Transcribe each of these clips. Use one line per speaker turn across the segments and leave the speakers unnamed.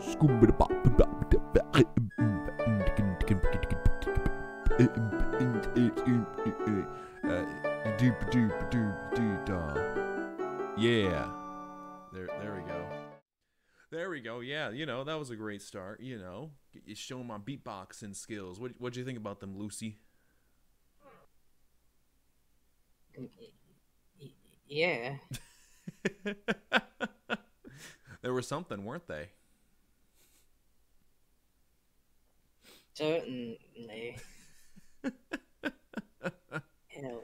Yeah. There we go. There we go. Yeah, you know, that was a great start, you know. Get you showing my beatboxing skills. What'd you think about them, Lucy?
Yeah,
There was something, weren't they?
certainly. You know,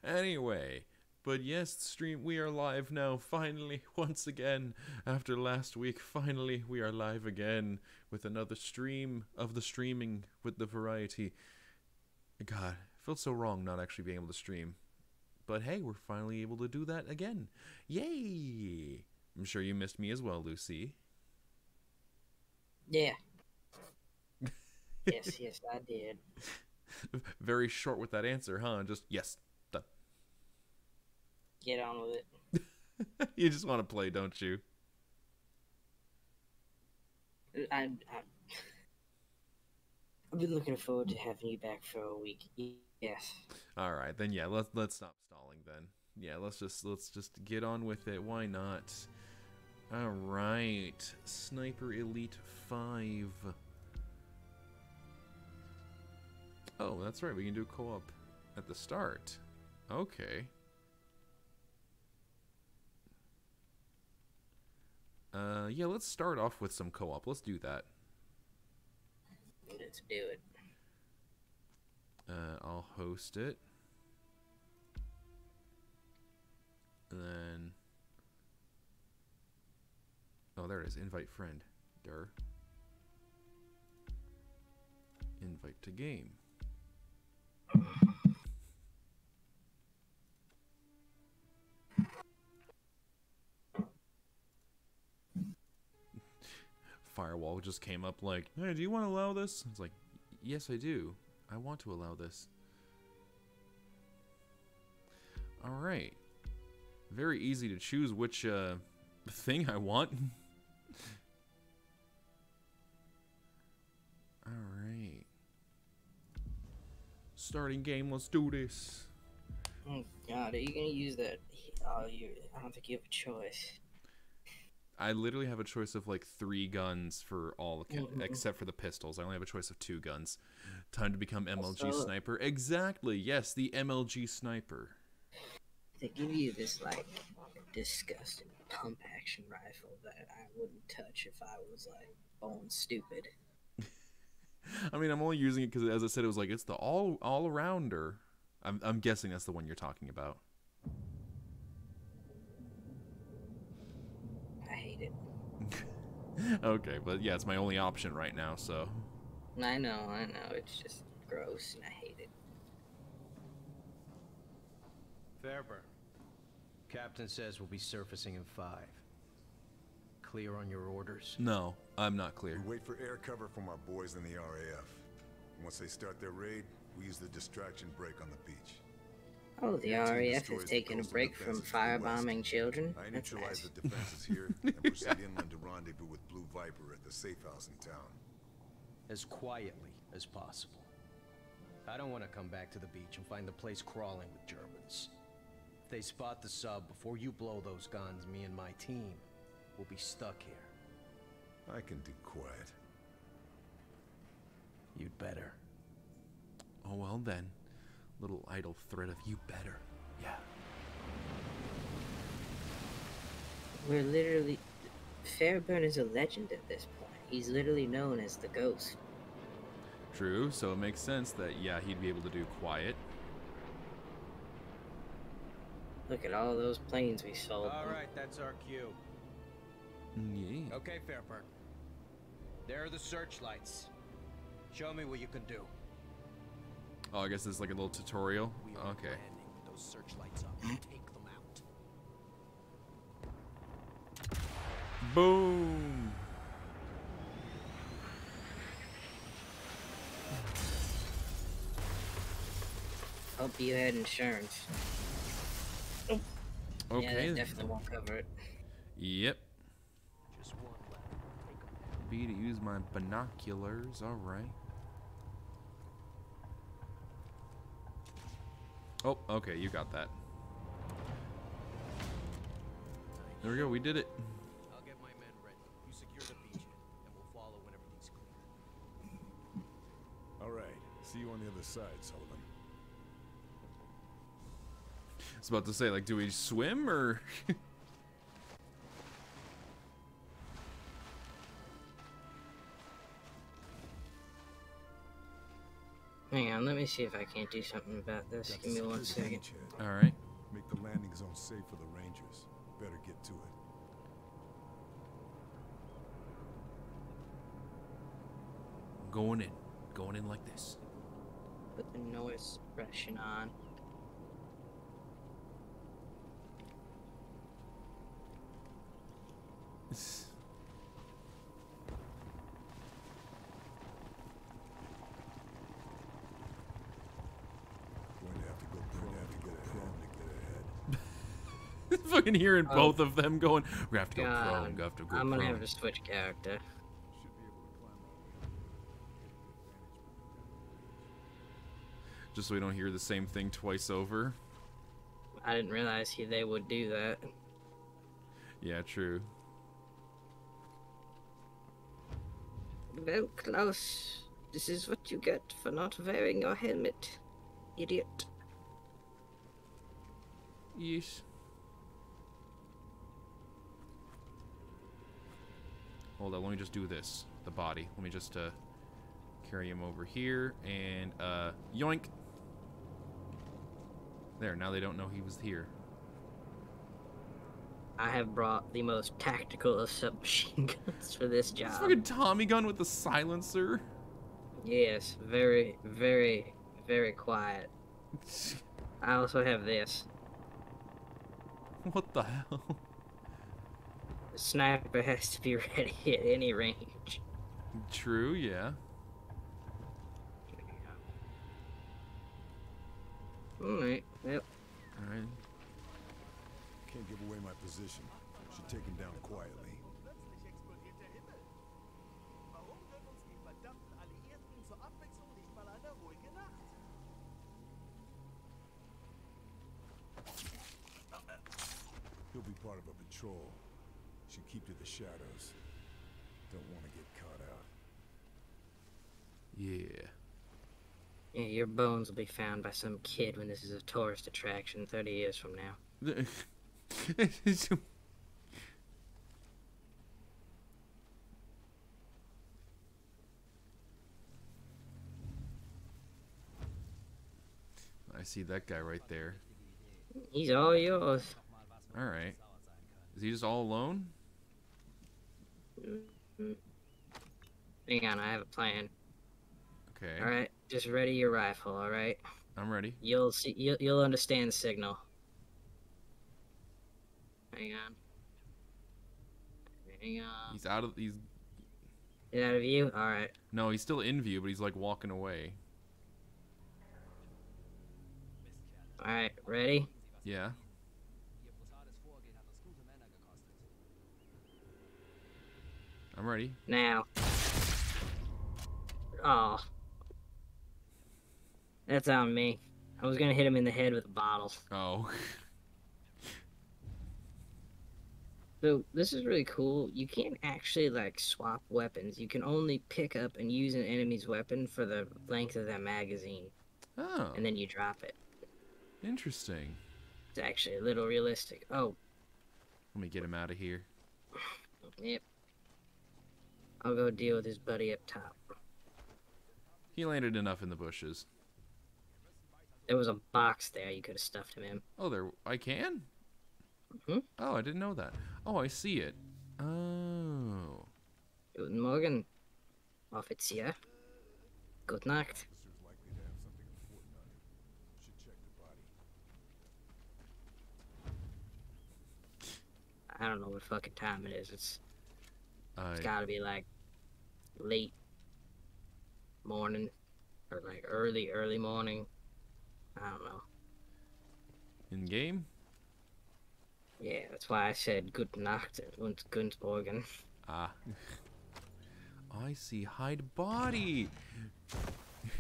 Anyway, but yes, stream, we are live now. Finally, once again, after last week, finally we are live again with another stream of the streaming with the variety. God, it feels so wrong not actually being able to stream. But hey, we're finally able to do that again. Yay! I'm sure you missed me as well, Lucy.
yeah. Yes, I did.
Very short with that answer, huh? Just yes, done.
Get on with it.
You just want to play, don't you?
I've been looking forward to having you back for a week. Yes.
All right, then yeah, let's stop stalling then. Yeah, let's just get on with it. Why not? All right, Sniper Elite 5. Oh, that's right. We can do co-op at the start. Okay. Yeah, let's start off with some co-op. Let's do that.
Let's do it.
I'll host it. And then... Oh, there it is. Invite friend. Durr. Invite to game. Firewall just came up like, hey, do you want to allow this? It's like, yes, I do. I want to allow this. Alright. Very easy to choose which thing I want. Alright. Starting game, let's do this.
Oh God, are you gonna use that? Oh, I don't think you have a choice.
I literally have a choice of like 3 guns for all, except for the pistols. I only have a choice of 2 guns. Time to become MLG Sniper. Exactly, yes, the MLG Sniper.
They give you this, like, disgusting pump-action rifle that I wouldn't touch if I was, like, bone stupid.
I mean, I'm only using it because, as I said, it was like, it's the all-arounder. I'm guessing that's the one you're talking about.
I hate it.
Okay, but yeah, it's my only option right now, so...
I know, it's just gross and I hate it.
Fairburn. Captain says we'll be surfacing in 5. Clear on your orders?
No, I'm not clear.
We wait for air cover from our boys in the RAF. Once they start their raid, we use the distraction break on the beach.
Oh, the RAF has taken a break from firebombing children?
I
That's
neutralize
nice.
the defenses here and proceed inland to rendezvous with Blue Viper at the safe house in town.
As quietly as possible. I don't want to come back to the beach and find the place crawling with Germans. If they spot the sub before you blow those guns, me and my team will be stuck here.
I can do quiet.
You'd better.
Oh, well then. Little idle threat of you better. Yeah.
We're literally... Fairburn is a legend at this point. He's literally known as the Ghost.
True, so it makes sense that, yeah, he'd be able to do quiet.
Look at all those planes we sold.
Alright, that's our cue.
Yeah.
Okay, Fairburn. There are the searchlights. Show me what you can do.
Oh, I guess it's like a little tutorial.
We are
Okay.
landing with those searchlights up and take them out.
Boom!
Hope you had insurance.
Okay.
Yeah, that definitely won't cover it.
Yep. B to use my binoculars. All right. Oh, okay, you got that. There we go, we did it.
I'll get my men ready. You secure the beachhead, and we'll follow when everything's clear.
All right. See you on the other side, Sullivan.
I was about to say, like, do we swim or?
Hang on, let me see if I can't do something about this. Give me 1 second.
All right.
Make the landing zone safe for the Rangers. Better get to it.
Going in like this.
Put the noise suppression on.
Going to have to go prone to get ahead.
Fucking hearing
Oh.
both of them going, we have to go
God,
prone, we have to go
I'm gonna
prone.
have to switch character.
Should be able to climb up.
Just so we don't hear the same thing twice over.
I didn't realize they would do that.
Yeah, true.
Well, Klaus, this is what you get for not wearing your helmet, idiot.
Yeesh. Hold on, let me just do this. The body. Let me just carry him over here and yoink. There, now they don't know he was here.
I have brought the most tactical of submachine guns for this
This
job.
fucking Tommy gun with the silencer.
Yes, very, very, very quiet. I also have this.
What the hell?
The sniper has to be ready at any range.
True, yeah.
Alright, yep.
Alright.
Can't give away my position. Should take him down quietly.
Plötzlich explodiert der Himmel. Warum wird uns die verdammten Alliierten zur Abwechslung nicht mal eine ruhige Nacht?
He'll be part of a patrol. Should keep to the shadows. Don't want to get caught out.
Yeah.
Yeah, your bones will be found by some kid when this is a tourist attraction 30 years from now.
I see that guy right there.
He's all yours.
Alright. Is he just all alone?
Hang on, I have a plan.
Okay.
Alright, just ready your rifle, alright?
I'm ready.
You'll see you'll understand the signal. Hang on. Hang on.
He's out of he's
Get out of view? Alright.
no, he's still in view, but he's like walking away.
Alright, ready?
Yeah. I'm ready.
Now. Oh. That's on me. I was gonna hit him in the head with a bottle.
Oh.
So, this is really cool. You can't actually, like, swap weapons. You can only pick up and use an enemy's weapon for the length of that magazine.
Oh.
And then you drop it.
Interesting.
It's actually a little realistic. Oh,
Let me get him out of here.
yep. I'll go deal with his buddy up top.
He landed enough in the bushes.
There was a box there you could have stuffed him in.
Oh, there. I can?
Mhm.
Oh, I didn't know that. Oh, I see it. Oh.
Guten Morgen, Offizier. Good Nacht.
Officer's likely to have something important on him. Should check the body.
I don't know what fucking time it is. It's
I
gotta be like late morning or like early morning. I don't know.
in game?
Yeah, that's why I said Guten Nacht und Guten Morgen.
Ah. I see. Hide body.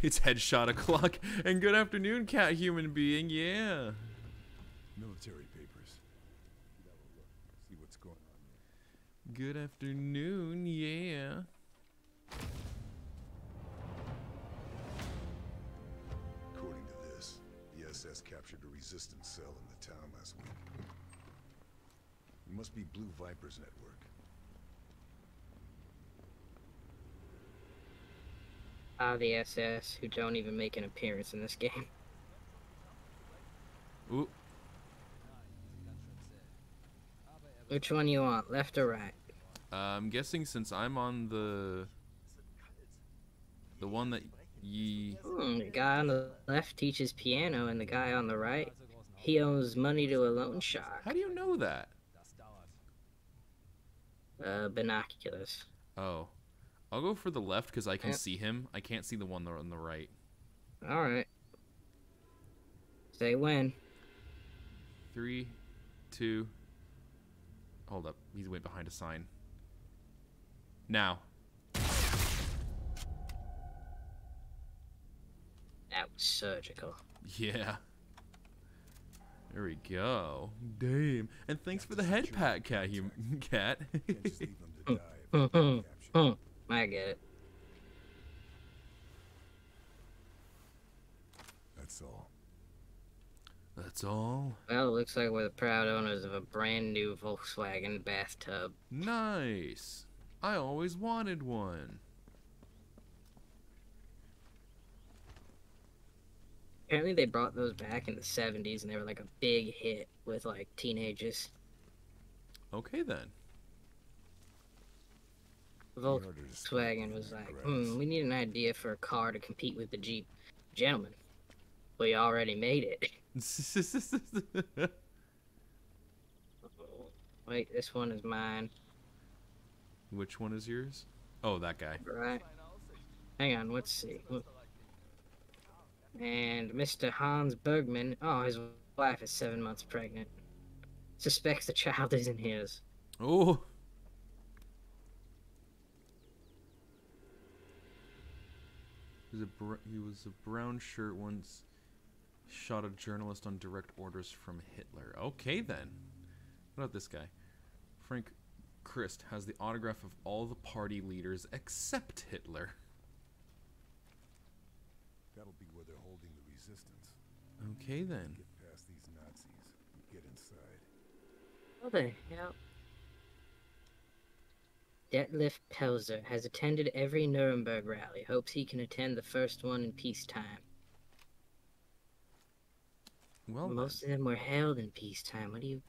It's headshot o'clock. And good afternoon, cat human being. Yeah.
Military papers. Have a look. See what's going on there.
Good afternoon. Yeah.
According to this, the SS captured a resistance cell in the town last week. It must be Blue Viper's network.
The SS, who don't even make an appearance in this game.
Ooh.
Which one you want, left or right?
I'm guessing since I'm on the one that ye.
The guy on the left teaches piano, and the guy on the right, he owes money to a loan shark.
How do you know that?
Binoculars.
Oh. I'll go for the left because I can see him. I can't see the one on the right.
Alright. Say when.
3, 2. Hold up. He's way behind a sign. Now.
That was surgical.
Yeah. There we go. Damn. And thanks for the head pat, cat. Cat.
Can't just leave them to die if they get captured.
I get it.
That's all.
That's all.
Well, it looks like we're the proud owners of a brand new Volkswagen bathtub.
Nice. I always wanted one.
Apparently they brought those back in the 70s and they were like a big hit with like teenagers.
Okay then.
Volkswagen was like, we need an idea for a car to compete with the Jeep. Gentlemen, we already made it. Wait, this one is mine.
Which one is yours? Oh, that guy.
Right. Hang on, let's see. And Mr. Hans Bergman, oh, his wife is 7 months pregnant. Suspects the child isn't his.
Oh. He was a brown shirt once. Shot a journalist on direct orders from Hitler. Okay then. What about this guy? Frank Christ has the autograph of all the party leaders except Hitler.
That'll be where they're holding the resistance.
Okay then.
Get past these Nazis and get inside.
What the hell? Detlef Pelzer has attended every Nuremberg rally. Hopes he can attend the first one in peacetime.
Well,
most of them were held in peacetime. What do you...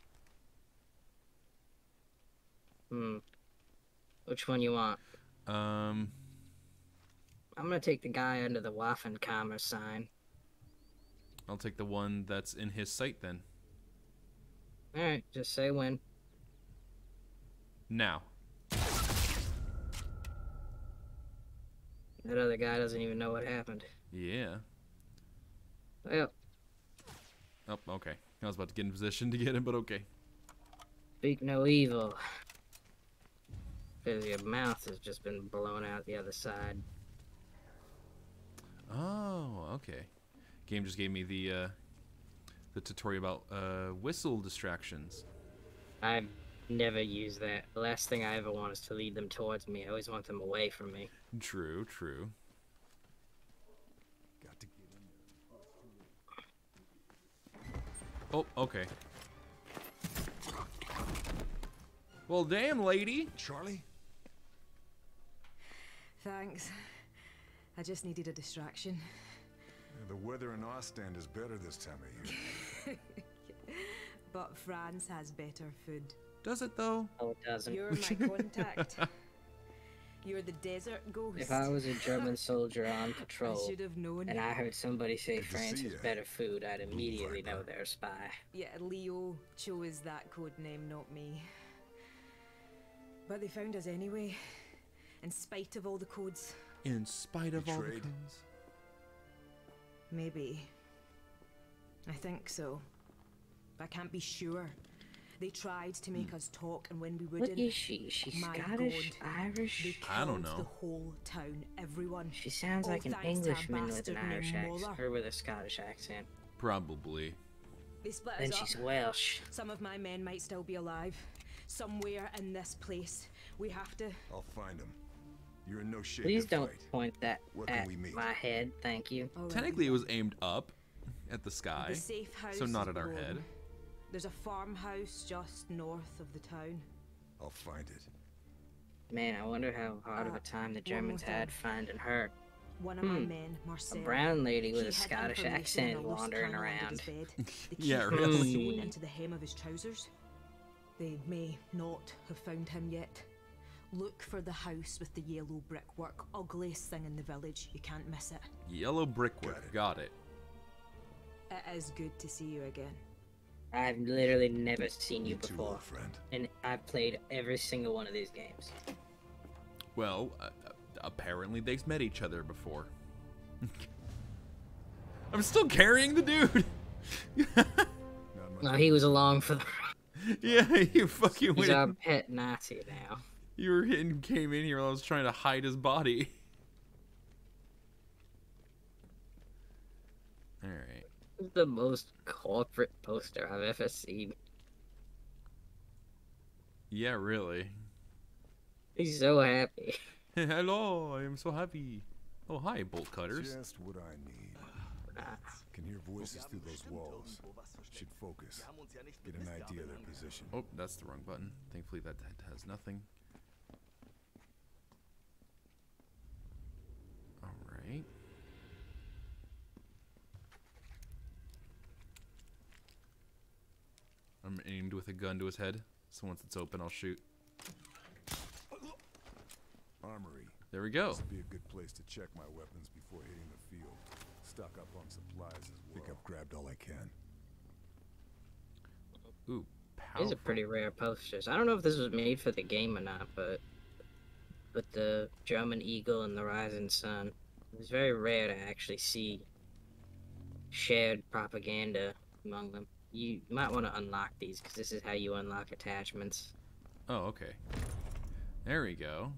Which one you want? I'm gonna take the guy under the Waffenkammer sign.
I'll take the one that's in his sight then.
Alright, just say when.
Now.
That other guy doesn't even know what happened.
Yeah.
Well.
Oh, okay. I was about to get in position to get him, but okay.
Speak no evil. Because your mouth has just been blown out the other side.
Oh, okay. Game just gave me the tutorial about whistle distractions.
I've never used that. The last thing I ever want is to lead them towards me. I always want them away from me.
True, true.
Got to get in there.
Oh, okay. Well, damn, lady.
Charlie?
Thanks. I just needed a distraction.
The weather in Ostend is better this time of year.
But France has better food.
Does it, though?
Oh, it doesn't.
You're my contact. You're the desert ghost.
If I was a German soldier on
I
patrol,
should have known.
and I heard somebody say
Good to
France
see
has
ya,
better food, I'd immediately
Viper.
know they're a spy.
Yeah, Leo chose that code name, not me. But they found us anyway, in spite of all the codes.
In spite of all the
Betrayed?
codes.
Maybe. I think so. But I can't be sure. They tried to make us talk, and when we
What
wouldn't,
is she? She's
my
Scottish,
God,
Irish?
they
I don't
killed
know.
the whole town, everyone.
She sounds
All
like an
thanks to a
Englishman with an
bastard
Irish
named
accent,
Muller.
or with a Scottish accent.
Probably.
They split
Then
us
she's
up.
Welsh.
Some of my men might still be alive. Somewhere in this place. We have to...
I'll find him. You're in no shape
Please
to
don't
fight.
point that
Where can
at
we meet?
my head, thank you.
All right,
Technically, it was aimed up at the sky,
the safe house
so not
is
at our
below.
head.
There's a farmhouse just north of the town.
I'll find it.
Man, I wonder how hard of a time the
one
Germans
more
had
thing.
finding her.
One of my men, Marcel.
A brown lady with
he
a
hid
Scottish
information in
accent
a loose
wandering
panel under
around.
his bed. The key
Yeah,
was
really.
sewn into the hem of his trousers. They may not have found him yet. Look for the house with the yellow brickwork. Ugliest thing in the village. You can't miss it.
Yellow brickwork. Got it.
It is good to see you again.
I've literally never seen you
You too,
before,
old friend.
and I've played every single one of these games.
Well, apparently they've met each other before. I'm still carrying the dude.
Not much
No, he was along for the.
Yeah, you fucking
He's
went.
our pet Nazi now.
You were hitting, came in here while I was trying to hide his body. All right.
This is the most corporate poster I've ever seen.
Yeah, really.
He's so happy.
Hello, I am so happy. Oh, hi, bolt cutters.
Just what I need. Can hear voices through those walls. Should focus. Get an idea of their position.
Oh, that's the wrong button. Thankfully, that has nothing. All right. I'm aimed with a gun to his head, so once it's open, I'll shoot.
Armory.
There we go.
This would be a good place to check my weapons before hitting the field. Stock up on supplies as well. Think I've grabbed all I can.
Ooh,
These
powerful.
are pretty rare posters. I don't know if this was made for the game or not, but with the German Eagle and the Rising Sun, it's very rare to actually see shared propaganda among them. You might want to unlock these, because this is how you unlock attachments.
Oh, okay. There we go.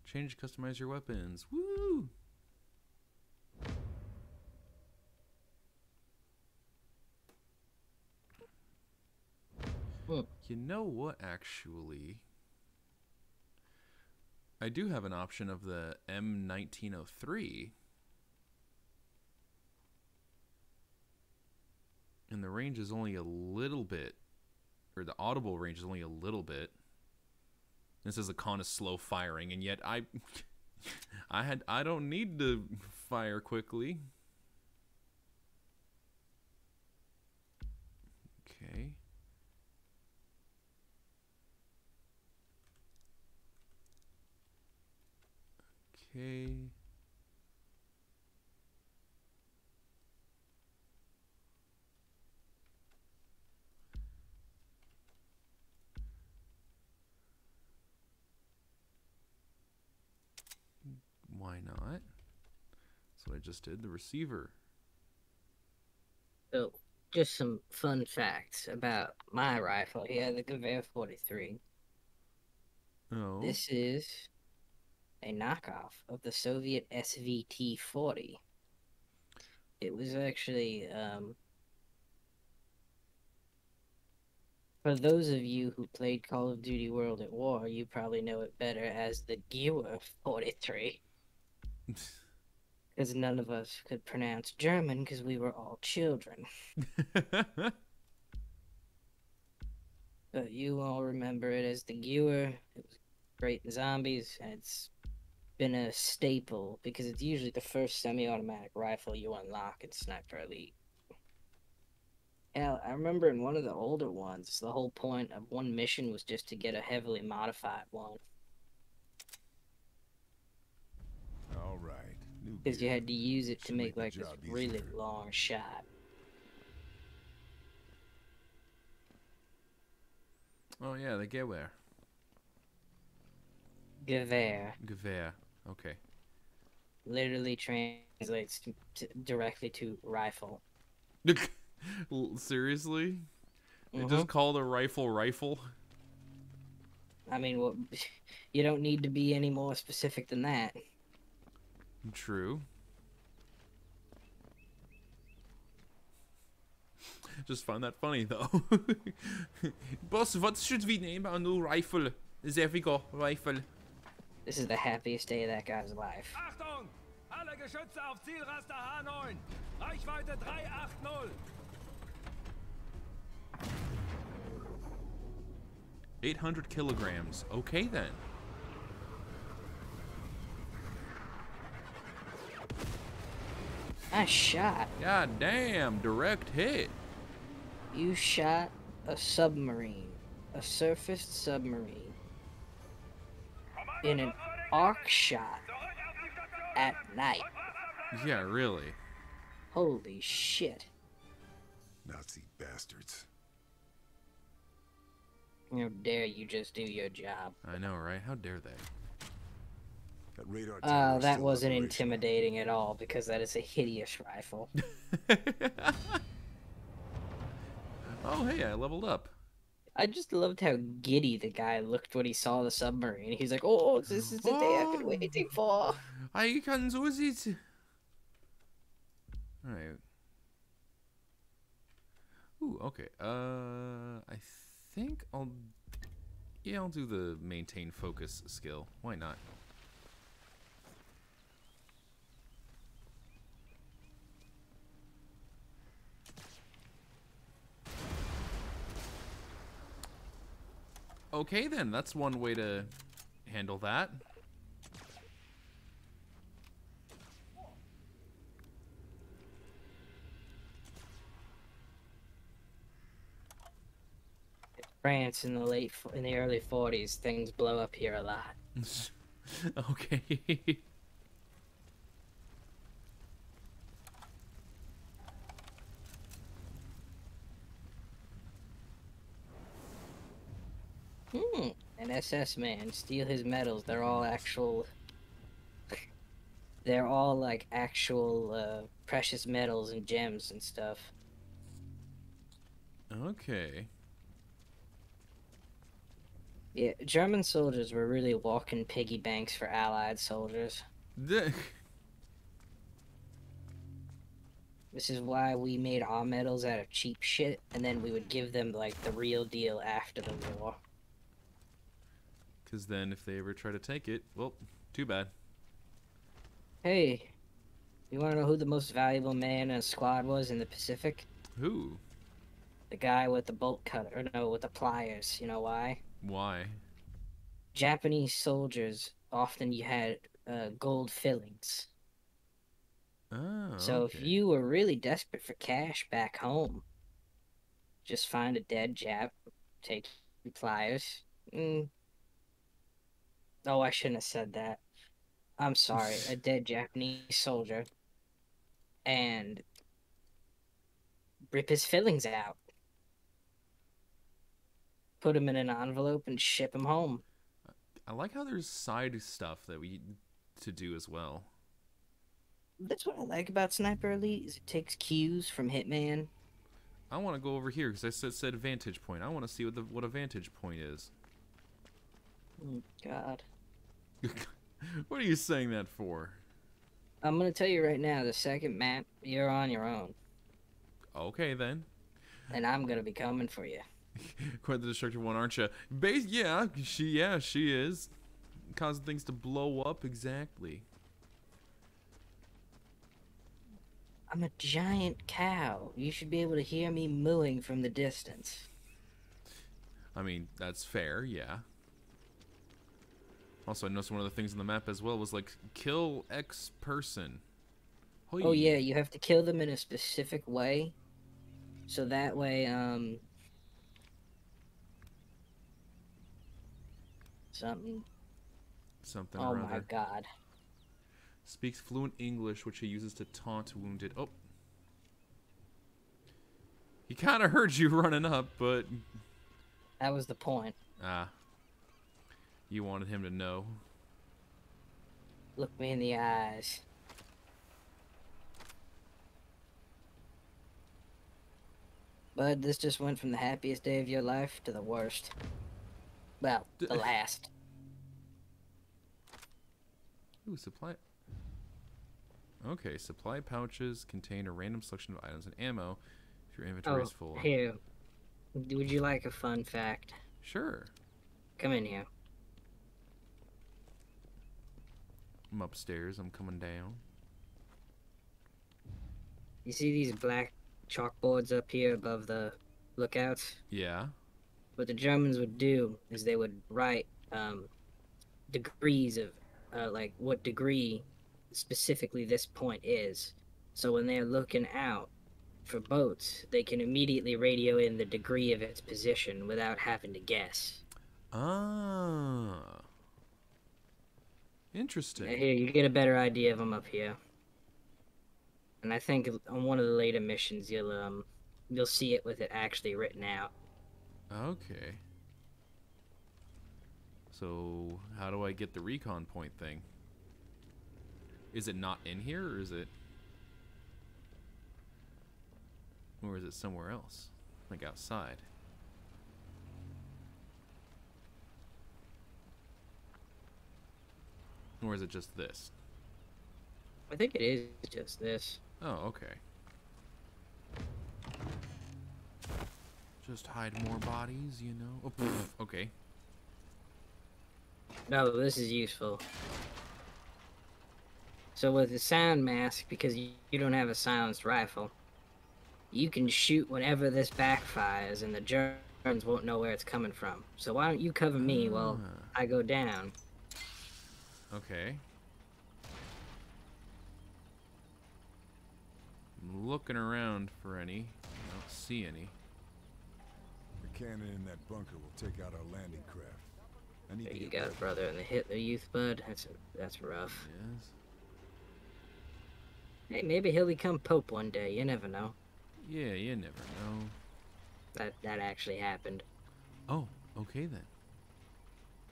Change, customize your weapons. Woo! You know what, actually? I do have an option of the M1903. And the range is only a little bit, or the audible range is only a little bit. This is a con of slow firing, and yet I don't need to fire quickly. Okay. Okay. Why not? That's what I just did. The receiver.
So, just some fun facts about my rifle here, the Gewehr 43.
Oh.
This is a knockoff of the Soviet SVT-40. It was actually, for those of you who played Call of Duty World at War, you probably know it better as the Gewehr 43. Because none of us could pronounce German because we were all children. But you all remember it as the Gewehr. It was great in zombies, and it's been a staple because it's usually the first semi-automatic rifle you unlock in Sniper Elite. Hell, I remember in one of the older ones, the whole point of one mission was just to get a heavily modified one.
All right. New
Because you
gear.
had to use it to
Should
make
make the
like this
job
really
easier.
long shot.
Oh yeah, the Gewehr.
Gewehr
Gewehr. Okay.
literally translates directly to rifle.
Seriously? They just call the rifle rifle.
I mean, well, you don't need to be any more specific than that.
True. Just find that funny though. Boss, what should we name our new rifle? There we go, rifle.
This is the happiest day of that guy's life.
Achtung! Alle Geschütze auf Zielraster H9. Reichweite 380.
800 kilograms. Okay then.
Nice shot.
God damn, direct hit.
You shot a submarine, a surfaced submarine, in an arc shot at night.
Yeah, really.
Holy shit.
Nazi bastards.
How dare you just do your job?
I know, right? How dare they?
That radar tower is
That
still
wasn't
operational.
intimidating at all because that is a hideous rifle.
Oh, hey, I leveled up.
I just loved how giddy the guy looked when he saw the submarine. He's like, oh, this is the day I've been waiting for.
I can do it. Alright. Ooh, okay. I think I'll do the maintain focus skill. Why not? Okay then, that's one way to handle that.
France in the early 40s, things blow up here a lot.
Okay.
An SS man, steal his medals. They're all actual. They're all like actual precious metals and gems and stuff.
Okay.
Yeah, German soldiers were really walking piggy banks for Allied soldiers. This is why we made our medals out of cheap shit, and then we would give them like the real deal after the war.
Because then if they ever try to take it, well, too bad.
Hey, you want to know who the most valuable man in a squad was in the Pacific?
Who?
The guy with the bolt cutter, or no, with the pliers. You know why?
Why?
Japanese soldiers often you had gold fillings.
Oh,
So
okay.
if you were really desperate for cash back home, just find a dead Jap, take your pliers. Oh, I shouldn't have said that. I'm sorry, a dead Japanese soldier, and rip his fillings out. Put him in an envelope and ship him home.
I like how there's side stuff that we to do as well.
That's what I like about Sniper Elite, is it takes cues from Hitman.
I want to go over here because I said vantage point. I want to see what a vantage point is.
Oh, God.
What are you saying that for?
I'm gonna tell you right now, the second map, you're on your own.
Okay then.
And I'm gonna be coming for you.
Quite the destructive one, aren't you? Yeah, she is. Causing things to blow up, exactly.
I'm a giant cow. You should be able to hear me mooing from the distance.
I mean, that's fair, yeah. Also, I noticed one of the things on the map as well was like, kill X person. Hoi.
Oh yeah, you have to kill them in a specific way. So that way, something.
Something
Oh
or
my
other.
God.
Speaks fluent English, which he uses to taunt wounded. Oh. He kind of heard you running up, but...
That was the point.
Ah. You wanted him to know.
Look me in the eyes. Bud, this just went from the happiest day of your life to the worst. Well, the last.
Ooh, supply. Okay, supply pouches contain a random selection of items and ammo. If your inventory is full.
Here. Would you like a fun fact?
Sure.
Come in here.
I'm upstairs. I'm coming down.
You see these black chalkboards up here above the lookouts?
Yeah.
What the Germans would do is they would write degrees of, like, what degree specifically this point is. So when they're looking out for boats, they can immediately radio in the degree of its position without having to guess.
Ah. Interesting.
Here, you get a better idea of them up here. And I think on one of the later missions, you'll see it with it actually written out.
Okay. So, how do I get the recon point thing? Is it not in here, or is it... Or is it somewhere else? Like outside? Or is it just this?
I think it is just this.
Oh, okay. Just hide more bodies, you know? Oh, pff, okay.
No, this is useful. So with the sound mask, because you don't have a silenced rifle, you can shoot whenever this backfires and the Germans won't know where it's coming from. So why don't you cover me while I go down?
Okay. I'm looking around for any. I don't see any.
The cannon in that bunker will take out our landing craft. I need
There
to
you
get
go, brother, and the Hitler Youth, bud. That's rough.
Yes.
Hey, maybe he'll become Pope one day. You never know.
Yeah, you never know.
That actually happened.
Oh, okay then.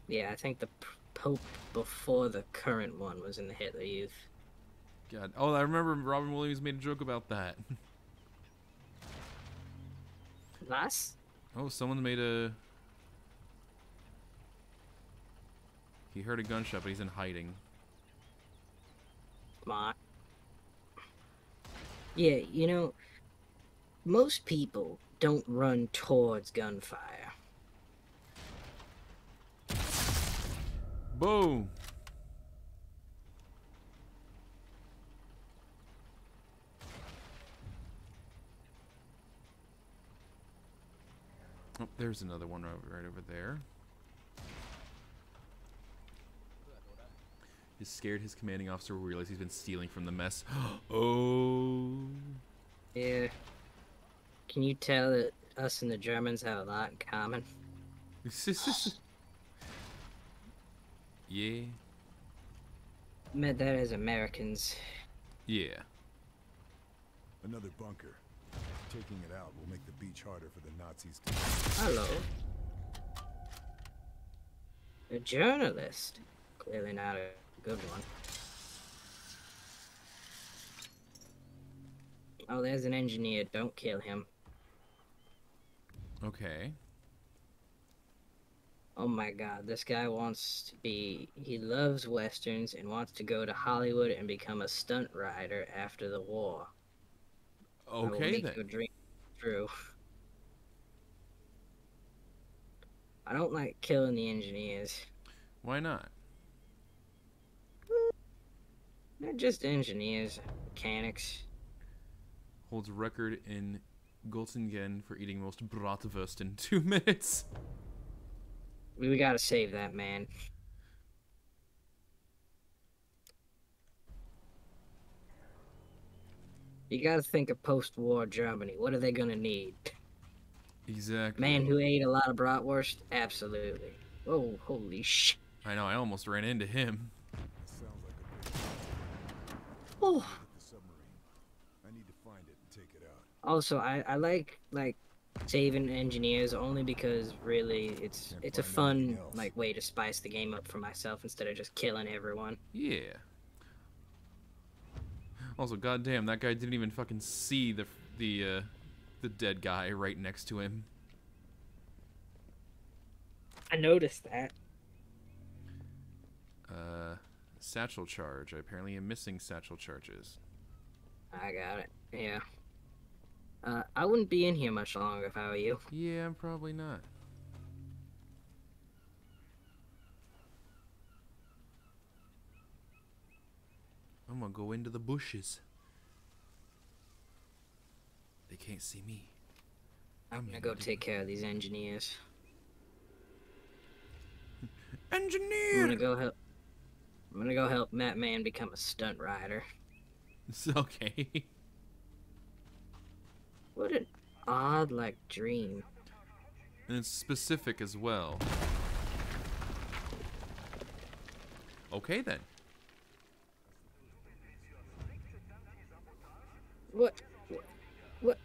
Yeah, I think the Pope before the current one was in the Hitler Youth.
God. Oh, I remember Robin Williams made a joke about that.
Was?
Oh, someone made a... He heard a gunshot, but he's in hiding.
Smart. Yeah, you know, most people don't run towards gunfire.
Boom! Oh, there's another one right over there. He's scared his commanding officer will realize he's been stealing from the mess. Oh.
Yeah. Can you tell that us and the Germans have a lot in common?
Yeah.
Meant that as Americans.
Yeah.
another bunker. Taking it out will make the beach harder for the Nazis to...
Hello. A journalist. Clearly not a good one. Oh, there's an engineer. Don't kill him.
Okay.
Oh my god, this guy wants to be... He loves westerns and wants to go to Hollywood and become a stunt rider after the war. I will
Okay
make
then.
your dream true. I don't like killing the engineers.
Why not?
They're just engineers, mechanics.
Holds record in Göttingen for eating most bratwurst in 2 minutes.
We gotta save that man. You gotta think of post-war Germany. What are they gonna need?
Exactly.
Man who ate a lot of bratwurst? Absolutely. Oh, holy sh!
I know, I almost ran into him.
Sounds like a good
Oh.
with the submarine. I need to find it and take it out.
Also, I like saving engineers only because really it's a
find
fun
anything else.
way to spice the game up for myself instead of just killing everyone.
Yeah. Also, goddamn, that guy didn't even fucking see the the dead guy right next to him.
I noticed that.
Satchel charge. I apparently am missing satchel charges.
I got it. Yeah. I wouldn't be in here much longer if I were you.
Yeah, probably not. I'm gonna go into the bushes. They can't see me.
I'm gonna go take care of these engineers.
Engineer!
I'm gonna go help Matt Man become a stunt rider.
It's okay.
What an odd, dream.
And it's specific as well. Okay then.
What? What?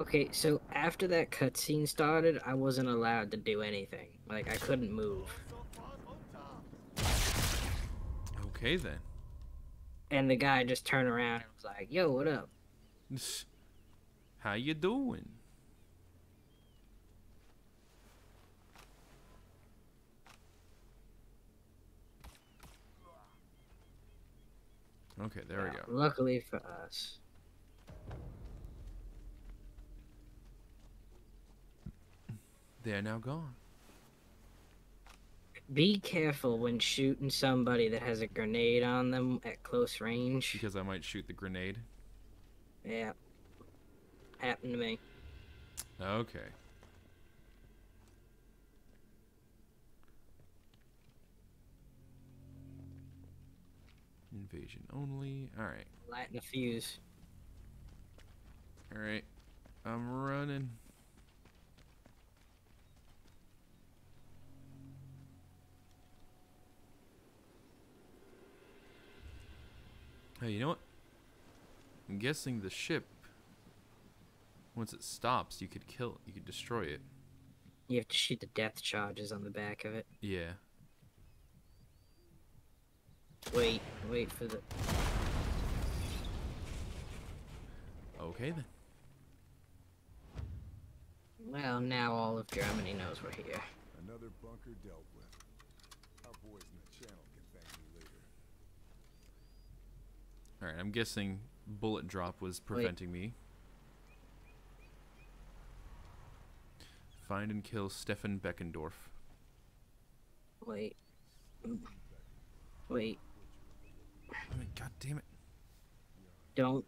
Okay, so after that cutscene started, I wasn't allowed to do anything. I couldn't move.
Okay then.
And the guy just turned around and was like, "Yo, what up?"
How you doing? Okay, there we go.
Luckily for us.
They're now gone.
Be careful when shooting somebody that has a grenade on them at close range.
Because I might shoot the grenade.
Yeah. Happened to me.
Okay. Invasion only. Alright.
Lighting the fuse.
Alright. I'm running. Hey, you know what? I'm guessing the ship, once it stops, you could destroy it.
You have to shoot the depth charges on the back of it.
Yeah.
Wait for the...
Okay then.
Well, now all of Germany knows we're here.
Another bunker dealt with. Our boys in the channel can thank me later.
Alright, I'm guessing bullet drop was preventing me. Find and kill Stefan Beckendorf.
Wait.
I mean, God damn it.
Don't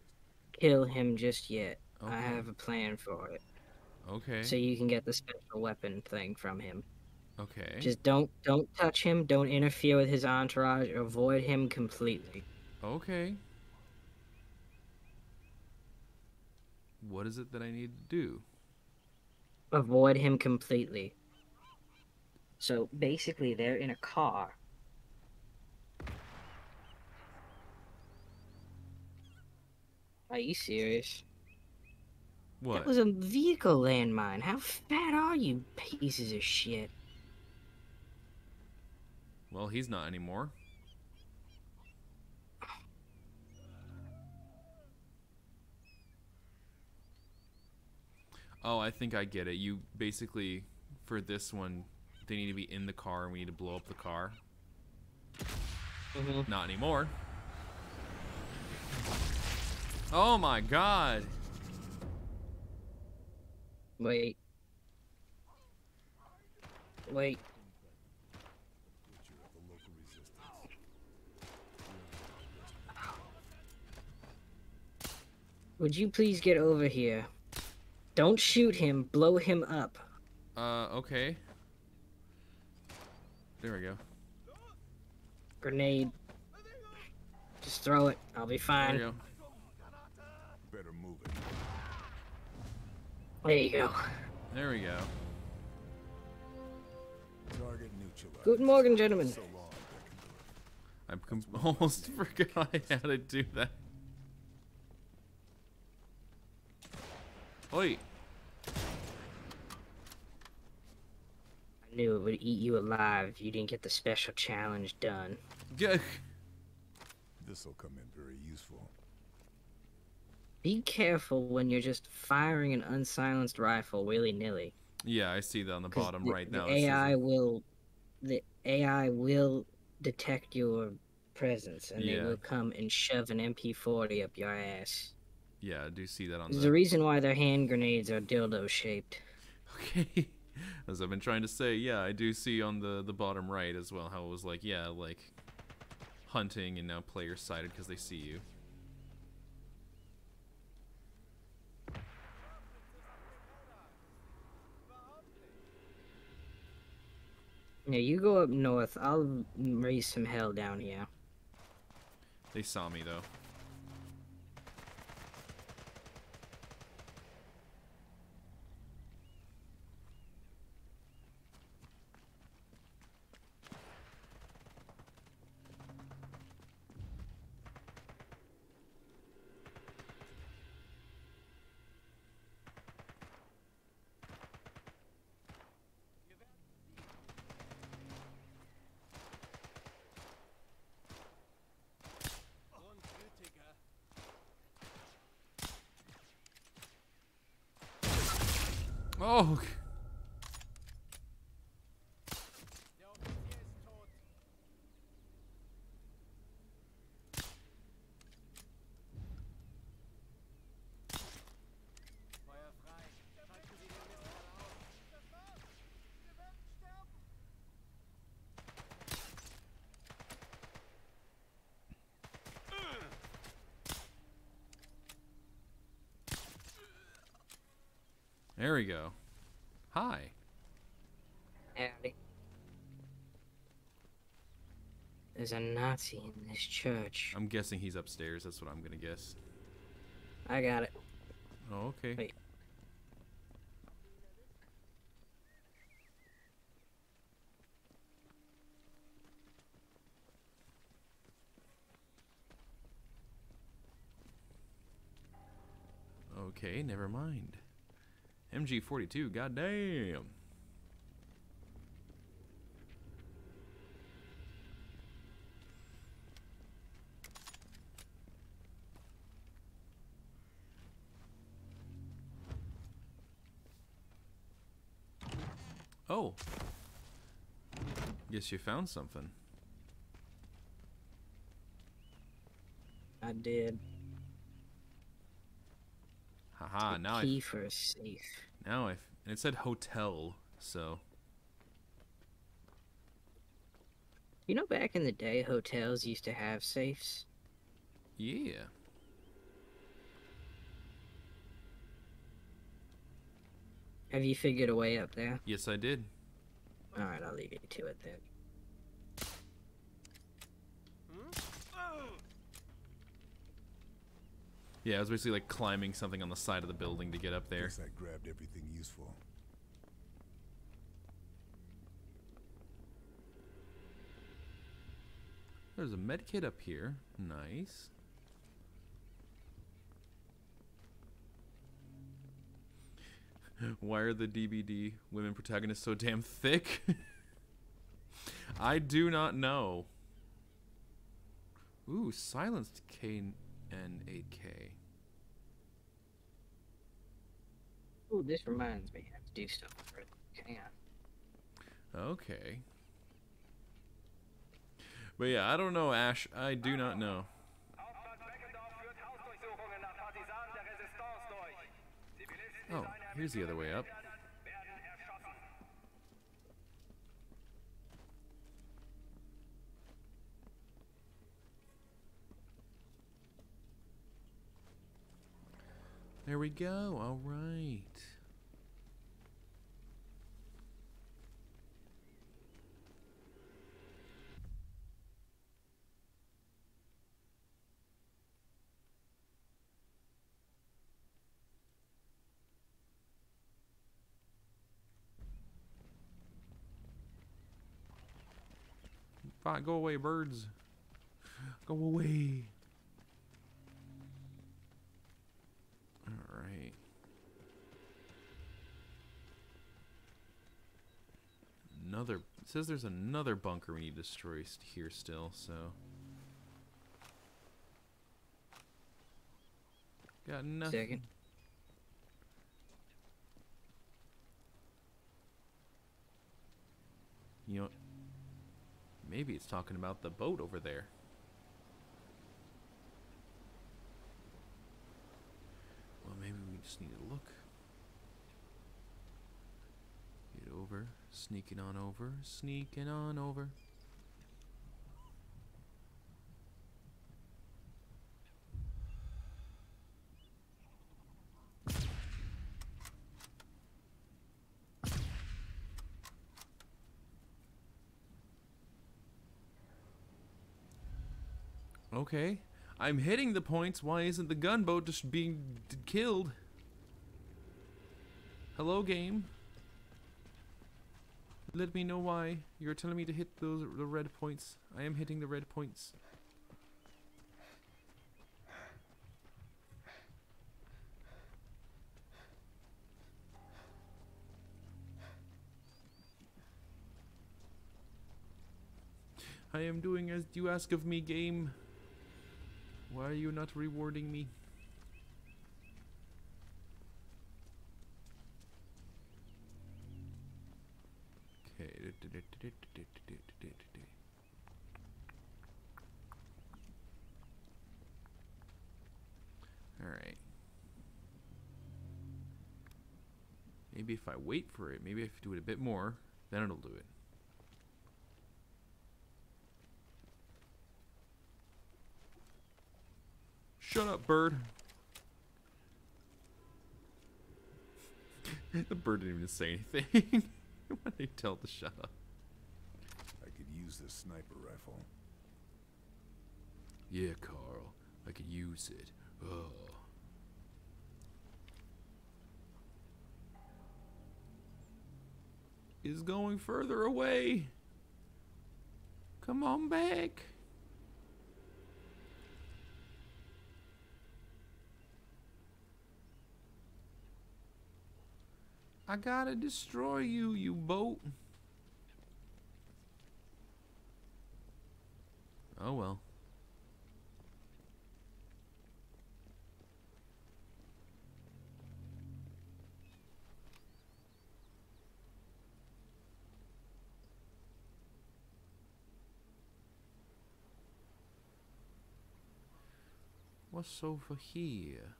kill him just yet.
Okay.
I have a plan for it.
Okay.
So you can get the special weapon thing from him.
Okay.
Just don't touch him, don't interfere with his entourage, avoid him completely.
Okay. What is it that I need to do?
Avoid him completely. So basically they're in a car. Are you serious?
What?
That was a vehicle landmine. How fat are you, pieces of shit?
Well, he's not anymore. Oh, I think I get it. You basically, for this one, they need to be in the car and we need to blow up the car.
Mm-hmm.
Not anymore. Oh my god.
Wait. Wait. Would you please get over here? Don't shoot him, blow him up.
Okay. There we go.
Grenade. Just throw it. I'll be
There
fine.
we go.
Better move it.
There you go.
There we go.
Target neutralized.
Good morning, gentlemen.
So long, Beckendorf.
I almost forgot how to do that.
knew it would eat you alive if you didn't get the special challenge done.
Yeah.
This'll come in very useful.
Be careful when you're just firing an unsilenced rifle willy-nilly.
Yeah, I see that on the
'Cause
bottom
the,
right
the
now. It says
AI
it.
will, the AI will detect your presence, and they
Yeah.
will come and shove an MP40 up your ass.
Yeah, I do see that on
There's
the.
a reason why their hand grenades are dildo shaped.
Okay. As I've been trying to say, yeah, I do see on the bottom right as well how it was like, yeah, like hunting and now player sided because they see you.
Now you go up north. I'll raise some hell down here.
They saw me though. Oh.
Der Offizier ist tot. Feuer frei. Schalten Sie den Mistkerl aus. Das war's. Wir werden sterben.
There we go. Hi.
Howdy. There's a Nazi in this church.
I'm guessing he's upstairs. That's what I'm gonna guess.
I got it.
Oh, okay.
Wait.
Okay, never mind. MG42, goddamn. Oh. Guess you found something.
I did.
Haha, now
Key for a safe.
now I and it said hotel, so
You know, back in the day, hotels used to have safes.
yeah.
Have you figured a way up there?
Yes, I did.
All right, I'll leave you to it then.
Yeah, I was basically like climbing something on the side of the building to get up there.
Guess I grabbed everything useful.
There's a med kit up here. Nice. Why are the DBD women protagonists so damn thick? I do not know. Ooh, silenced KN8K.
Ooh, this reminds me. I have to do stuff for it. Hang on.
Okay. But yeah, I don't know, Ash. I do not know. Oh, here's the other way up. There we go. All right. Fine, go away, birds. Go away. Alright. another. It says there's another bunker we need to destroy here still. So got nothing.
Second.
You know, maybe it's talking about the boat over there. Well, maybe we just need to look. Get over, sneaking on over, sneaking on over. Okay, I'm hitting the points. Why isn't the gunboat just being killed? Hello, game. Let me know why you're telling me to hit the red points. I am hitting the red points. I am doing as you ask of me, game. Why are you not rewarding me? Okay. Alright. Maybe if I wait for it, maybe if I do it a bit more, then it'll do it. Shut up, bird. The bird didn't even say anything. Why did he tell it to shut up?
I could use this sniper rifle.
Yeah, Carl. I could use it. Oh. Is going further away. Come on back. I gotta destroy you, you boat. Oh well. What's over here?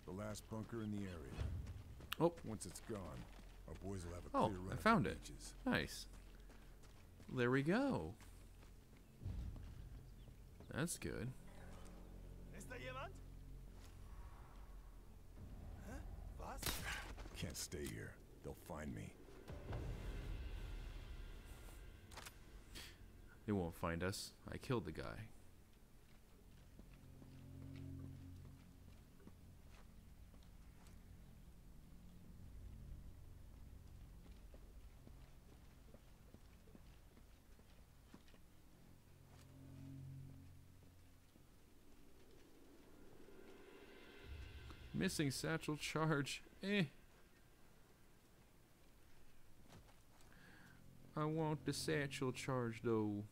The last bunker in the area.
Oh.
Once it's gone, our boys will have a
Oh,
clear run
I
at the
found it.
beaches.
Nice. There we go. That's good.
Ist da jemand? Hä? Was?
Can't stay here. They'll find me.
They won't find us. I killed the guy. Missing satchel charge. Eh. I want the satchel charge though.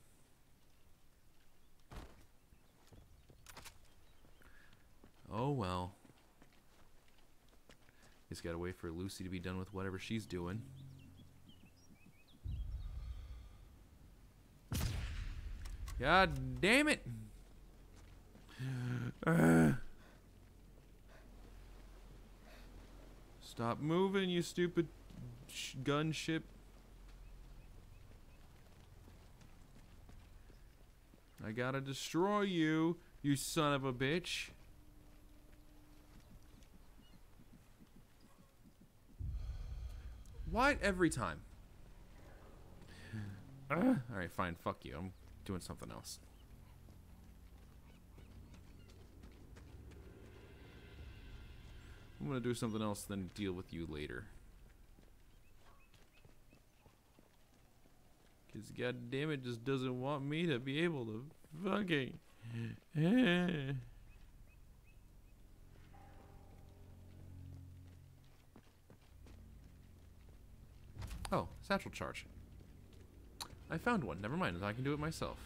Oh well. Just gotta wait for Lucy to be done with whatever she's doing. God damn it! Stop moving, you stupid gunship. I gotta destroy you, you son of a bitch. Why every time? Alright, fine, fuck you. I'm doing something else. I'm gonna do something else, then deal with you later. Cause goddamn it just doesn't want me to be able to fucking Oh, satchel charge. I found one. Never mind. I can do it myself.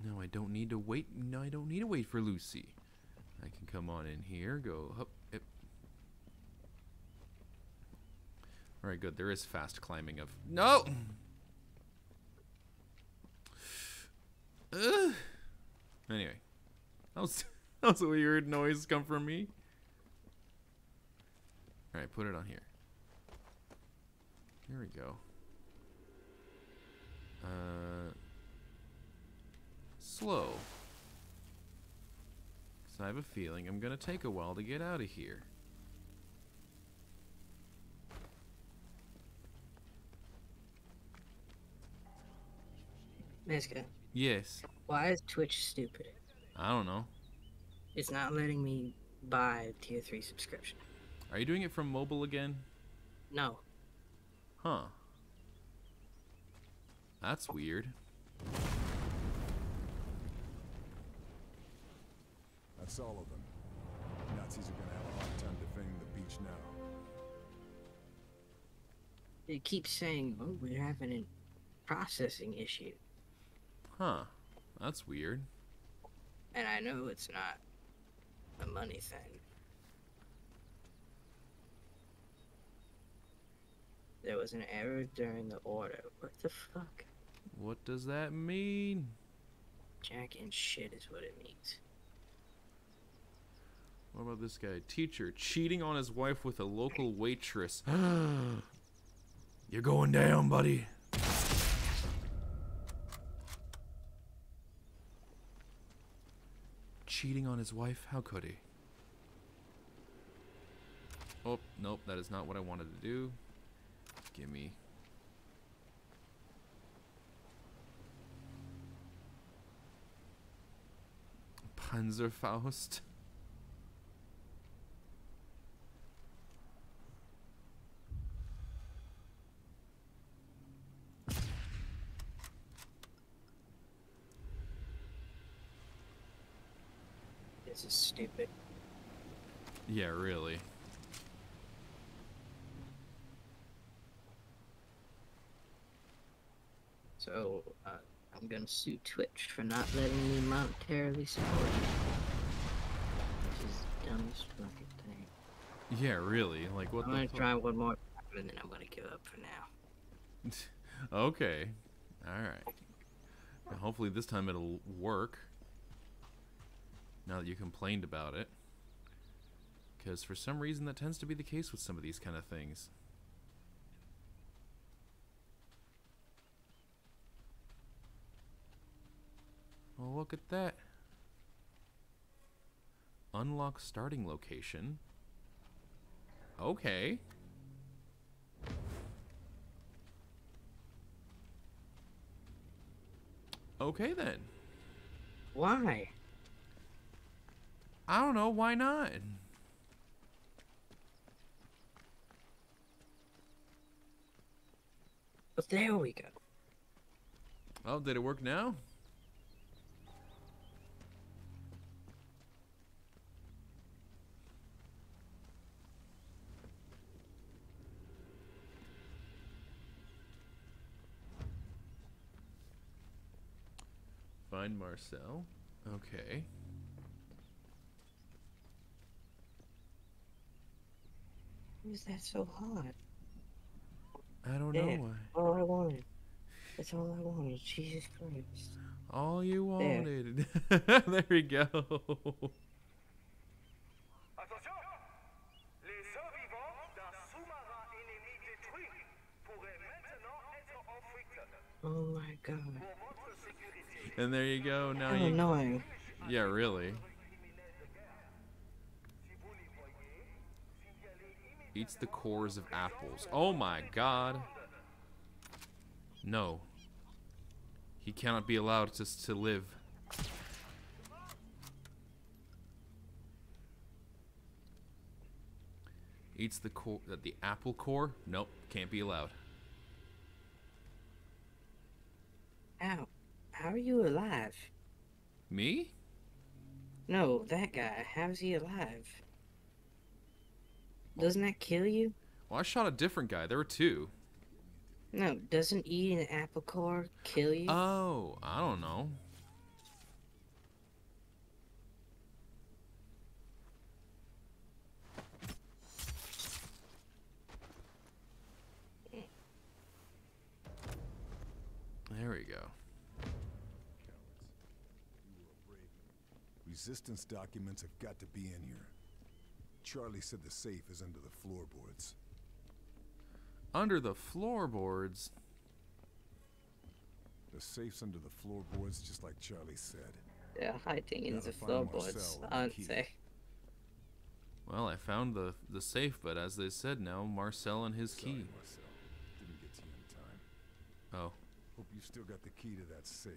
No, I don't need to wait. No, I don't need to wait for Lucy. I can come on in here, go up. Alright, good. There is fast climbing of... No! Anyway. That was a weird noise come from me. Alright, put it on here. Here we go. Slow. Because I have a feeling I'm going to take a while to get out of here.
Meska,
Yes.
why is Twitch stupid?
I don't know.
It's not letting me buy a tier 3 subscription.
Are you doing it from mobile again?
No.
Huh. That's weird.
That's all of them. Nazis are gonna have a hard time defending the beach now.
It keeps saying, oh, we're having a processing issue.
Huh. That's weird.
And I know it's not a money thing. There was an error during the order. What the fuck?
What does that mean?
Jack and shit is what it means.
What about this guy? Teacher cheating on his wife with a local waitress. You're going down, buddy. Cheating on his wife? How could he? Oh, nope, that is not what I wanted to do. Gimme. Panzerfaust.
This is stupid.
Yeah, really.
So, I'm gonna sue Twitch for not letting me monetarily support you. Which is the dumbest fucking thing.
Yeah, really. Like, what
I'm
the
gonna
fuck?
try one more time and then I'm gonna give up for now.
Okay. Alright. Well, hopefully this time it'll work. Now that you complained about it. Because for some reason that tends to be the case with some of these kind of things. Well, look at that. Unlock starting location. Okay. Okay then.
Why?
I don't know, why not?
But there we go.
Oh, did it work now? Find Marcel. Okay.
Why is that so hard?
I don't know
There.
why.
All I wanted. That's all I wanted. Jesus Christ.
All you
There.
wanted. There we go.
Attention! Les survivants d'un sous-marin ennemi détruit pourraient maintenant être en fuite.
Oh my god.
Pour votre sécurité,
And there you go. Now
How
you.
annoying.
Yeah, really. Eats the cores of apples. Oh my god. No. He cannot be allowed to live. Eats the core, the apple core? Nope, can't be allowed.
How? How are you alive?
Me?
No, that guy. How's he alive? Doesn't that kill you?
Well, I shot a different guy. There were two.
No, doesn't eating an apple core kill you?
Oh, I don't know. There we go.
Resistance documents have got to be in here. Charlie said the safe is under the floorboards.
Under the floorboards.
The safe's under the floorboards, just like Charlie said.
They're hiding in
Gotta
the
find
floorboards,
Marcel and the
aren't
key.
they?
Well, I found the safe, but as they said now, Marcel and his
Sorry,
key.
Marcel. Didn't get to you in time.
Oh.
Hope you still got the key to that safe.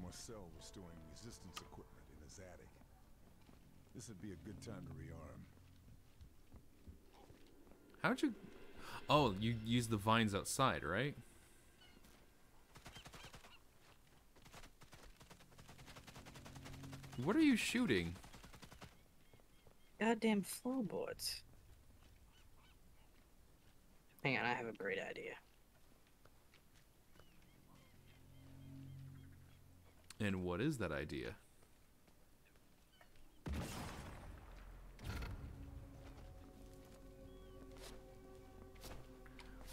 Marcel was storing resistance equipment in his attic. This would be a good time to rearm.
How'd you... Oh, you used the vines outside, right? What are you shooting?
Goddamn floorboards. Hang on, I have a great idea.
And what is that idea?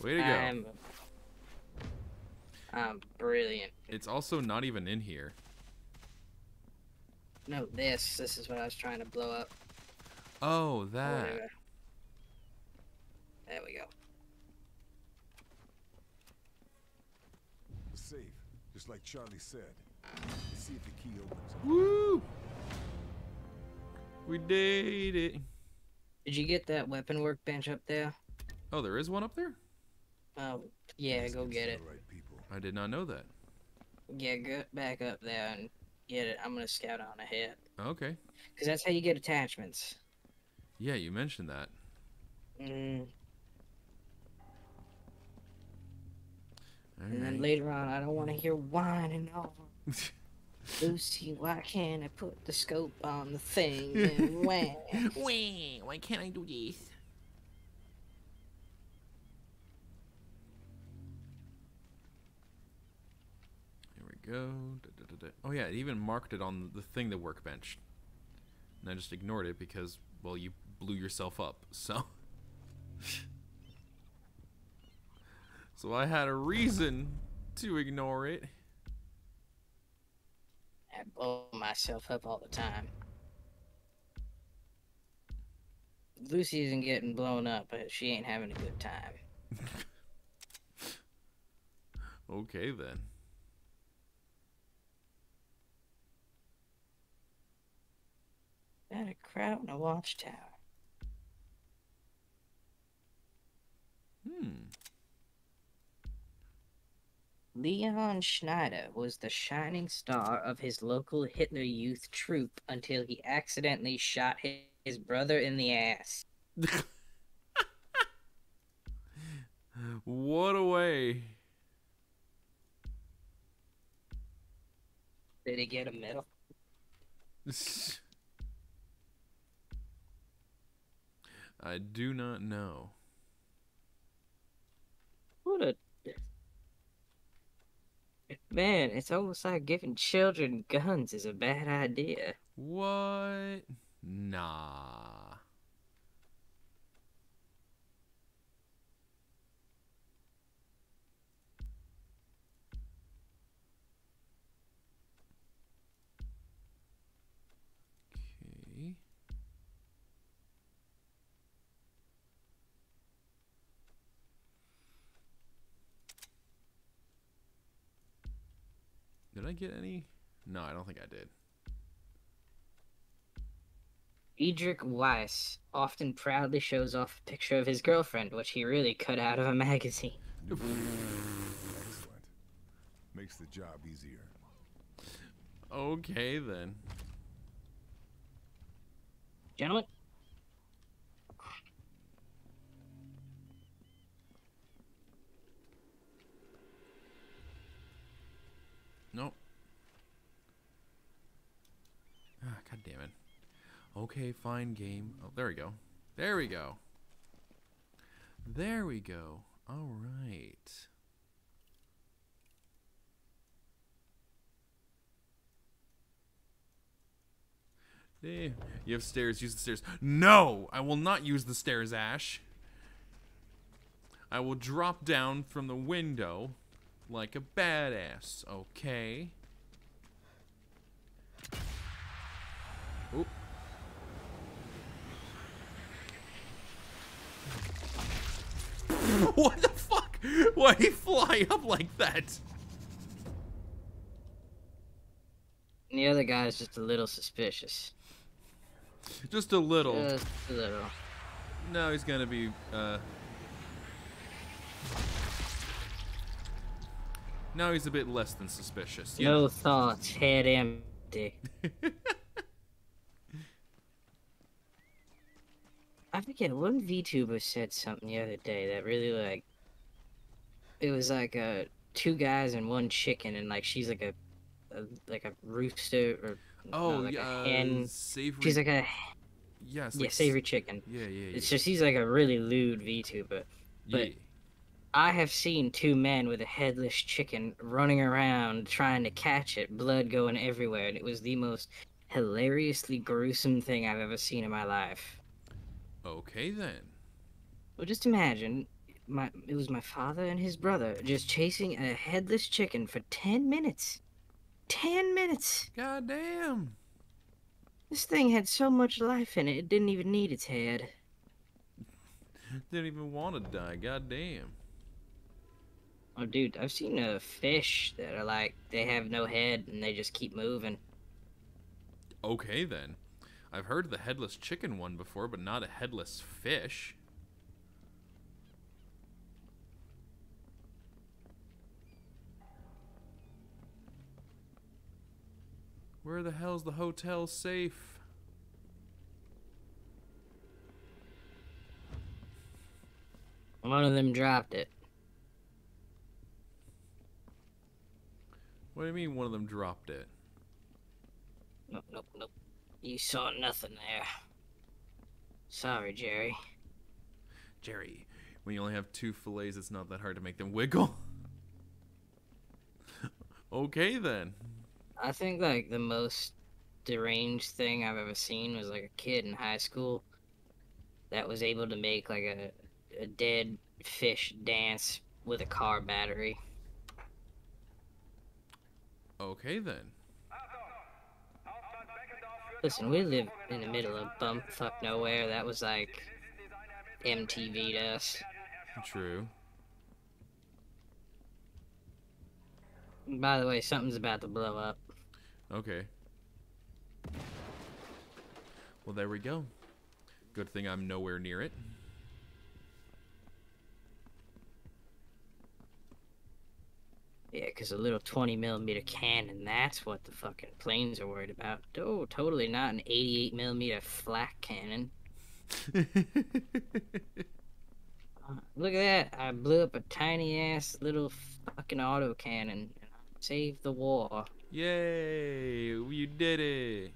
Way to go.
I'm brilliant.
It's also not even in here.
No, this is what I was trying to blow up.
Oh, that.
Whatever. There we go.
The safe, just like Charlie said. Let's see if the key opens it.
Woo! We did it.
Did you get that weapon workbench up there?
Oh, there is one up there?
Oh, yeah,
Let's
go
to
get
the
it.
right people.
I did not know that.
Yeah, go back up there and get it. I'm gonna scout on ahead.
Okay.
Because that's how you get attachments.
Yeah, you mentioned that.
And then
Alright.
later on, I don't want to hear whining over. Lucy, why can't I put the scope on the thing and wham?
Why can't I do this? Here we go. Oh yeah, it even marked it on the thing, the workbench. And I just ignored it because, well, you blew yourself up, so. So I had a reason to ignore it.
I blow myself up all the time. Lucy isn't getting blown up, but she ain't having a good time.
Okay then.
Got a crowd in a watchtower. Leon Schneider was the shining star of his local Hitler Youth troop until he accidentally shot his brother in the ass.
What a way.
Did he get a medal?
I do not know.
What a... Man, it's almost like giving children guns is a bad idea.
What? Nah. Okay. Did I get any? No, I don't think I did.
Friedrich Weiss often proudly shows off a picture of his girlfriend, which he really cut out of a magazine.
Excellent. Makes the job easier.
Okay then.
Gentlemen,
Nope. Ah, God damn it. Okay, fine, game. Oh, there we go. There we go. There we go. All right. Eh, you have stairs. Use the stairs. No! I will not use the stairs, Ash. I will drop down from the window like a badass, okay? Oop. What the fuck? Why'd he fly up like that?
And the other guy's just a little suspicious.
Just a little.
Just a little.
No, he's gonna be, now he's a bit less than suspicious. You
No
know.
thoughts, head empty. I forget, one VTuber said something the other day that really, like, it was like two guys and one chicken, and like she's like a rooster or
Oh,
no, like
yeah,
a hen.
savory.
She's like a
Yes.
yeah,
Like
savory chicken.
Yeah, yeah, yeah.
It's just he's like a really lewd VTuber. But
Yeah.
I have seen two men with a headless chicken running around trying to catch it, blood going everywhere, and it was the most hilariously gruesome thing I've ever seen in my life.
Okay then.
Well, just imagine, it was my father and his brother just chasing a headless chicken for 10 minutes. 10 minutes!
God damn.
This thing had so much life in it, it didn't even need its head.
Didn't even want to die. God damn.
Oh, dude, I've seen fish that are like, they have no head and they just keep moving.
Okay then. I've heard the headless chicken one before, but not a headless fish. Where the hell's the hotel safe?
One of them dropped it.
What do you mean one of them dropped it?
Nope, nope, nope. You saw nothing there. Sorry, Jerry.
Jerry, when you only have 2 fillets, it's not that hard to make them wiggle. Okay then.
I think, like, the most deranged thing I've ever seen was, like, a kid in high school that was able to make, like, a dead fish dance with a car battery.
Okay then.
Listen, we live in the middle of bumfuck nowhere. That was, like, MTV to us.
True.
By the way, something's about to blow up.
Okay. Well, there we go. Good thing I'm nowhere near it.
Yeah, because a little 20mm cannon, that's what the fucking planes are worried about. Oh, totally not an 88mm flak cannon. Look at that. I blew up a tiny-ass little fucking autocannon and I saved the war.
Yay! You did it!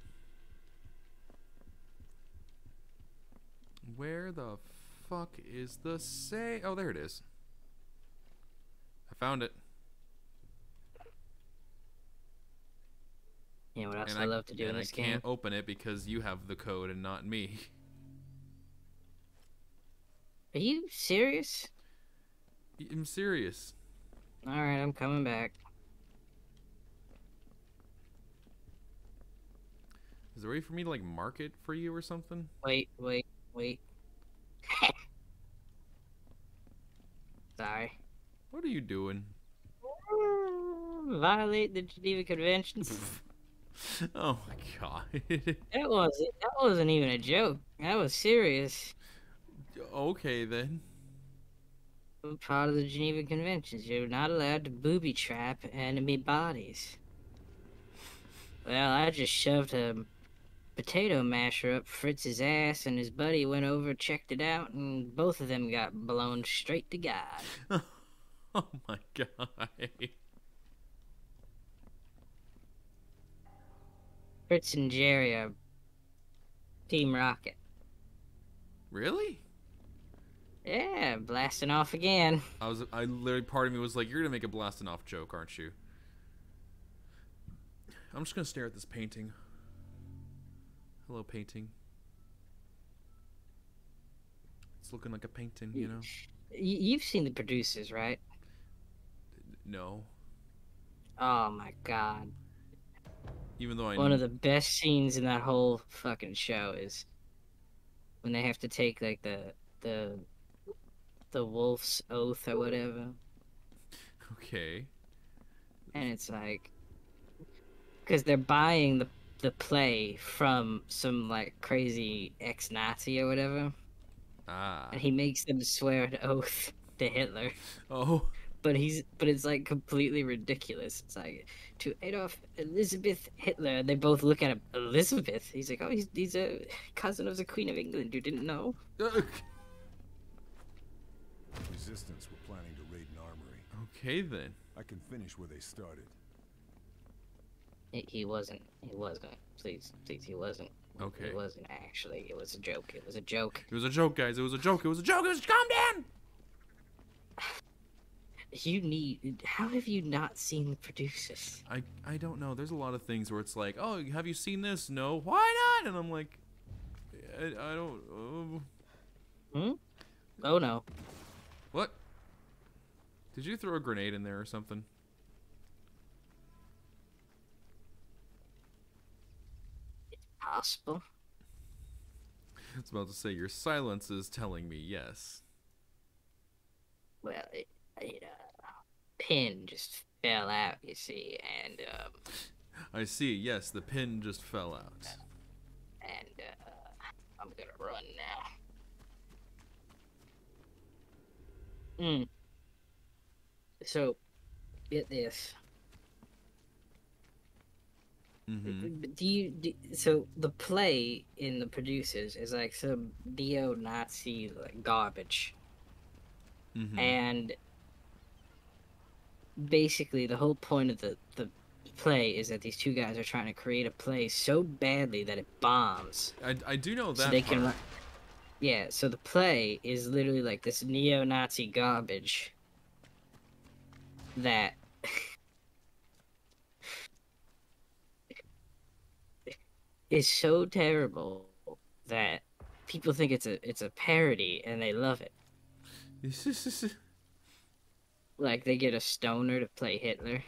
Where the fuck is the say? Oh, there it is. I found it.
You know what else
And
I love to do in this
I
game?
can't open it because you have the code and not me.
Are you serious?
I'm serious.
Alright, I'm coming back.
Is there a way for me to like mark it for you or something?
Wait. Sorry.
What are you doing?
Violate the Geneva Conventions.
Oh my god.
That wasn't even a joke. That was serious.
Okay then.
I'm part of the Geneva Conventions. You're not allowed to booby trap enemy bodies. Well, I just shoved a potato masher up Fritz's ass, and his buddy went over, checked it out, and both of them got blown straight to God.
Oh my god.
Fritz and Jerry are Team Rocket.
Really?
Yeah, blasting off again.
I literally, part of me was like, you're gonna make a blasting off joke, aren't you? I'm just gonna stare at this painting. Hello, painting. It's looking like a painting, you know?
You've seen the producers, right?
No.
Oh my god.
Even though I
One of the best scenes in that whole fucking show is when they have to take like the wolf's oath or whatever,
Okay.
and it's like because they're buying the play from some like crazy ex-Nazi or whatever,
Ah.
and he makes them swear an oath to Hitler.
Oh.
But it's like completely ridiculous. It's like to Adolf Elizabeth Hitler. And they both look at him. Elizabeth. He's like, oh, he's a cousin of the Queen of England. You didn't know?
Resistance were planning to raid an armory.
Okay then.
I can finish where they started.
He wasn't. He wasn't. Please, he wasn't.
Okay.
It wasn't actually. It was a joke. It was a joke.
It was a joke, guys. It was a joke. It was a joke. It was calm down.
How have you not seen the producers?
I don't know. There's a lot of things where it's like, oh, have you seen this? No. Why not? And I'm like, I don't.
Oh no.
What? Did you throw a grenade in there or something?
Possible.
I was about to say, your silence is telling me yes.
Well, pin just fell out, you see, and
I see. Yes, the pin just fell out.
and I'm gonna run now. So, get this. So the play in the producers is like some neo-Nazi like garbage, and basically the whole point of the play is that these two guys are trying to create a play so badly that it bombs.
I do know that.
So they can. Yeah, so the play is literally like this neo-Nazi garbage that is so terrible that people think it's a parody and they love it. Like they get a stoner to play Hitler.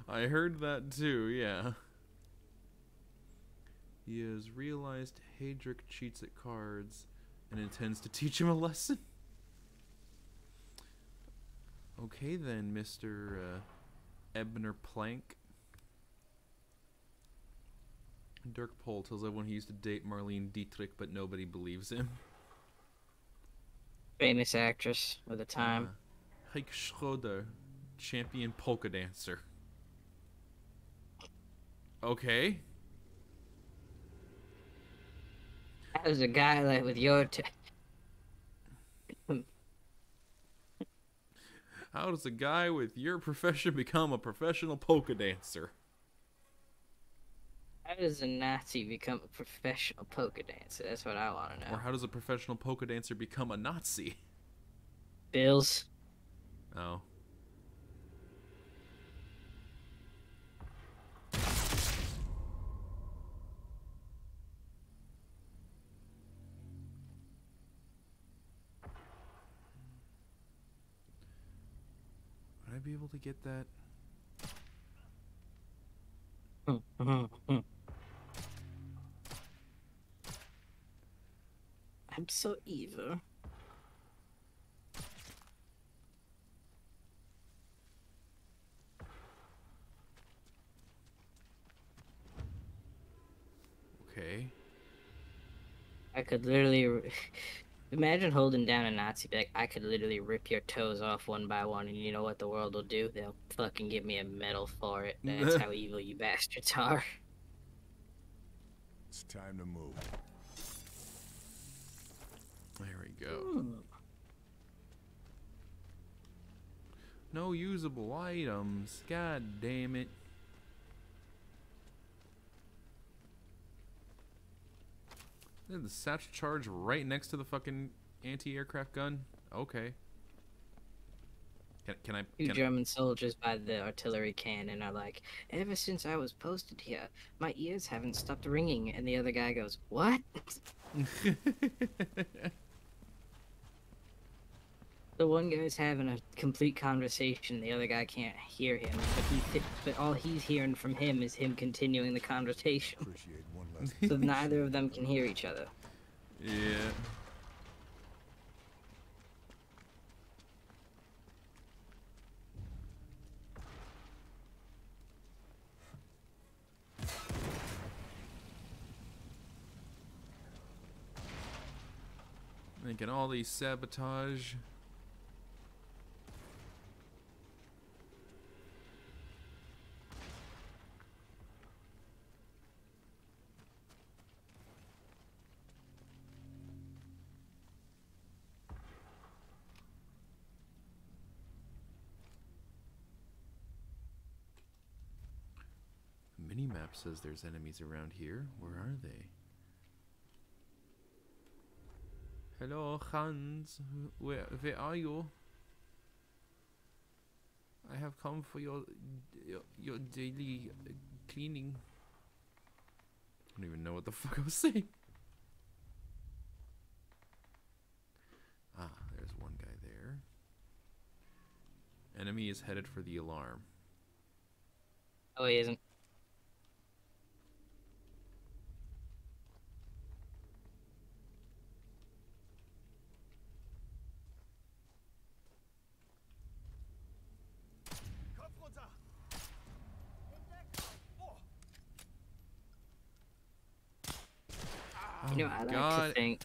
I heard that too, yeah. He has realized Hadrick cheats at cards and intends to teach him a lesson. Okay then, Mr. Ebner Plank. Dirk Pohl tells everyone he used to date Marlene Dietrich, but nobody believes him.
Famous actress of the time.
Heike Schroeder, champion polka dancer. Okay.
How does a guy like with your
How does a guy with your profession become a professional polka dancer?
How does a Nazi become a professional polka dancer? That's what I want to know.
Or how does a professional polka dancer become a Nazi?
Bills.
Oh. Would I be able to get that?
I'm so evil.
Okay.
I could literally imagine holding down a Nazi. Be like, I could literally rip your toes off one by one, and you know what the world will do? They'll fucking give me a medal for it. That's how evil you bastards are.
It's time to move.
There we go. No usable items. God damn it. The satchel charge right next to the fucking anti-aircraft gun. Okay. Can I?
Two German soldiers by the artillery cannon are like, ever since I was posted here, my ears haven't stopped ringing. And the other guy goes, what? The one guy's having a complete conversation. The other guy can't hear him, but all he's hearing from him is him continuing the conversation.
Appreciate one last
So neither of them can hear each other.
Yeah. Making all these sabotage. Minimap says there's enemies around here. Where are they? Hello, Hans. Where are you? I have come for your daily cleaning. I don't even know what the fuck I was saying. Ah, there's one guy there. Enemy is headed for the alarm.
Oh, he isn't.
Kopf runter! Oh,
You know, I like
God.
to think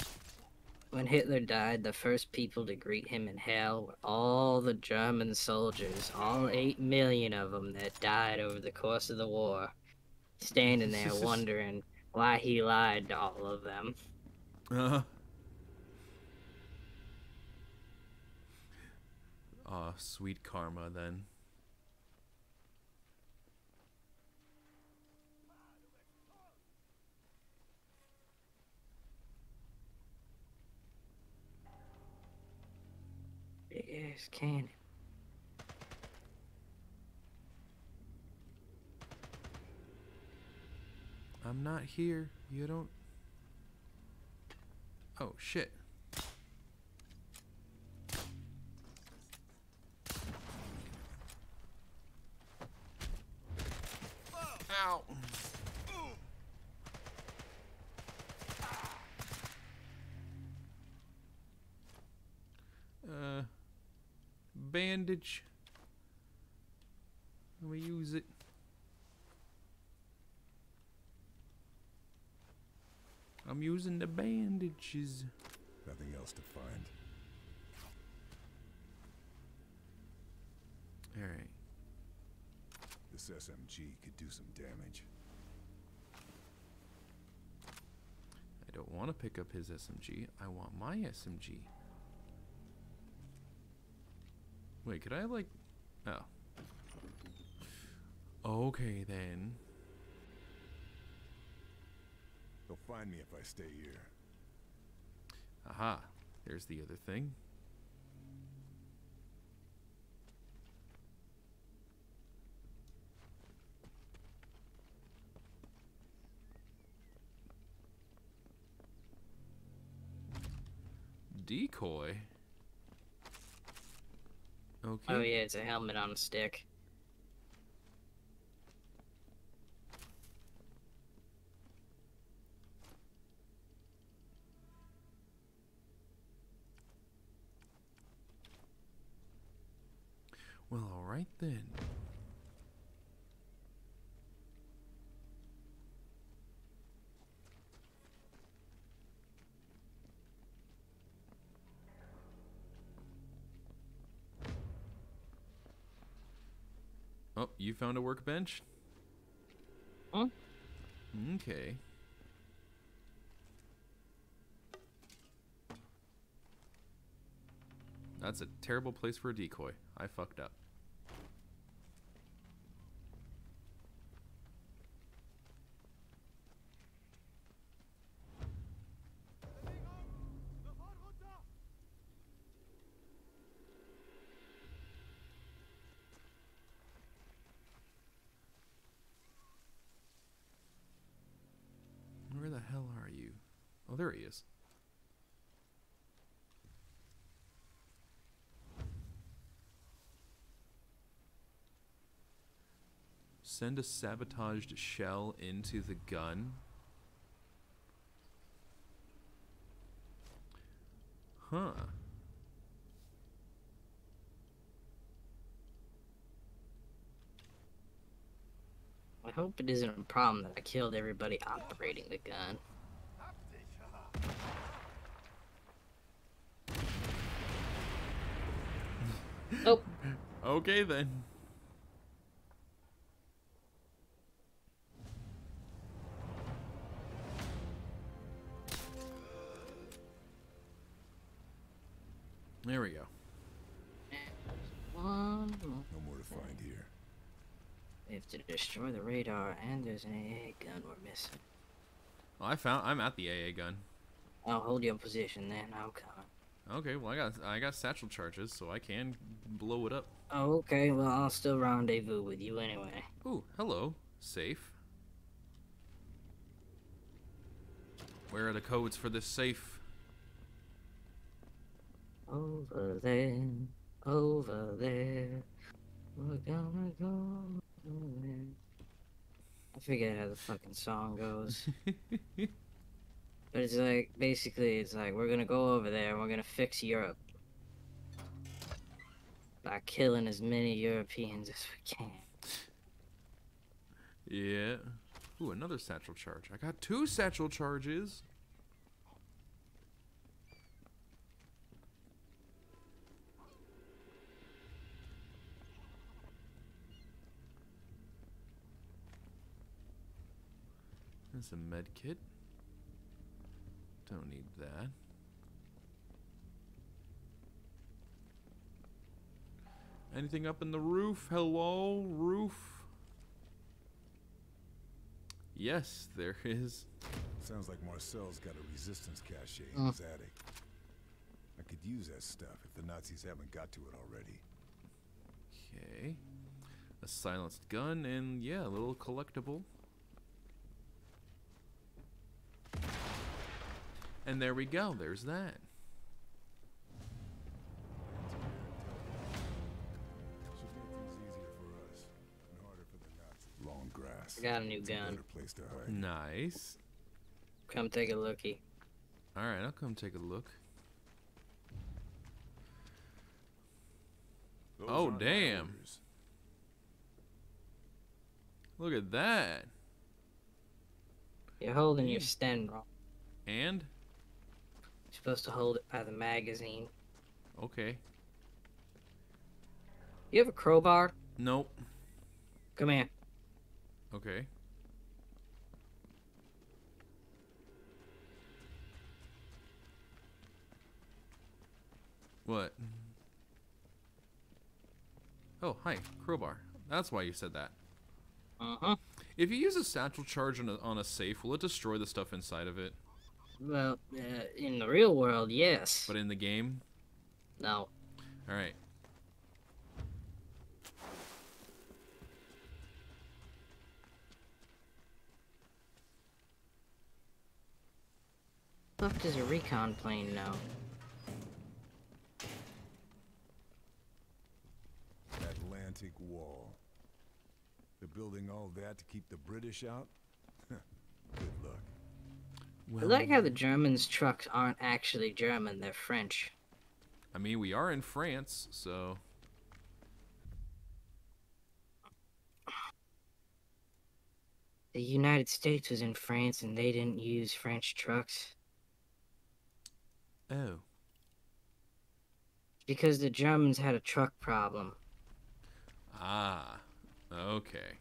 when Hitler died, the first people to greet him in hell were all the German soldiers, all 8 million of them that died over the course of the war, standing there wondering why he lied to all of them.
Sweet karma then.
Big ass cannon.
I'm not here. You don't. Oh shit. Ow. Bandage. Let me use it. I'm using the bandages.
Nothing else to find.
Alright.
This SMG could do some damage.
I don't want to pick up his SMG. I want my SMG. Wait, could I like... Oh. Okay then.
They'll find me if I stay here.
Aha. There's the other thing. Decoy? Okay.
Oh yeah, it's a helmet on a stick.
Well, alright then. Oh, you found a workbench?
Huh?
Okay. That's a terrible place for a decoy. I fucked up. there he is. Send a sabotaged shell into the gun. Huh.
I hope it isn't a problem that I killed everybody operating the gun. Nope.
Okay then. There we go.
One more.
No more to find here.
We have to destroy the radar, and there's an AA gun we're missing.
Well, I'm at the AA gun.
I'll hold your position then. I'm coming.
Okay, well I got satchel charges, so I can blow it up.
Oh, okay. Well, I'll still rendezvous with you anyway.
Ooh, hello. Safe. Where are the codes for this safe?
Over there, over there. We're gonna go over there. I forget how the fucking song goes. But it's like, basically, it's like, we're gonna go over there and we're gonna fix Europe. By killing as many Europeans as we can.
Yeah. Ooh, another satchel charge. I got 2 satchel charges. There's a med kit. Don't need that. Anything up in the roof? Hello, roof? Yes, there is.
Sounds like Marcel's got a resistance cache in his attic. I could use that stuff if the Nazis haven't got to it already.
Okay. A silenced gun and, yeah, a little collectible. And there we go. There's that.
Should make things easier for us and harder for the Nazis. Long grass.
I got a new
It's a
gun.
better place to hide.
Nice.
Come take a lookie.
Alright, I'll come take a look.
Those
Oh,
aren't my
damn.
orders.
Look at that.
You're holding your sten wrong.
And?
You're supposed to hold it by the magazine.
Okay.
You have a crowbar?
Nope.
Come here.
Okay. What? Oh, hi. Crowbar. That's why you said that.
Uh-huh.
If you use a satchel charge on a safe, will it destroy the stuff inside of it?
Well, in the real world, yes.
But in the game?
No.
Alright.
What the fuck does a recon plane know?
Atlantic Wall. They're building all that to keep the British out? Good luck.
I like how the Germans' trucks aren't actually German, they're French.
I mean, we are in France, so...
The United States was in France and they didn't use French trucks.
Oh.
Because the Germans had a truck problem.
Ah. Okay.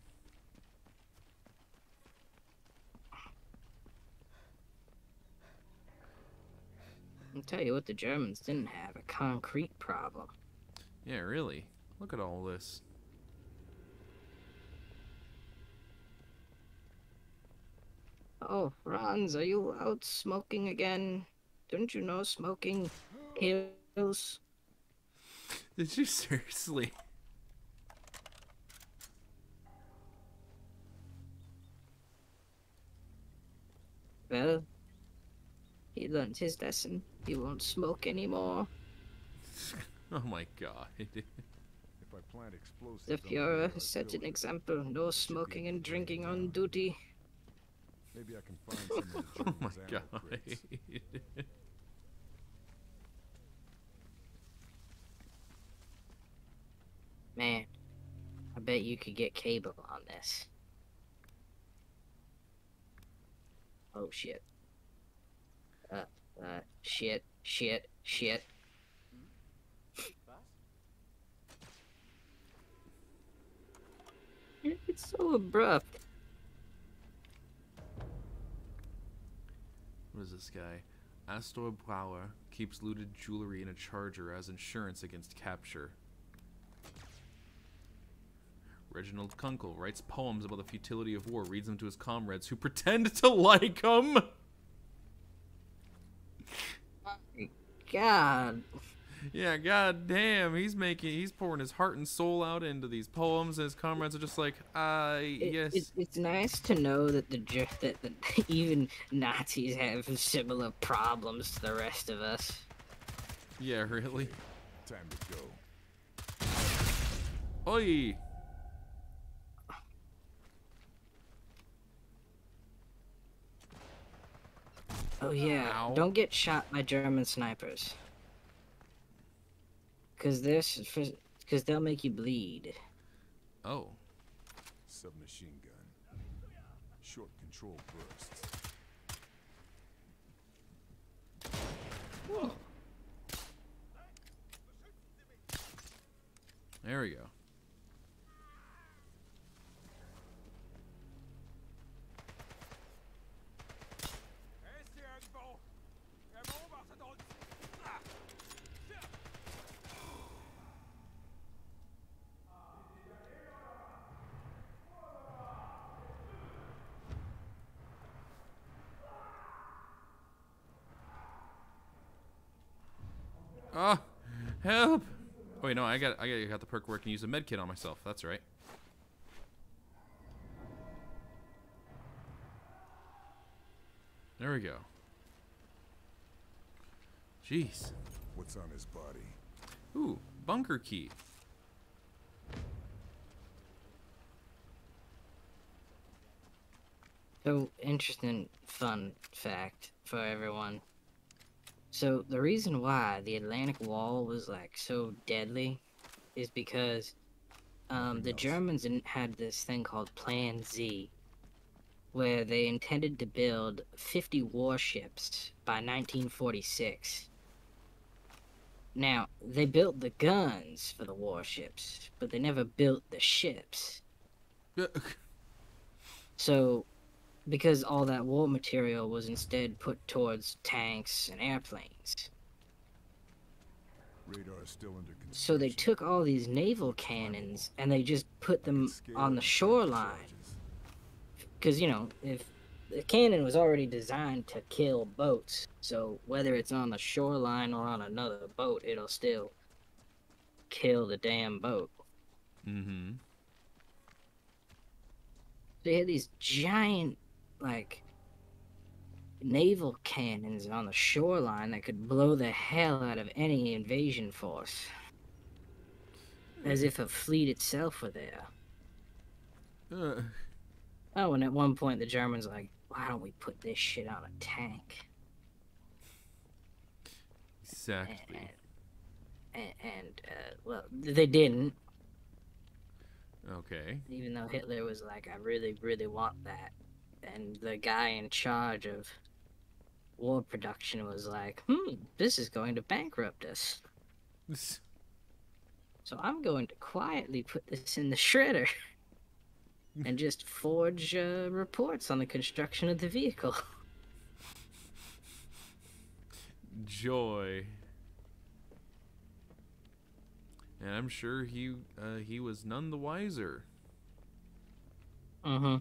I'll tell you what the Germans didn't have, a concrete problem.
Yeah, really. Look at all this.
Oh, Franz, are you out smoking again? Don't you know smoking kills?
Did you seriously?
Well, He learned his lesson. He won't smoke anymore.
Oh my god.
If I plant explosives
The
on the
Fuhrer
radar
has set an
building,
example. No smoking and drinking on duty.
maybe I can find some of the
Oh my
Germans' ammo
god.
crates.
Man, I bet you could get cable on this. Oh shit. Shit, shit, shit. It's so abrupt.
What is this guy? Astor Bauer keeps looted jewelry in a charger as insurance against capture. Reginald Kunkel writes poems about the futility of war, reads them to his comrades who pretend to like him.
God.
Yeah, god damn, he's pouring his heart and soul out into these poems, and his comrades are just like, yes.
It's nice to know that that even Nazis have similar problems to the rest of us.
Yeah, really?
Time to go.
Oi!
Oh yeah,
Ow.
don't get shot by German snipers. Cause they'll make you bleed.
Oh.
Submachine gun. Short control bursts.
There we go.
Er ist hier irgendwo. Er beobachtet uns. Ah.
Ah, help! Oh, wait, no, I got the perk where I can use a med kit on myself. That's right. There we go. Jeez.
What's on his body?
Ooh, bunker key.
So, interesting fun fact for everyone. So, the reason why the Atlantic Wall was like so deadly is because the Germans had this thing called Plan Z, where they intended to build 50 warships by 1946. Now, they built the guns for the warships, but they never built the ships. So, because all that war material was instead put towards tanks and airplanes.
Radar is still under construction.
So they took all these naval cannons and they just put them on the shoreline. Because, you know, if the cannon was already designed to kill boats, so whether it's on the shoreline or on another boat, it'll still kill the damn boat.
Mm-hmm.
They had these giant, like, naval cannons on the shoreline that could blow the hell out of any invasion force. As if a fleet itself were there. Oh, and at one point the Germans were like, why don't we put this shit on a tank?
Exactly.
Well, they didn't.
Okay.
Even though Hitler was like, I really, really want that. And the guy in charge of war production was like, this is going to bankrupt us. So I'm going to quietly put this in the shredder. And just forge reports on the construction of the vehicle.
Joy. And I'm sure he was none the wiser.
Mm-hmm.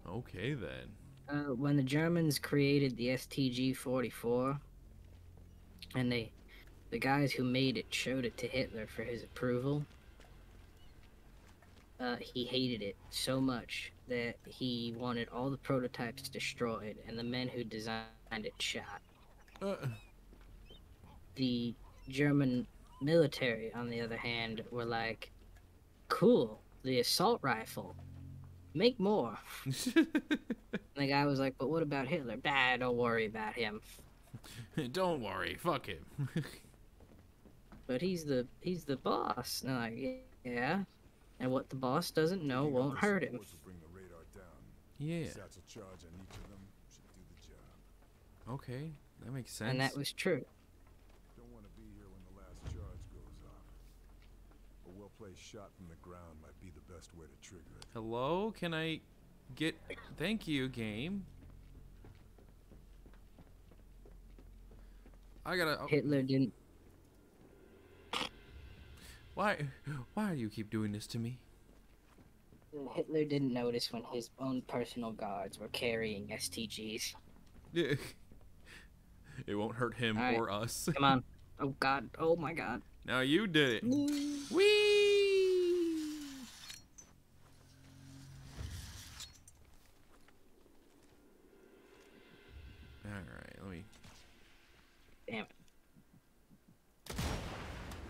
Okay then.
When the Germans created the STG-44, and the guys who made it showed it to Hitler for his approval, he hated it so much that he wanted all the prototypes destroyed and the men who designed it shot.
Uh,
The German military, on the other hand, were like, cool, the assault rifle, make more. And the guy was like, but what about Hitler? Bah, don't worry about him.
Don't worry, fuck him.
But he's the boss. And I'm like, yeah. And what the boss doesn't know won't hurt him.
Bring the radar down.
Yeah.
Satchel charge on each of them should do the job.
Okay, that makes sense.
And that was true.
Don't want to be here when the last charge goes off. A well-placed shot from the ground might be the best way to trigger it.
Hello? Can I get... Thank you, game. I gotta... oh,
Hitler didn't.
Why do you keep doing this to me?
Hitler didn't notice when his own personal guards were carrying STGs.
Yeah. It won't hurt him
All right.
or us.
Come on. Oh God. Oh my God.
Now you did it. Whee! Alright, let me...
Damn it.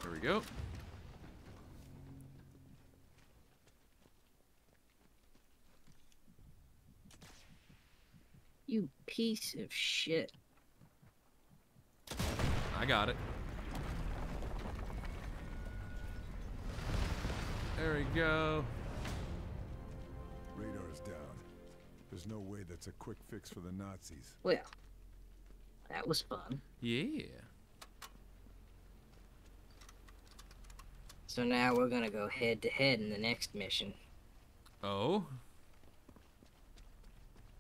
There we go.
You piece of shit.
I got it. There we go.
Radar's down. There's no way that's a quick fix for the Nazis.
Well, that was fun.
Yeah.
So now we're gonna go head to head in the next mission.
Oh?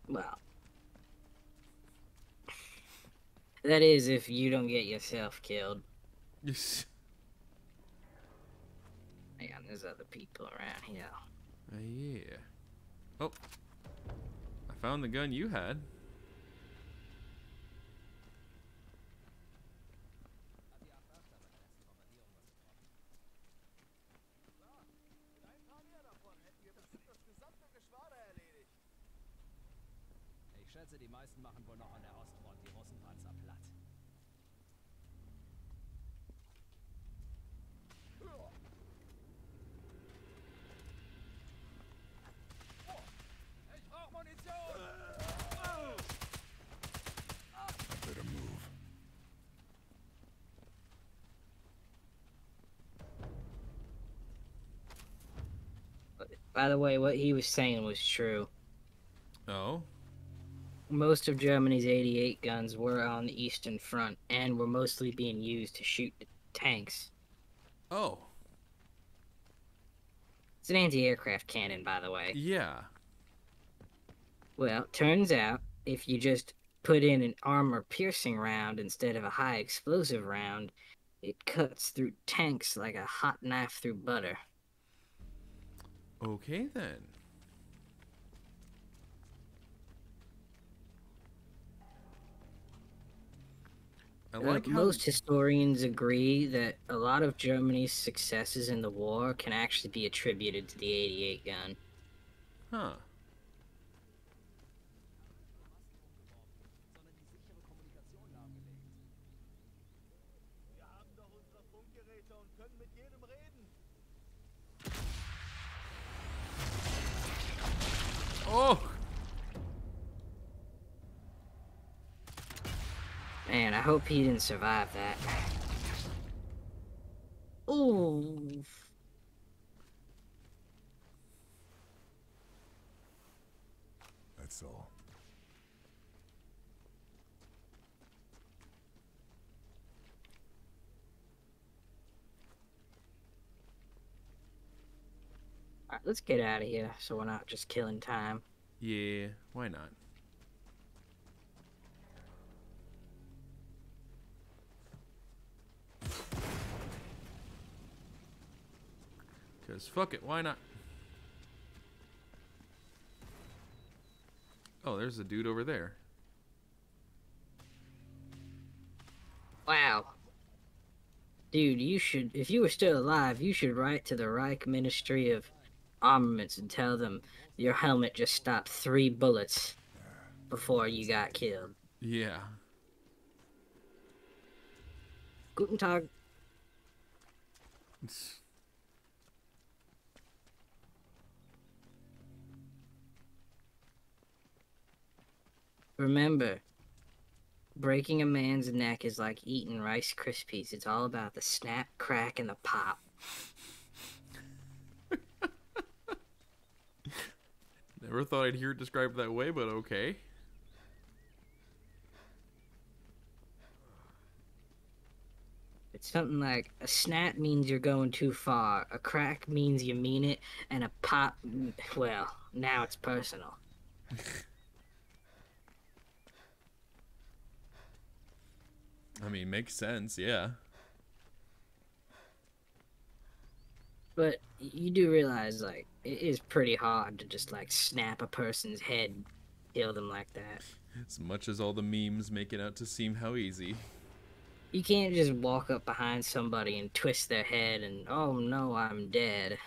Well, that is if you don't get yourself killed.
Yes.
Hang on, there's other people around here.
Yeah. Oh. I found the gun you had.
Mit ein paar mehr davon hätten wir bestimmt das gesamte Geschwader erledigt.
Ich schätze, die meisten machen wohl noch an der Ostfront die Russenpanzer platt. Ich brauch Munition!
Better move.
By the way, what he was saying was true.
Oh?
Most of Germany's 88 guns were on the Eastern Front and were mostly being used to shoot tanks.
Oh.
It's an anti-aircraft cannon, by the way.
Yeah.
Well, turns out, if you just put in an armor-piercing round instead of a high-explosive round, it cuts through tanks like a hot knife through butter.
Okay then. I like how...
Most historians agree that a lot of Germany's successes in the war can actually be attributed to the 88 gun.
Huh.
Wir haben doch unsere Funkgeräte und können mit jedem reden.
Oh!
Man, I hope he didn't survive that. Ooh.
That's all.
Alright, let's get out of here so we're not just killing time.
Yeah, why not? Because fuck it, why not? Oh, there's a dude over there.
Wow. Dude, you should, if you were still alive, you should write to the Reich Ministry of armaments and tell them your helmet just stopped 3 bullets before you got killed.
Yeah.
Guten Tag. Remember, breaking a man's neck is like eating Rice Krispies. It's all about the snap, crack, and the pop.
Never thought I'd hear it described that way, but okay.
It's something like a snap means you're going too far, a crack means you mean it, and a pop, well, now it's personal.
I mean, makes sense, yeah.
But you do realize, like, it is pretty hard to just, like, snap a person's head, kill them like that.
As much as all the memes make it out to seem how easy.
You can't just walk up behind somebody and twist their head and, oh no, I'm dead.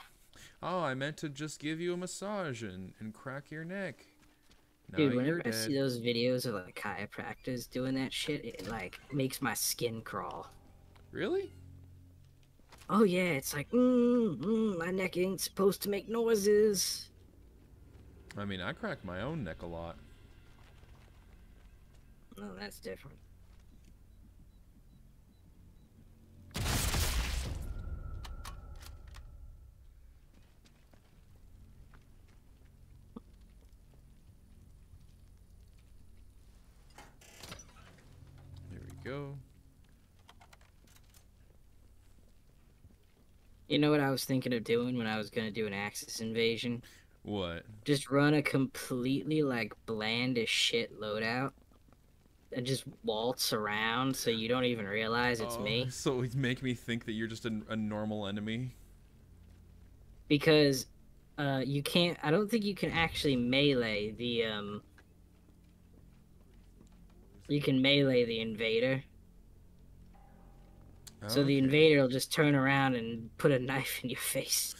Oh, I meant to just give you a massage and crack your neck. Now
Dude,
you're
whenever I
dead.
see those videos of, like, chiropractors doing that shit, it, like, makes my skin crawl.
Really?
Oh yeah, it's like, my neck ain't supposed to make noises.
I mean, I crack my own neck a lot.
No, that's different.
There we go.
You know what I was thinking of doing when I was gonna do an Axis invasion?
What?
Just run a completely, like, bland as shit loadout. And just waltz around so you don't even realize it's me.
So it make me think that you're just a normal enemy.
Because, you can't, I don't think you can actually melee the, you can melee the invader. So the
Okay.
invader will just turn around and put a knife in your face.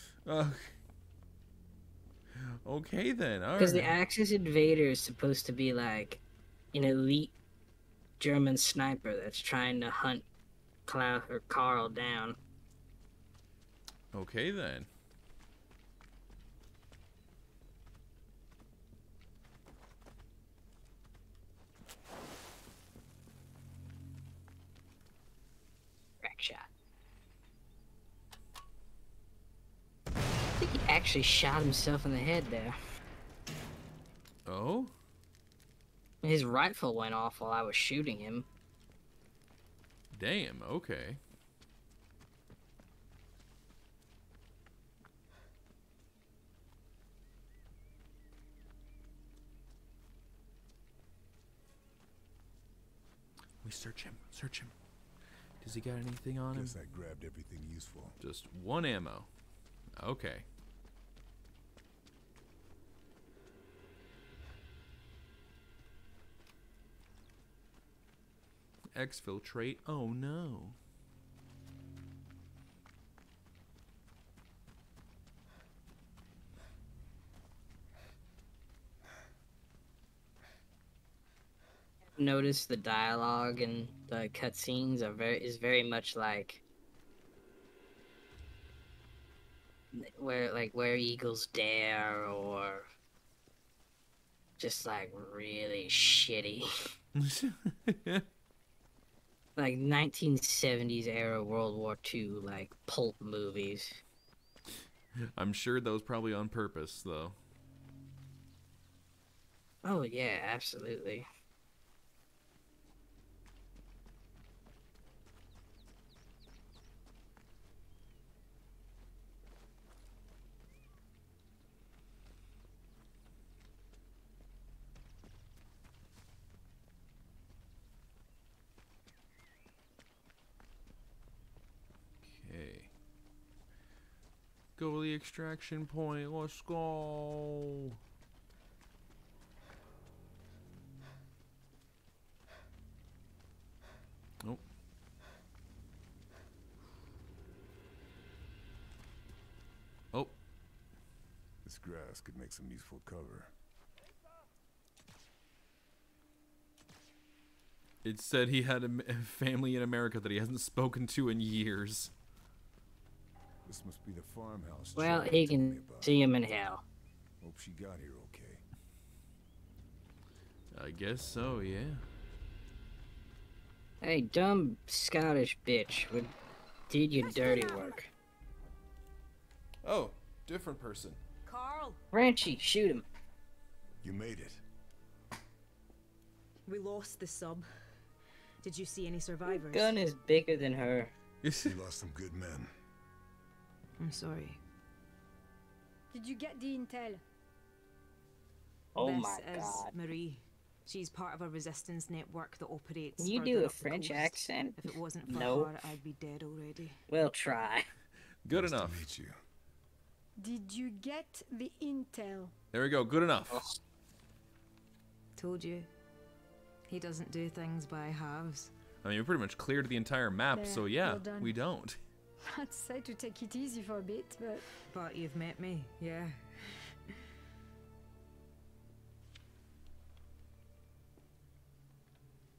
Okay then, alright.
Because the Axis invader is supposed to be like an elite German sniper that's trying to hunt Carl down.
Okay then.
Crack shot. I think he actually shot himself in the head there.
Oh?
His rifle went off while I was shooting him.
Damn, okay. We search him. Search him. Does he got anything on him?
Guess I grabbed everything useful.
Just 1 ammo. Okay. Exfiltrate. Oh no.
Notice the dialogue and the cutscenes is very much like where eagles dare, or just like really shitty. Like 1970s era World War II, like pulp movies.
I'm sure that was probably on purpose, though.
Oh yeah, absolutely.
Okay. Go to the extraction point. Let's go. Nope. Oh.
This grass could make some useful cover.
It said he had a family in America that he hasn't spoken to in years.
This must be the farmhouse.
Well,
Charlie
he
told me
can
about.
see him in hell.
Hope she got here okay.
I guess so, yeah.
Hey, dumb Scottish bitch, we did your dirty work.
Oh, different person.
Carl,
Frenchie, shoot him.
You made it.
we lost the sub. Did you see any survivors?
Gun is bigger than her.
We lost some good men.
I'm sorry.
Did you get the intel?
Oh
This
my
is
god.
Marie. She's part of a resistance network that operates.
Can you
further
do a
up the
French
coast.
accent?
If it wasn't for
No.
her, I'd be dead already.
We'll try.
Good
Nice
enough.
to meet you.
Did you get the intel?
There we go. Good enough.
Told you. He doesn't do things by halves.
I mean, we pretty much cleared the entire map,
There,
so yeah,
well done.
we don't.
I'd say to take it easy for a bit, but
But you've met me, yeah.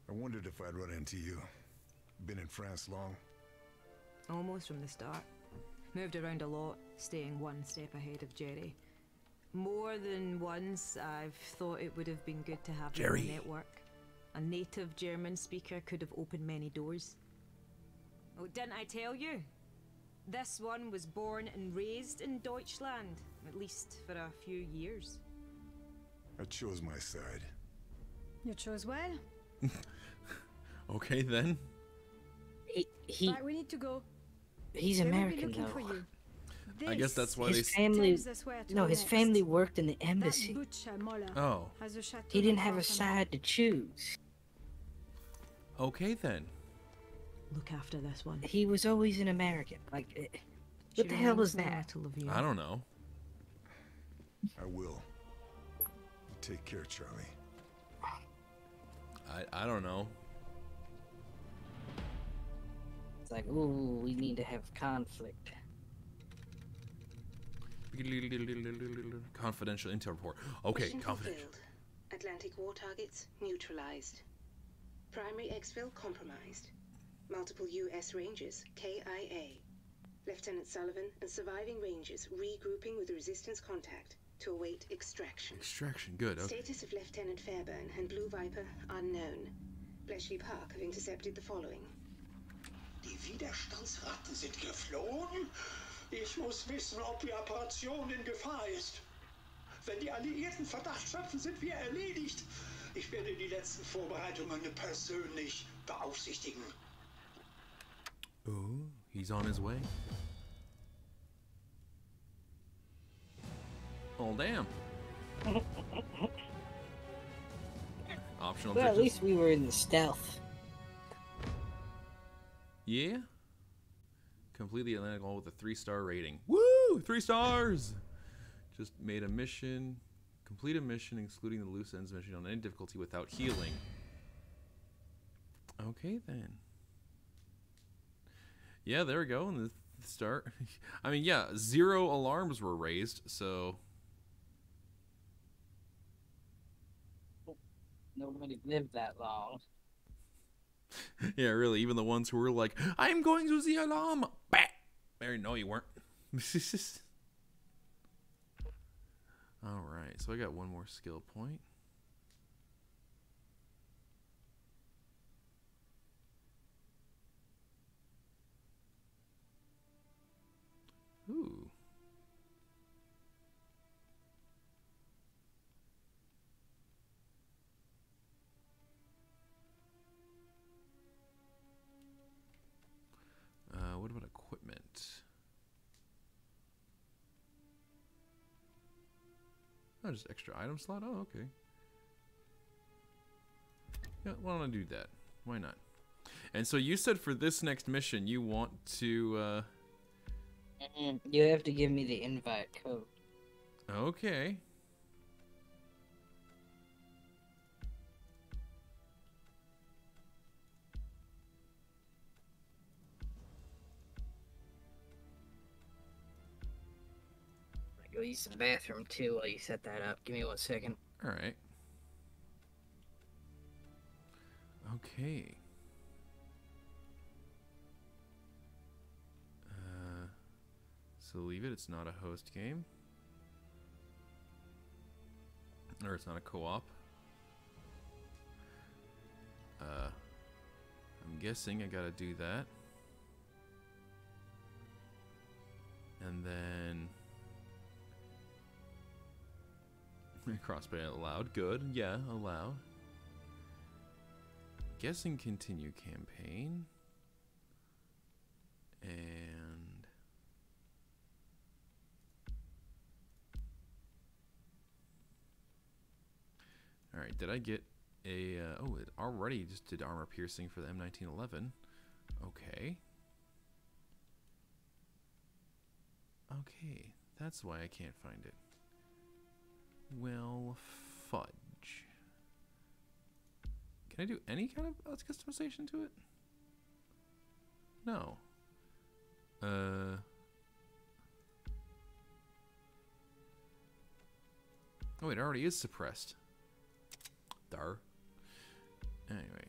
I wondered if I'd run into you. Been in France long?
Almost from the start. Moved around a lot, staying one step ahead of Jerry. More than once, I've thought it would have been good to have
Jerry.
a network. A native German speaker could have opened many doors. Oh, didn't I tell you? This one was born and raised in Deutschland, at least for a few years.
I chose my side.
you chose well.
Okay then.
Right, we need to go.
He's
They will be
American
looking for
though.
you.
I guess that's why
His
they.
family,
tells us where to
no,
go
his
next.
family worked in the
That
embassy.
butcher Moller
Oh,
has a chateau
He didn't
not
have
far
a
from
side to choose.
okay then.
Look after this one.
He was always an American. Like, what
She
the hell
reminds
is
me a
that?
little of you.
I don't know.
I will. Take care, Charlie.
I don't know.
It's like, ooh, we need to have conflict.
Confidential intel report. Okay,
Mission
confidential.
fulfilled. Atlantic war targets neutralized. Primary exfil compromised. Multiple U.S. Rangers, KIA. Lieutenant Sullivan and surviving Rangers regrouping with resistance contact to await extraction.
Extraction, good. Okay.
Status of Lieutenant Fairburn and Blue Viper unknown. Bletchley Park have intercepted the following.
Die Widerstandsratten sind geflohen? Ich muss wissen, ob die Operation in Gefahr ist. Wenn die Alliierten Verdacht schöpfen, sind wir erledigt. Ich werde die letzten Vorbereitungen persönlich beaufsichtigen.
Ooh, he's on his way. Oh damn. Optional
Well, at
objectives.
least we were in the stealth.
Yeah. Complete the Atlantic Wall with a 3-star rating. Woo! 3 stars! Just made a mission. Complete a mission excluding the loose ends mission on any difficulty without healing. Okay then. Yeah, there we go. And the start. I mean, yeah, 0 alarms were raised, so
Nobody lived that long.
yeah, really, even the ones who were like, I'm going to the alarm. Bah! Mary, no, you weren't. Alright, so I got one more skill point. Ooh. What about equipment? Oh, just extra item slot? Oh, okay. Yeah, why don't I do that? Why not? And so you said for this next mission you want to,
You have to give me the invite code.
okay.
go use the bathroom too while you set that up. Give me 1 second.
All right. Okay. So leave it. It's not a host game. Or it's not a co-op. I'm guessing I gotta do that. And then crossplay allowed. Good. Yeah, allowed. Guessing continue campaign. And all right, did I get a oh, it already just did armor piercing for the M1911. Okay. Okay, that's why I can't find it. Well, fudge. Can I do any kind of customization to it? No. Oh, it already is suppressed. Dar. Anyway.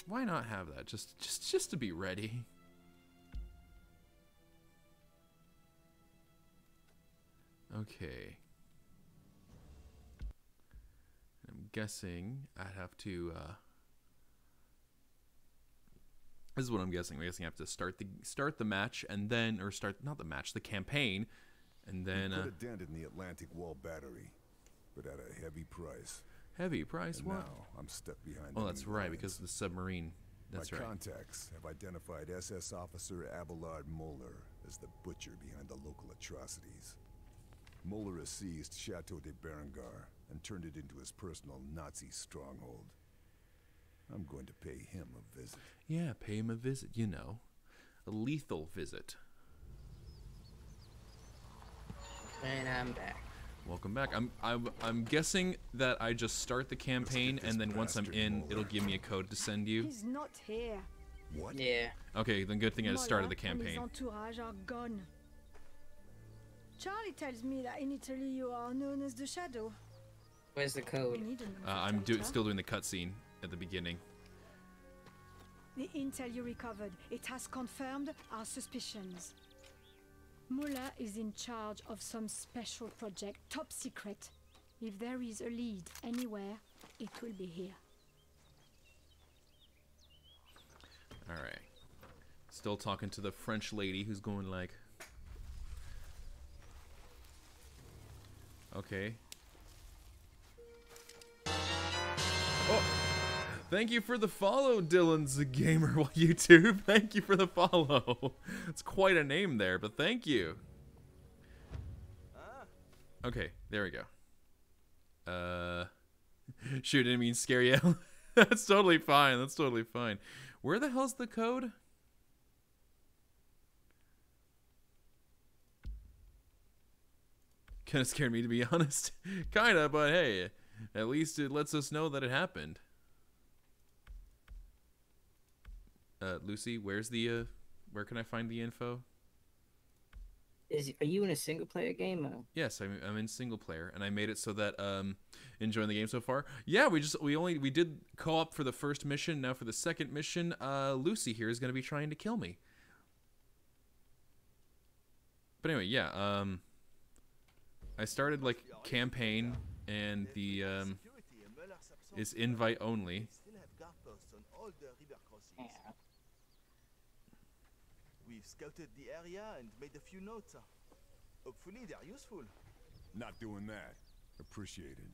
Why not have that? Just to be ready. Okay. I'm guessing I'd have to this is what I'm guessing. I'm guessing I have to start the match and then, or start not the match, the campaign, and then
put a dent in the Atlantic Wall battery, but at a heavy price.
Heavy price?
And
what?
Now I'm stuck behind.
Oh, that's right, because of the submarine. That's right.
My contacts have identified SS officer Abelard Moeller as the butcher behind the local atrocities. Moeller has seized Chateau de Berengar and turned it into his personal Nazi stronghold. I'm going to pay him a visit.
Yeah, pay him a visit, you know. A lethal visit.
And I'm back.
Welcome back. I'm guessing that I just start the campaign and then once I'm in, it'll give me a code to send you.
He's not here.
What?
Yeah.
Okay, then good thing I just started the campaign.
And his entourage are gone. Charlie tells me that in Italy you are known as the Shadow.
Where's the code?
I'm still doing the cutscene at the beginning.
The intel you recovered, it has confirmed our suspicions. Muller is in charge of some special project, top secret. If there is a lead anywhere, it will be here.
Alright. Still talking to the French lady who's going like... Okay. Oh! Thank you for the follow, Dylan's the Gamer YouTube. Thank you for the follow. It's quite a name there, but thank you. Okay, there we go. Shoot, I didn't mean scare you. That's totally fine. That's totally fine. Where the hell's the code? Kind of scared me, to be honest. Kinda, but hey, at least it lets us know that it happened. Lucy, where's the, where can I find the info?
Are you in a single player game? Or?
Yes, I'm in single player, and I made it so that, enjoying the game so far. Yeah, we did co-op for the first mission. Now for the second mission, Lucy here is going to be trying to kill me. But anyway, yeah, I started, like, campaign, and the, is invite only.
Yeah.
We've scouted the area and made a few notes. Hopefully they're useful.
Not doing that. Appreciated.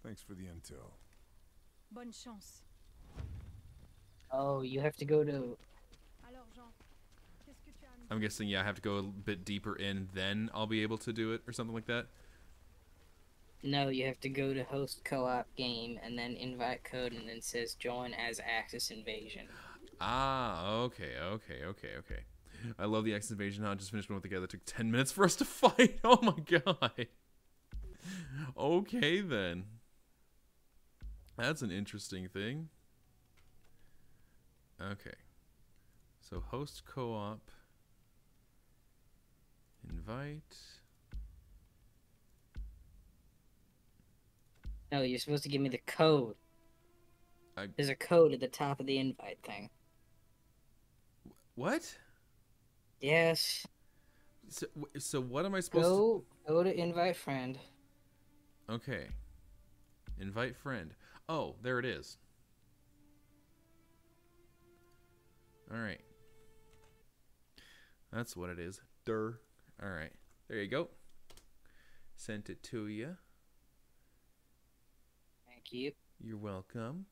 Thanks for the intel.
Bonne chance.
Oh, you have to go to...
Alors, Jean, qu'est-ce que tu as?
I'm guessing, yeah, I have to go a bit deeper in, then I'll be able to do it, or something like that.
No, you have to go to host co-op game, and then invite code, and then it says join as Axis Invasion.
Ah, okay. I love the Axis Invasion. I just finished one together. It took 10 minutes for us to fight. Oh my god. Okay, then. That's an interesting thing. Okay. So, host co-op. Invite.
No, you're supposed to give me the code. There's a code at the top of the invite thing.
What?
Yes.
So what am I supposed to...
Go to invite friend.
Okay. Invite friend. Oh, there it is. Alright. That's what it is. Durr. Alright. There you go. Sent it to you.
Thank you.
You're welcome.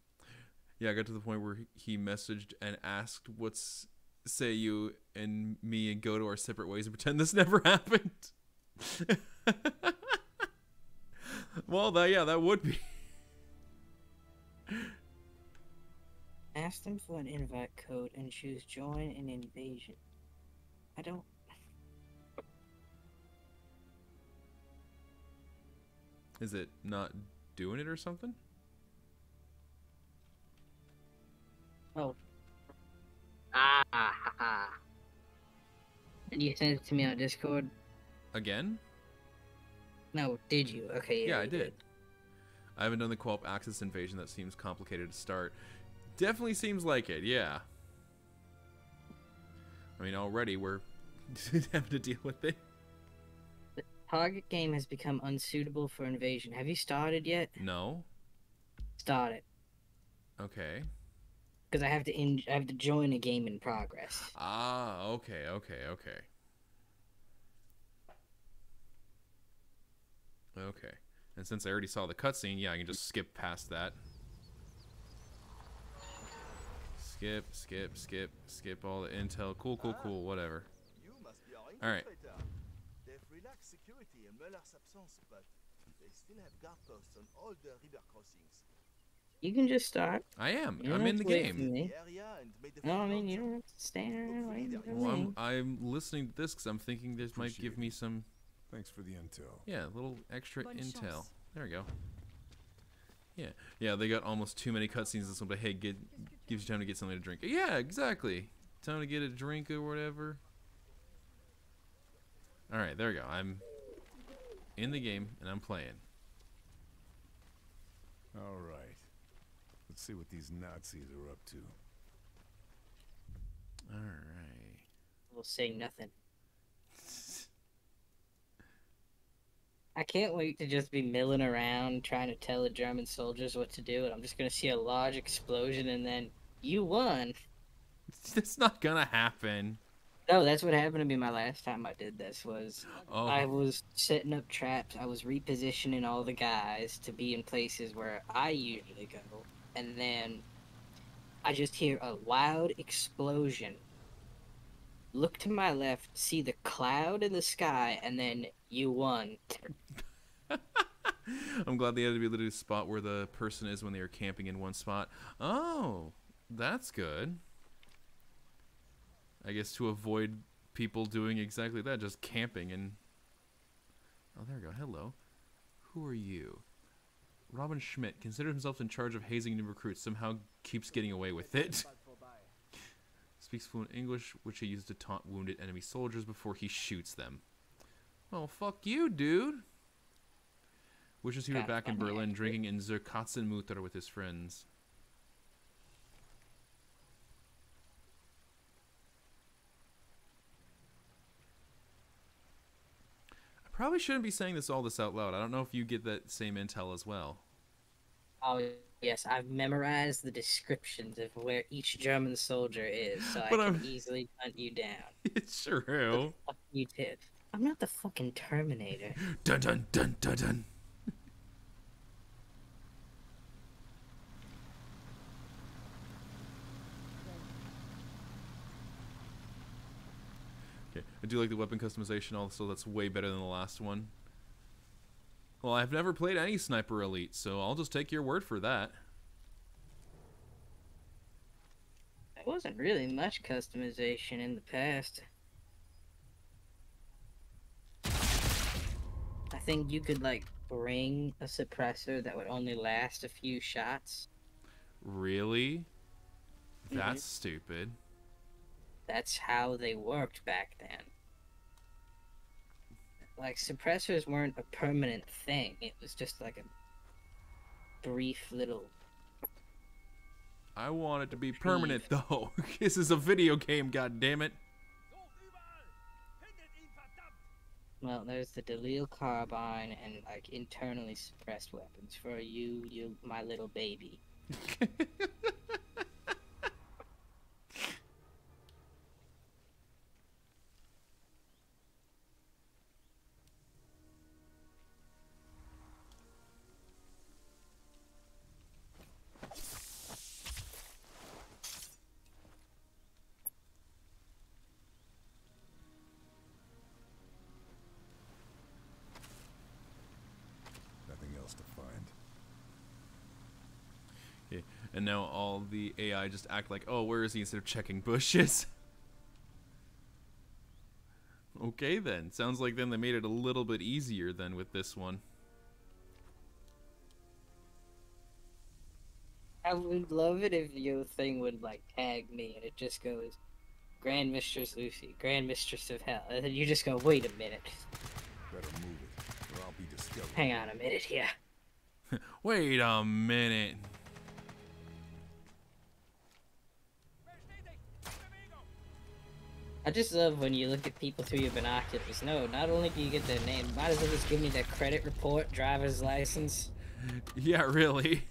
Yeah, I got to the point where he messaged and asked, "What's say you and me and go to our separate ways and pretend this never happened." Well, that would be.
Ask them for an invite code and choose join an invasion. I don't...
Is it not doing it or something?
Oh. Ah, ha, ha. And you sent it to me on Discord?
Again?
No, did you? Okay,
Yeah, I
you
did. I haven't done the co-op Axis invasion. That seems complicated to start. Definitely seems like it, yeah. I mean, already we're having to deal with it.
The target game has become unsuitable for invasion. Have you started yet?
No.
Start it.
Okay.
Because I have to join a game in progress.
Ah, okay. Okay. And since I already saw the cutscene, yeah, I can just skip past that. Skip all the intel. Cool, whatever. Alright.
They've relaxed security in Muller's absence, but they still have guard posts on all the river crossings.
You can just start.
I am.
You
I'm
don't
in
have
the
to wait
game.
for me. No, I mean, you don't have to stand around waiting for
Well,
me.
I'm listening to this because I'm thinking this might give me some...
Thanks for the intel.
Yeah, a little extra intel.
chance.
There we go. Yeah, they got almost too many cutscenes this one, but hey, gives you time to get something to drink. Yeah, exactly. Time to get a drink or whatever. Alright, there we go. I'm in the game, and I'm playing.
Alright. Let's see what these Nazis are up to.
Alright.
We'll say nothing. I can't wait to just be milling around trying to tell the German soldiers what to do, and I'm just gonna see a large explosion and then, you won!
That's not gonna happen.
No, that's what happened to me my last time I did this,
Oh.
I was setting up traps, I was repositioning all the guys to be in places where I usually go, and then I just hear a loud explosion. Look to my left, see the cloud in the sky, and then you won.
I'm glad they had to be able to do a spot where the person is when they are camping in one spot. Oh, that's good. I guess to avoid people doing exactly that, just camping and... Oh, there we go. Hello. Who are you? Robin Schmidt considers himself in charge of hazing new recruits. Somehow keeps getting away with it. Speaks fluent English, which he uses to taunt wounded enemy soldiers before he shoots them. Well, fuck you, dude. Wishes he were back in Berlin, drinking in zur Katzenmutter with his friends. I probably shouldn't be saying all this out loud. I don't know if you get that same intel as well.
Oh, yes, I've memorized the descriptions of where each German soldier is, so
But
I can easily hunt you down.
It's true.
The fuck you did. I'm not the fucking Terminator.
Dun dun dun dun dun. Okay, I do like the weapon customization also. That's way better than the last one. Well, I've never played any Sniper Elite, so I'll just take your word for that.
There wasn't really much customization in the past. I think you could, like, bring a suppressor that would only last a few shots.
Really? That's stupid.
That's how they worked back then. like suppressors weren't a permanent thing. It was just like a brief little.
I want it to be permanent though. This is a video game, god damn it.
Well, there's the Delil carbine and like internally suppressed weapons for you, my little baby.
Nothing else to find.
Yeah. And now all the AI just act like, oh, where is he, instead of checking bushes. Okay then. Sounds like then they made it a little bit easier then with this one.
I would love it if your thing would like tag me and it just goes Grand Mistress Lucy, Grand Mistress of Hell. And then you just go, wait a minute.
Better move it, or I'll be discovered.
Hang on a minute here.
Wait a minute.
I just love when you look at people through your binoculars. No, not only do you get their name, might as well just give me their credit report, driver's license.
Yeah, really.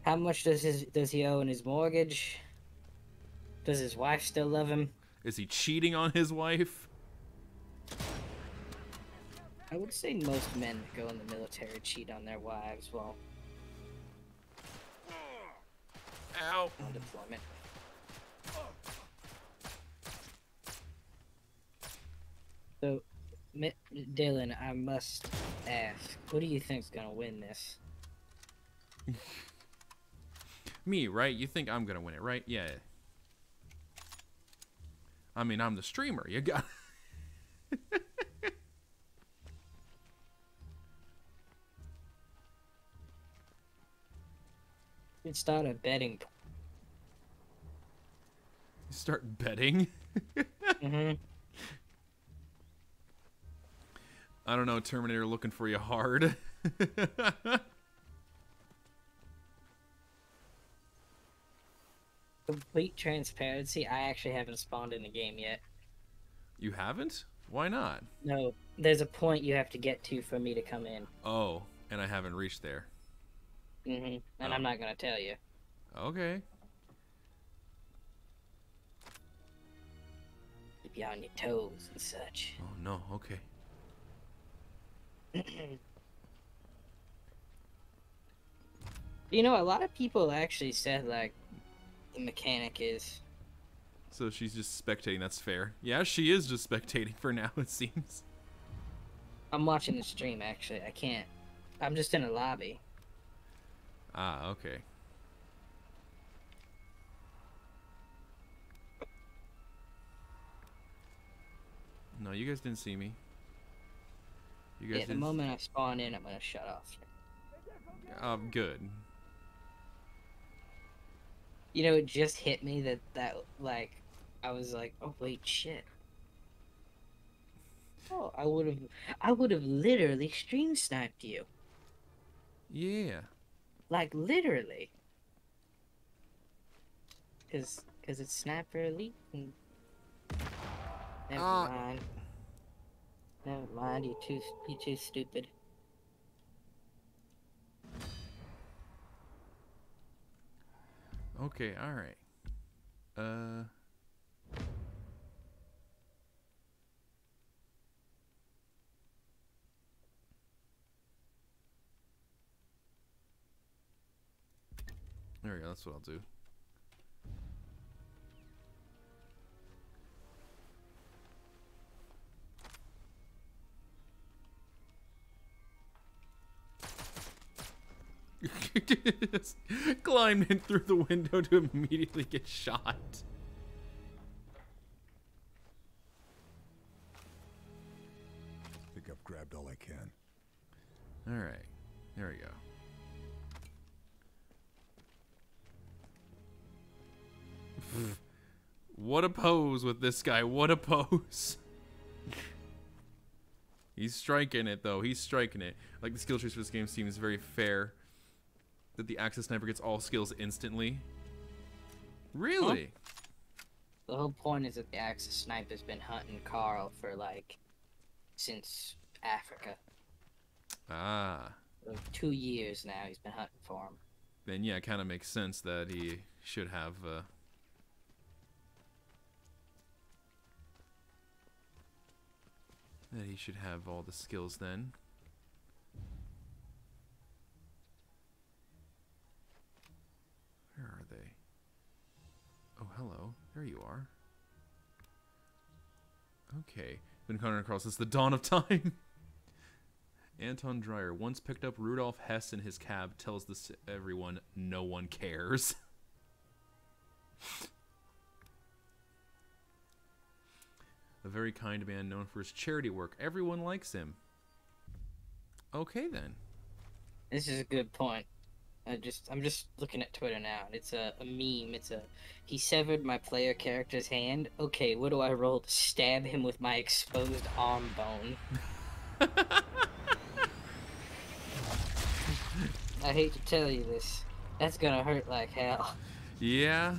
How much does he owe in his mortgage? Does his wife still love him?
Is he cheating on his wife?
I would say most men that go in the military cheat on their wives while
Ow.
on deployment. So, Dylan, I must ask, who do you think's gonna win this?
Me, right? You think I'm gonna win it, right? Yeah. I mean, I'm the streamer. You got.
We'd start a betting.
Start betting.
Mm-hmm.
I don't know, Terminator looking for you hard.
Complete transparency, I actually haven't spawned in the game yet.
You haven't? Why not?
No, there's a point you have to get to for me to come in.
Oh, and I haven't reached there.
Mm-hmm. And
Oh.
I'm not gonna tell you.
Okay.
Keep you on your toes and such.
Oh no, okay.
You know, a lot of people actually said, like, the mechanic is...
So she's just spectating, that's fair. Yeah, she is just spectating for now, it seems.
I'm watching the stream, actually. I can't. I'm just in a lobby.
Ah, okay. No, you guys didn't see me. You guys
Yeah, the
didn't.
moment I spawn in, I'm gonna shut off.
Good.
You know, it just hit me that like, I was like, oh wait, shit. Oh, I would have literally stream sniped you.
Yeah.
Like, literally. Cause it's Sniper Elite and... Never mind. Never mind, you're too stupid.
Okay, alright. There we go, that's what I'll do. Just climbed in through the window to immediately get shot.
I think I've grabbed all I can.
Alright, there we go. What a pose with this guy, what a pose. He's striking it, though. He's striking it. Like, the skill trees for this game seems very fair. That the Axis Sniper gets all skills instantly. Really?
Huh? The whole point is that the Axis Sniper's been hunting Carl for, like, since Africa.
Ah.
Like 2 years now he's been hunting for him.
Then, yeah, it kind of makes sense that he should have, that he should have all the skills then. Where are they? Oh, hello. There you are. Okay. Been coming across since the dawn of time. Anton Dreyer once picked up Rudolf Hess in his cab, tells this to everyone, no one cares. A very kind man known for his charity work. Everyone likes him. Okay, then.
This is a good point. I'm just looking at Twitter now, and it's a meme. He severed my player character's hand. Okay, what do I roll to stab him with my exposed arm bone? I hate to tell you this. That's gonna hurt like hell.
Yeah.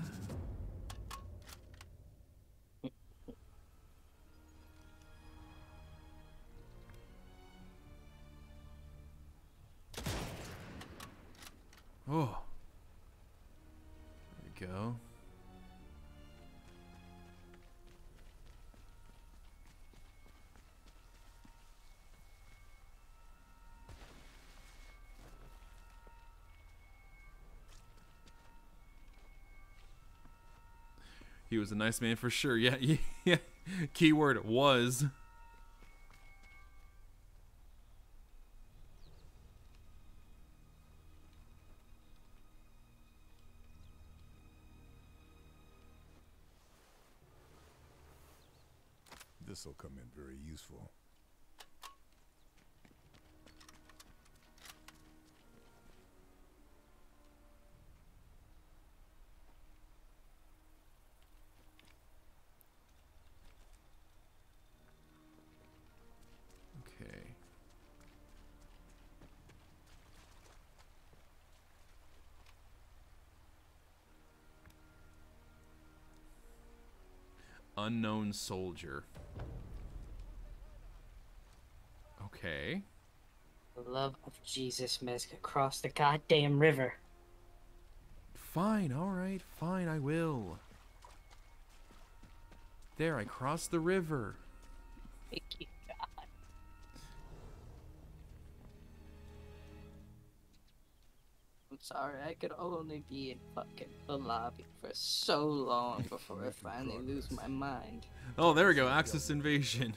Oh. There we go. He was a nice man for sure. Yeah, yeah. Keyword was.
This'll come in very useful.
Okay. Unknown soldier. Okay.
The love of Jesus, Mezca, cross the goddamn river.
Fine, alright, fine, I will. There, I crossed the river.
Thank you, God. I'm sorry, I could only be in fucking the lobby for so long before I finally lose my mind.
Oh, there we go, Axis invasion.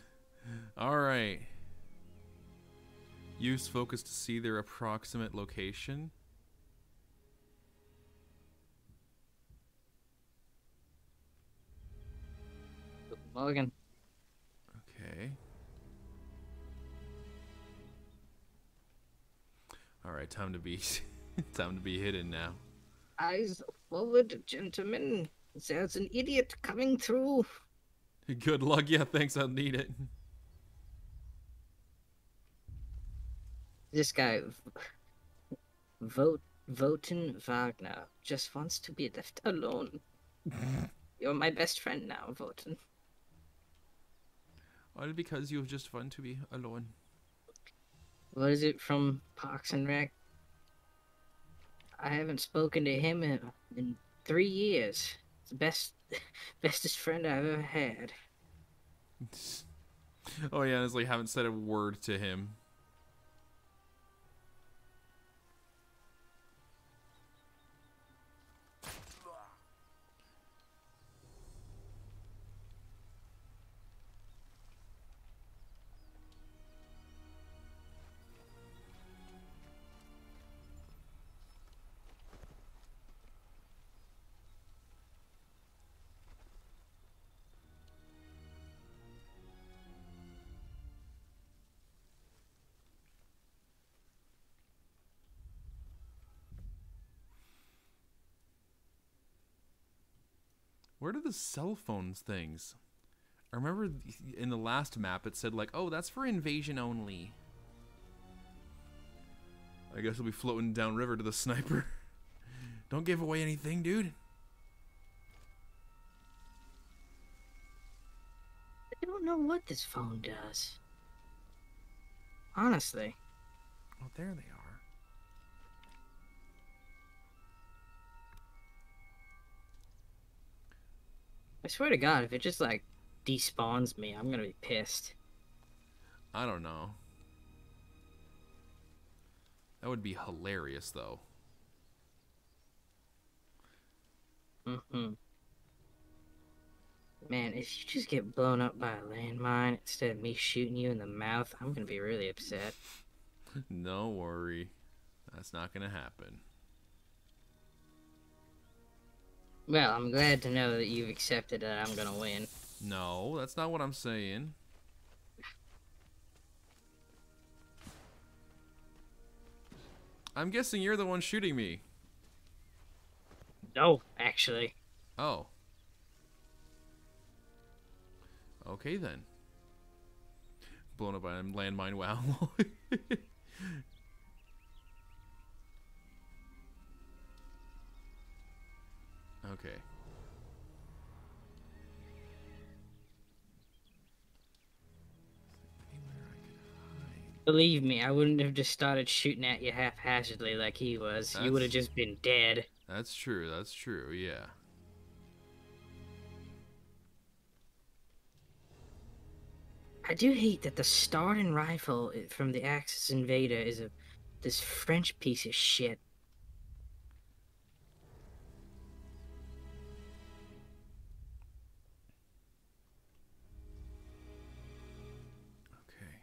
Alright. Use focus to see their approximate location.
Morgan.
Okay. Alright, time to be time to be hidden now.
Eyes forward, gentlemen. There's an idiot coming through.
Good luck, yeah, thanks, I'll need it.
This guy, Voten Wagner, just wants to be left alone. You're my best friend now, Voten.
All because you just want to be alone.
What is it from Parks and Rec? I haven't spoken to him in 3 years. It's the bestest friend I've ever had.
Oh yeah, honestly, haven't said a word to him. Where are the cell phones things? I remember in the last map it said like, oh, that's for invasion only. I guess we'll be floating downriver to the sniper. Don't give away anything, dude.
I don't know what this phone does. Honestly.
Oh, there they are.
I swear to God, if it just like despawns me, I'm gonna be pissed.
I don't know. That would be hilarious, though.
Mm-hmm. Man, if you just get blown up by a landmine instead of me shooting you in the mouth, I'm gonna be really upset.
No worry. That's not gonna happen.
Well, I'm glad to know that you've accepted that I'm gonna win.
No, that's not what I'm saying. I'm guessing you're the one shooting me.
No, actually.
Oh. Okay then. Blown up by a landmine, wow. Okay.
Believe me, I wouldn't have just started shooting at you haphazardly like he was. You would have just been dead.
That's true, yeah.
I do hate that the starting rifle from the Axis Invader is this French piece of shit.
Okay.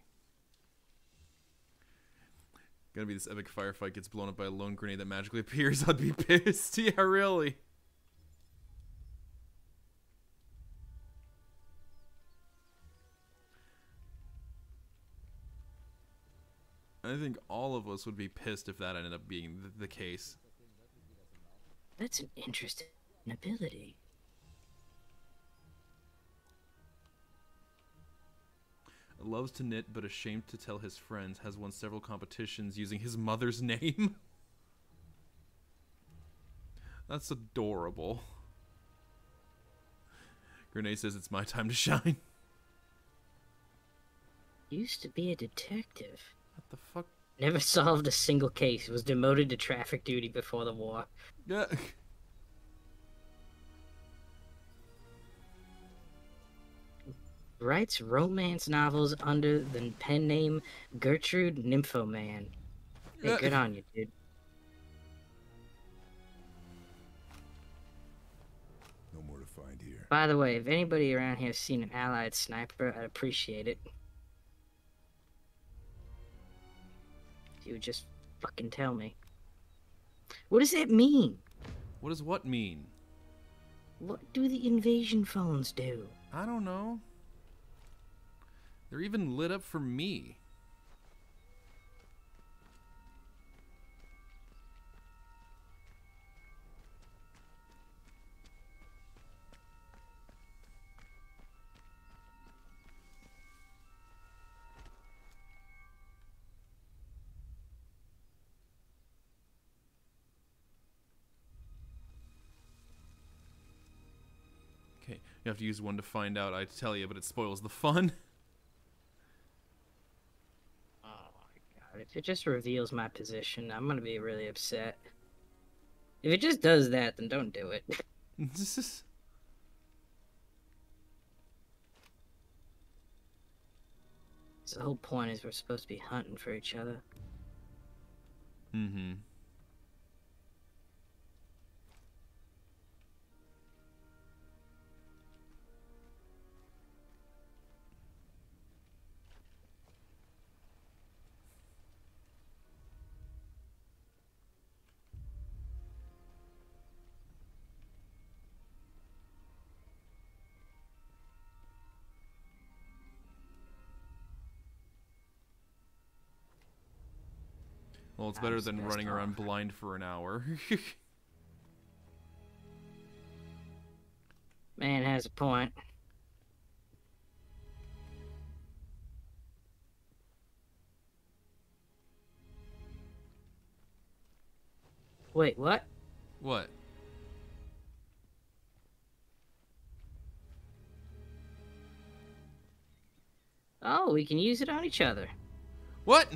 Gonna be this epic firefight gets blown up by a lone grenade that magically appears. I'd be pissed. Yeah, really. I think all of us would be pissed if that ended up being the case.
That's an interesting ability.
Loves to knit, but ashamed to tell his friends. Has won several competitions using his mother's name. That's adorable. Grenade says it's my time to shine.
Used to be a detective.
What the fuck?
Never solved a single case. Was demoted to traffic duty before the war.
Yeah.
Writes romance novels under the pen name Gertrude Nymphoman. Hey, good on you, dude.
No more to find here.
By the way, if anybody around here has seen an Allied sniper, I'd appreciate it. If you would just fucking tell me. What does that mean?
What does what mean?
What do the invasion phones do?
I don't know. They're even lit up for me. Okay, you have to use one to find out, I tell you, but it spoils the fun.
Oh my god, if it just reveals my position, I'm gonna be really upset. If it just does that, then don't do it. So the whole point is we're supposed to be hunting for each other.
Mm-hmm. Well, it's better than running around blind for an hour.
Man has a point. Wait, what?
What?
Oh, we can use it on each other.
What?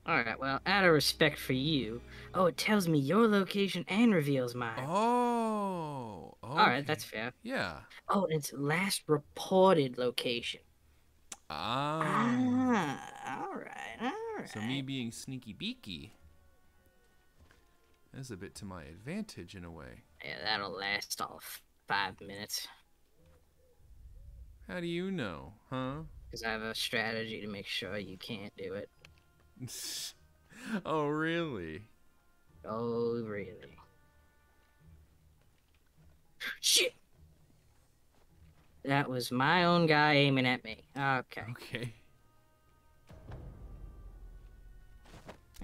Alright, well, out of respect for you. Oh, it tells me your location and reveals mine.
Oh. Okay.
Alright, that's fair.
Yeah.
Oh, it's last reported location.
Ah.
Alright.
So me being sneaky beaky is a bit to my advantage in a way.
Yeah, that'll last all 5 minutes.
How do you know, huh?
Because I have a strategy to make sure you can't do it.
Oh, really?
Oh, really? Shit! That was my own guy aiming at me. Okay.
Okay.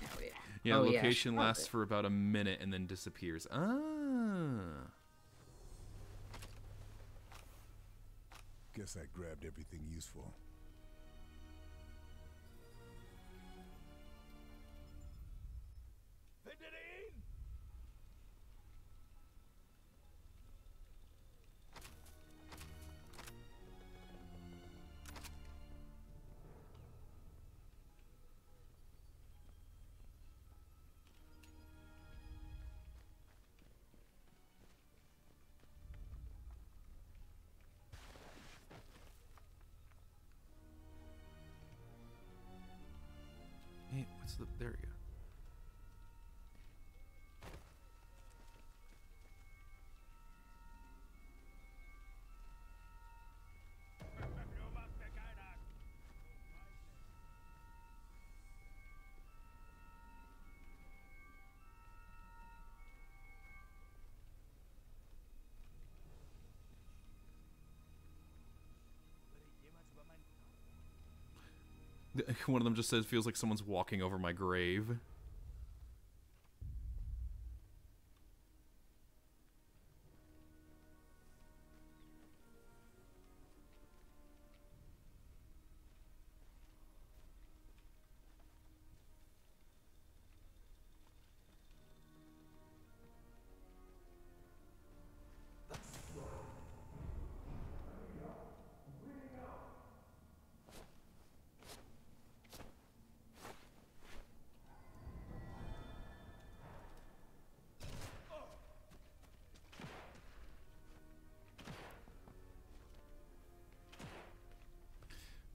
Oh, yeah.
Yeah,
Oh,
location
yeah.
lasts for about a minute and then disappears. Ah.
Guess I grabbed everything useful.
Findet ihr ihn?
Hey, what's the... There we go.
Du machst mir keine Angst.
Würde ich jemals über meinen...
One of them just says, feels like someone's walking over my grave.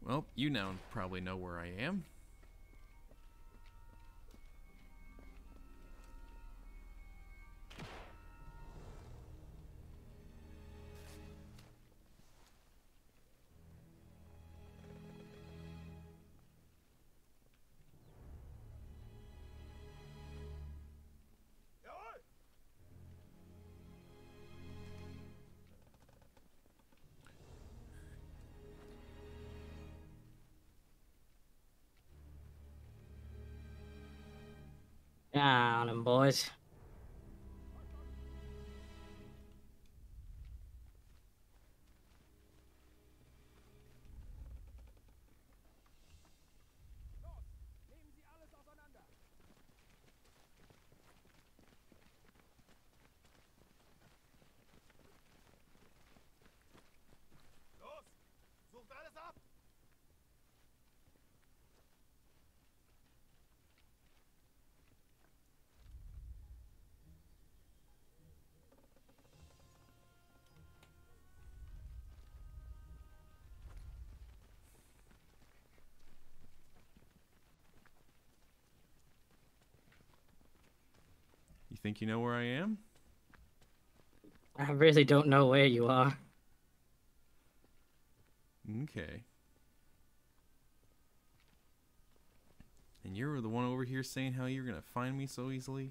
Well, you now probably know where I am.
Jawohl!
Down them, boys.
Nehmen Sie alles auseinander.
Los! Sucht alles ab!
You think you know where I am?
I really don't know where you are.
Okay. And you're the one over here saying how you're gonna find me so easily?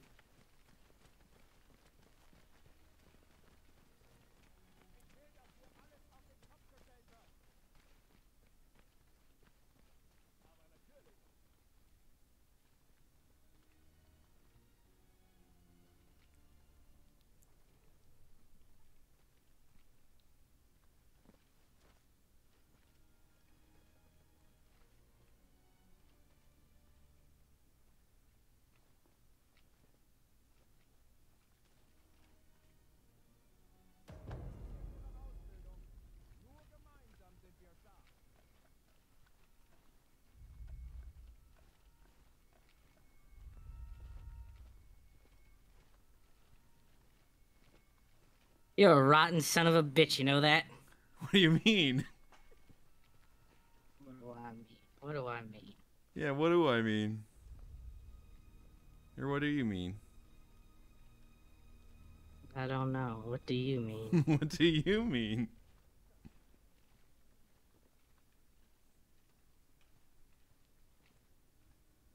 You're a rotten son of a bitch, you know that?
What do you mean?
What do I mean? What do I mean?
Yeah, what do I mean? Or what do you mean?
I don't know. What do you mean?
What do you mean?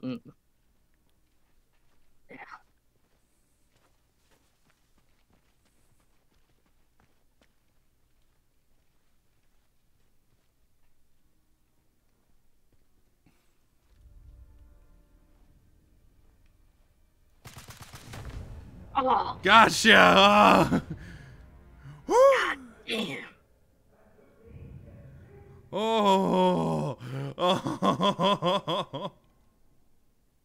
Mm. Yeah. Oh,
Gotcha!
damn.
Oh! Oh!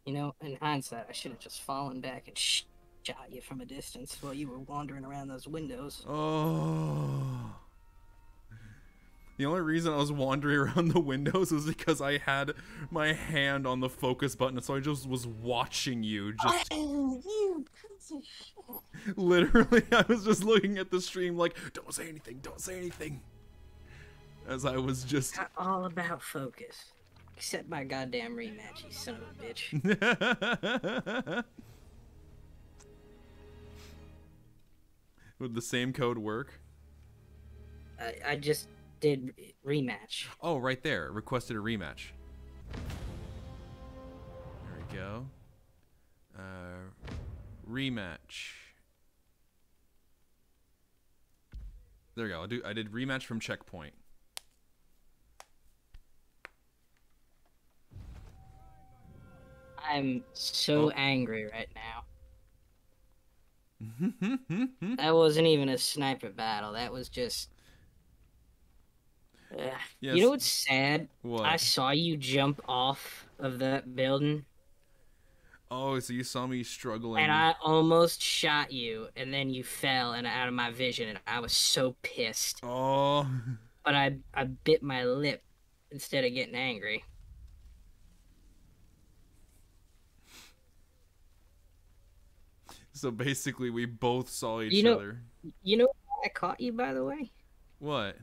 You know, in hindsight, I should have just fallen back and shot you from a distance while you were wandering around those windows.
Oh. The only reason I was wandering around the windows was because I had my hand on the focus button, so I just was watching you. Just literally, I was just looking at the stream like, don't say anything, don't say anything. As I was just
Not all about focus. Except my goddamn rematch, you son of a bitch.
Would the same code work?
I just did rematch.
Oh, right there. Requested a rematch. There we go. Rematch. There we go. I did rematch from checkpoint.
I'm so angry right now. That wasn't even a sniper battle. That was just...
Yes.
You know what's sad?
What?
I saw you jump off of that building.
Oh, so you saw me struggling.
And I almost shot you, and then you fell and out of my vision, and I was so pissed.
Oh.
But I bit my lip instead of getting angry.
So basically, we both saw each
know,
other.
You know I caught you, by the way?
What?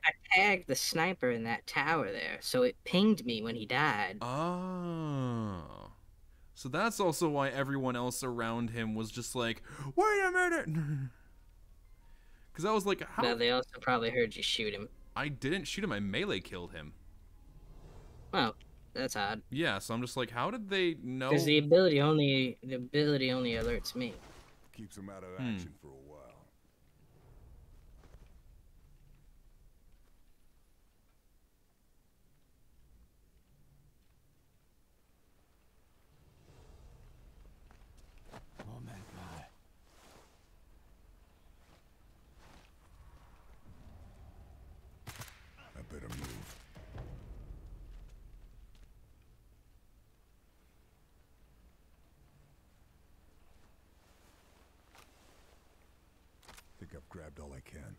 I tagged the sniper in that tower there, so it pinged me when he died.
Oh. So that's also why everyone else around him was just like, wait a minute. Because I was like, how?
No, they also probably heard you shoot him.
I didn't shoot him. I melee killed him.
Oh, that's odd.
Yeah, so I'm just like, how did they know?
Because the ability only alerts me.
Keeps him out of action for a while.
Moment mal.
I better move. Think I've grabbed all I can.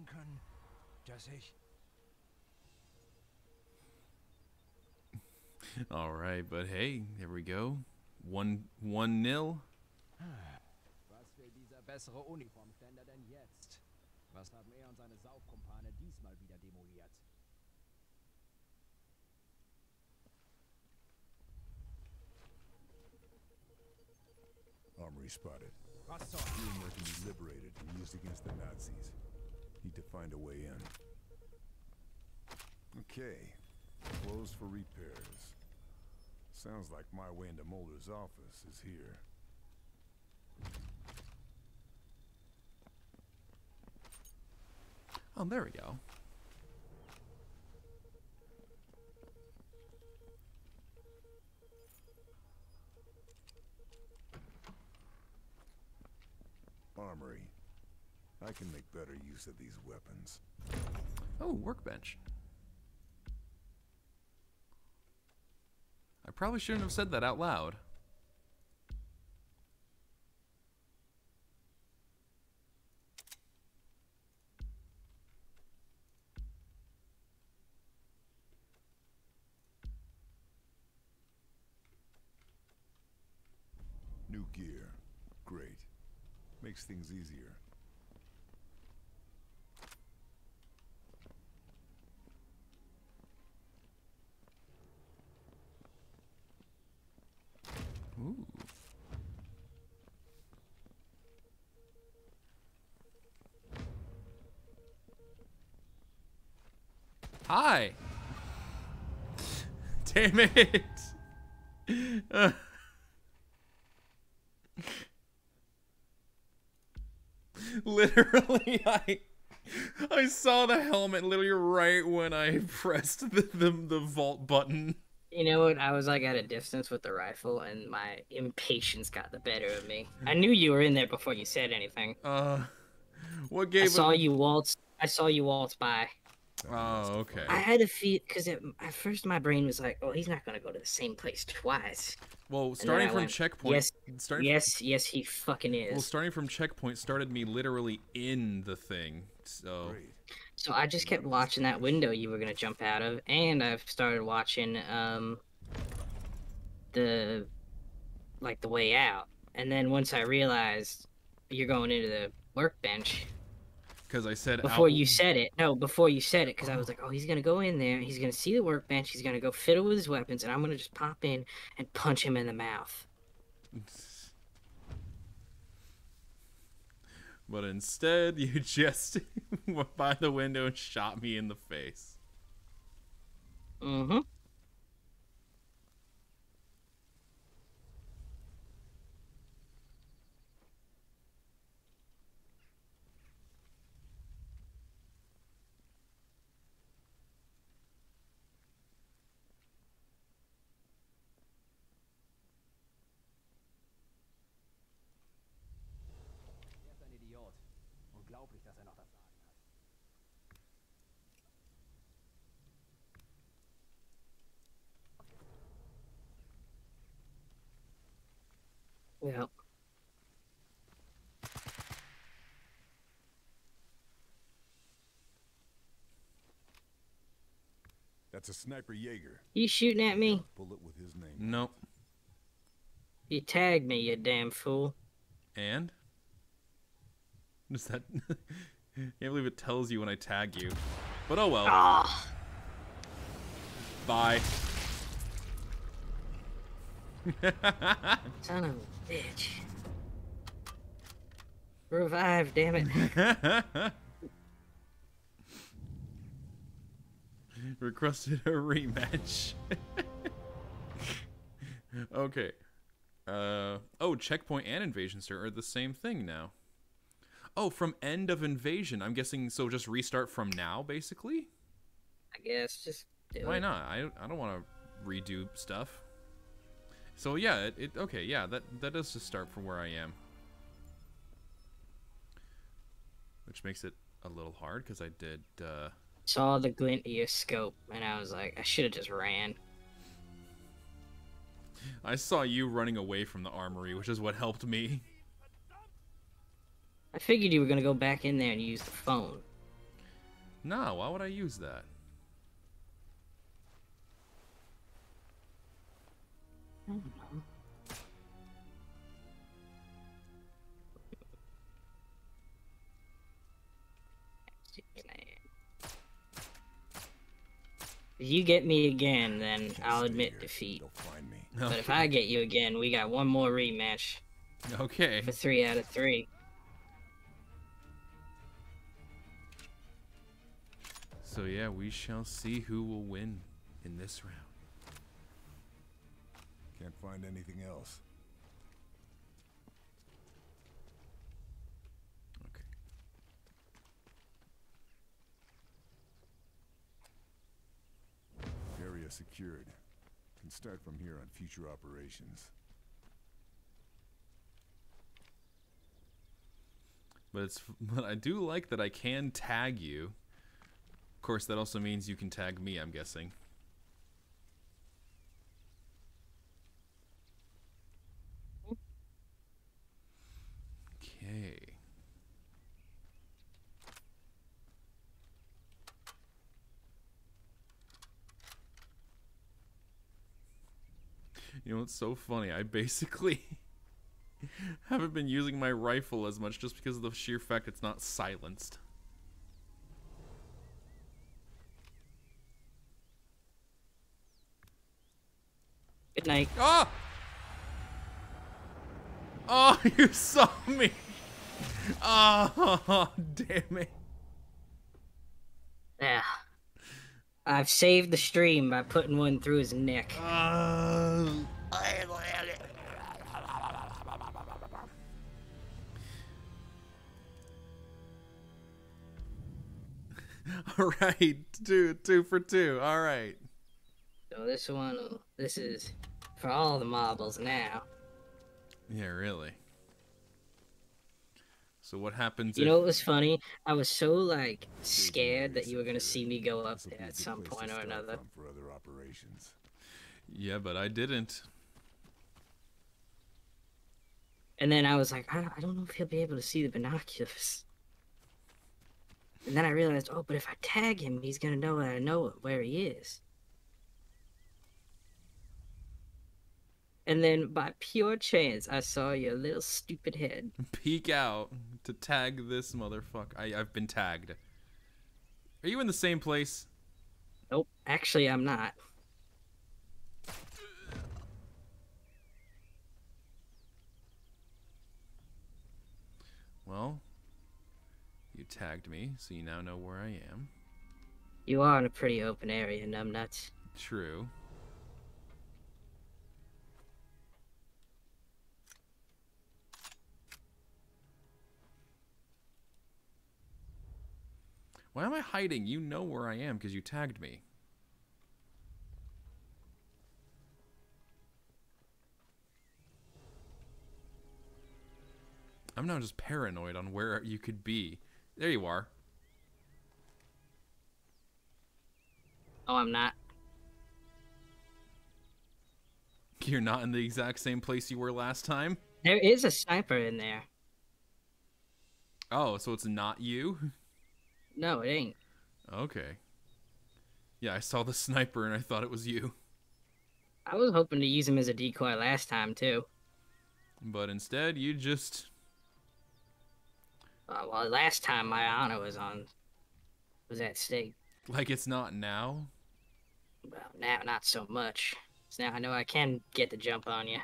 Können, dass ich...
All right, but hey, here we go. 1-0.
Was will dieser bessere Uniformständer denn jetzt? Was haben er und seine Saufkumpane diesmal wieder demoliert?
Armory spotted.
Was zur...
Rumor can be liberated and used against the Nazis. Need to find a way in. Okay. Closed for repairs. Sounds like my way into Mulder's office is here.
Oh, there we go.
Armory. I can make better use of these weapons.
Oh, workbench. I probably shouldn't have said that out loud.
gear. Great. Makes things easier.
Ooh. Hi. Damn it. Literally, I saw the helmet literally right when I pressed the vault button.
You know what? I was like at a distance with the rifle, and my impatience got the better of me. I knew you were in there before you said anything.
What gave
I saw you waltz. I saw you waltz by.
Oh, okay.
I had a feel because at first my brain was like, "Oh, he's not gonna go to the same place twice."
Well, starting from checkpoint.
Yes, yes, he fucking is.
Well, starting from checkpoint started me literally in the thing. So
I just kept watching that window you were gonna jump out of, and I've started watching the way out. And then once I realized you're going into the workbench.
Because I said
before you said it, because I was like, oh, he's gonna go in there, he's gonna see the workbench, he's gonna go fiddle with his weapons, and I'm gonna just pop in and punch him in the mouth.
But instead, you just went by the window and shot me in the face.
Mm-hmm.
Unglaublich, dass noch das Sagen hat.
Well.
That's a sniper Jaeger.
You shooting at me?
Bullet with his name.
Nope.
You tagged me, you damn fool.
And? Is that... Can't believe it tells you when I tag you. But oh well.
Oh.
Bye.
Son of a bitch. Revive, damn it.
Requested a rematch. Okay. Oh, checkpoint and invasion, sir, are the same thing now. Oh, from end of invasion. I'm guessing, so just restart from now, basically?
I guess, just do
Why
it.
not? I don't want to redo stuff. So yeah, okay, yeah, that does just start from where I am. Which makes it a little hard, because I did,
Saw the glint of your scope, and I was like, I should have just ran.
I saw you running away from the armory, which is what helped me.
I figured you were gonna go back in there and use the phone.
No, why would I use that?
I don't know. If you get me again, then I'll admit defeat. But if I get you again, we got one more rematch.
Okay.
For 3 out of 3.
So yeah, we shall see who will win in this round.
Can't find anything else.
Okay.
Area secured. Can start from here on future operations.
But I do like that I can tag you. Of course, that also means you can tag me, I'm guessing. Okay. You know what's so funny? I basically Haven't been using my rifle as much just because of the sheer fact it's not silenced.
Good night.
Ah! Oh, you saw me! Oh, damn it.
Yeah. I've saved the stream by putting one through his neck.
Alright, two for two. Alright.
So this is for all the marbles now.
Yeah, really. So what happens
You
if...
know what was funny? I was so, like, scared that you were gonna see me go up there at some point or another.
For other operations.
Yeah, but I didn't.
And then I was like, I don't know if he'll be able to see the binoculars. And then I realized, oh, but if I tag him, he's gonna know that I know where he is. And then, by pure chance, I saw your little stupid head.
Peek out to tag this motherfucker. I've been tagged. Are you in the same place?
Nope, actually, I'm not.
Well, you tagged me, so you now know where I am.
You are in a pretty open area, numbnuts.
True. Why am I hiding? You know where I am because you tagged me. I'm now just paranoid on where you could be. There you are.
Oh, I'm not.
You're not in the exact same place you were last time?
There is a sniper in there.
Oh, so it's not you?
No, it ain't.
Okay. Yeah, I saw the sniper and I thought it was you.
I was hoping to use him as a decoy last time, too.
But instead, you just...
Well, last time my honor was at stake.
Like it's not now?
Well, now not so much. So now I know I can get the jump on you.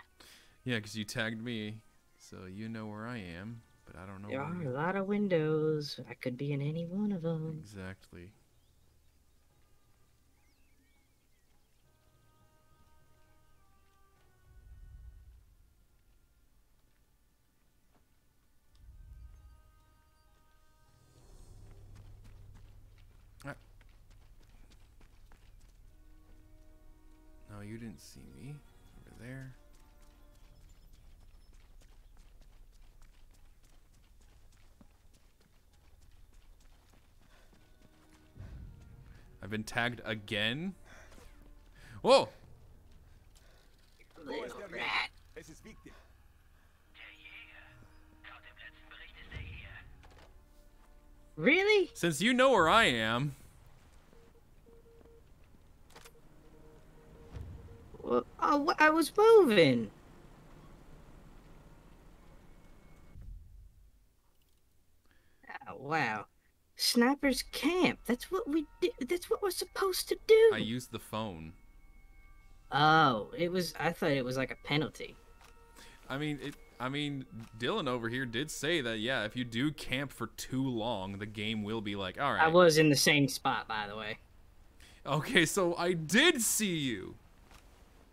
Yeah, because you tagged me, so you know where I am, but I don't know
There
where
are
you...
a lot of windows. I could be in any one of them.
Exactly. No, you didn't see me. Over there. I've been tagged again? Whoa!
Little rat. Really?
Since you know where I am...
Well, oh, I was moving. Oh, wow. Sniper's camp. That's what we did. That's what we're supposed to do.
I used the phone.
Oh, I thought it was like a penalty.
I mean, Dylan over here did say that, yeah, if you do camp for too long, the game will be like, alright.
I was in the same spot, by the way.
Okay, so I did see you.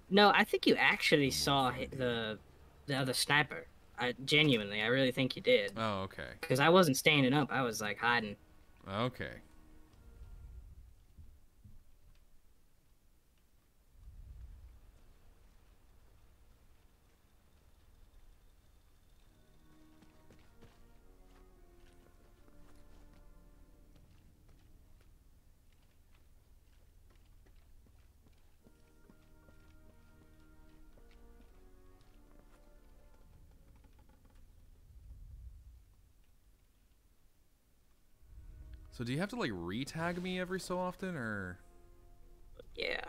No, I think you actually saw the other sniper. Genuinely, I really think you did.
Oh, okay.
Because I wasn't standing up. I was, like, hiding.
Okay. So do you have to, like, re-tag me every so often, or...?
Yeah.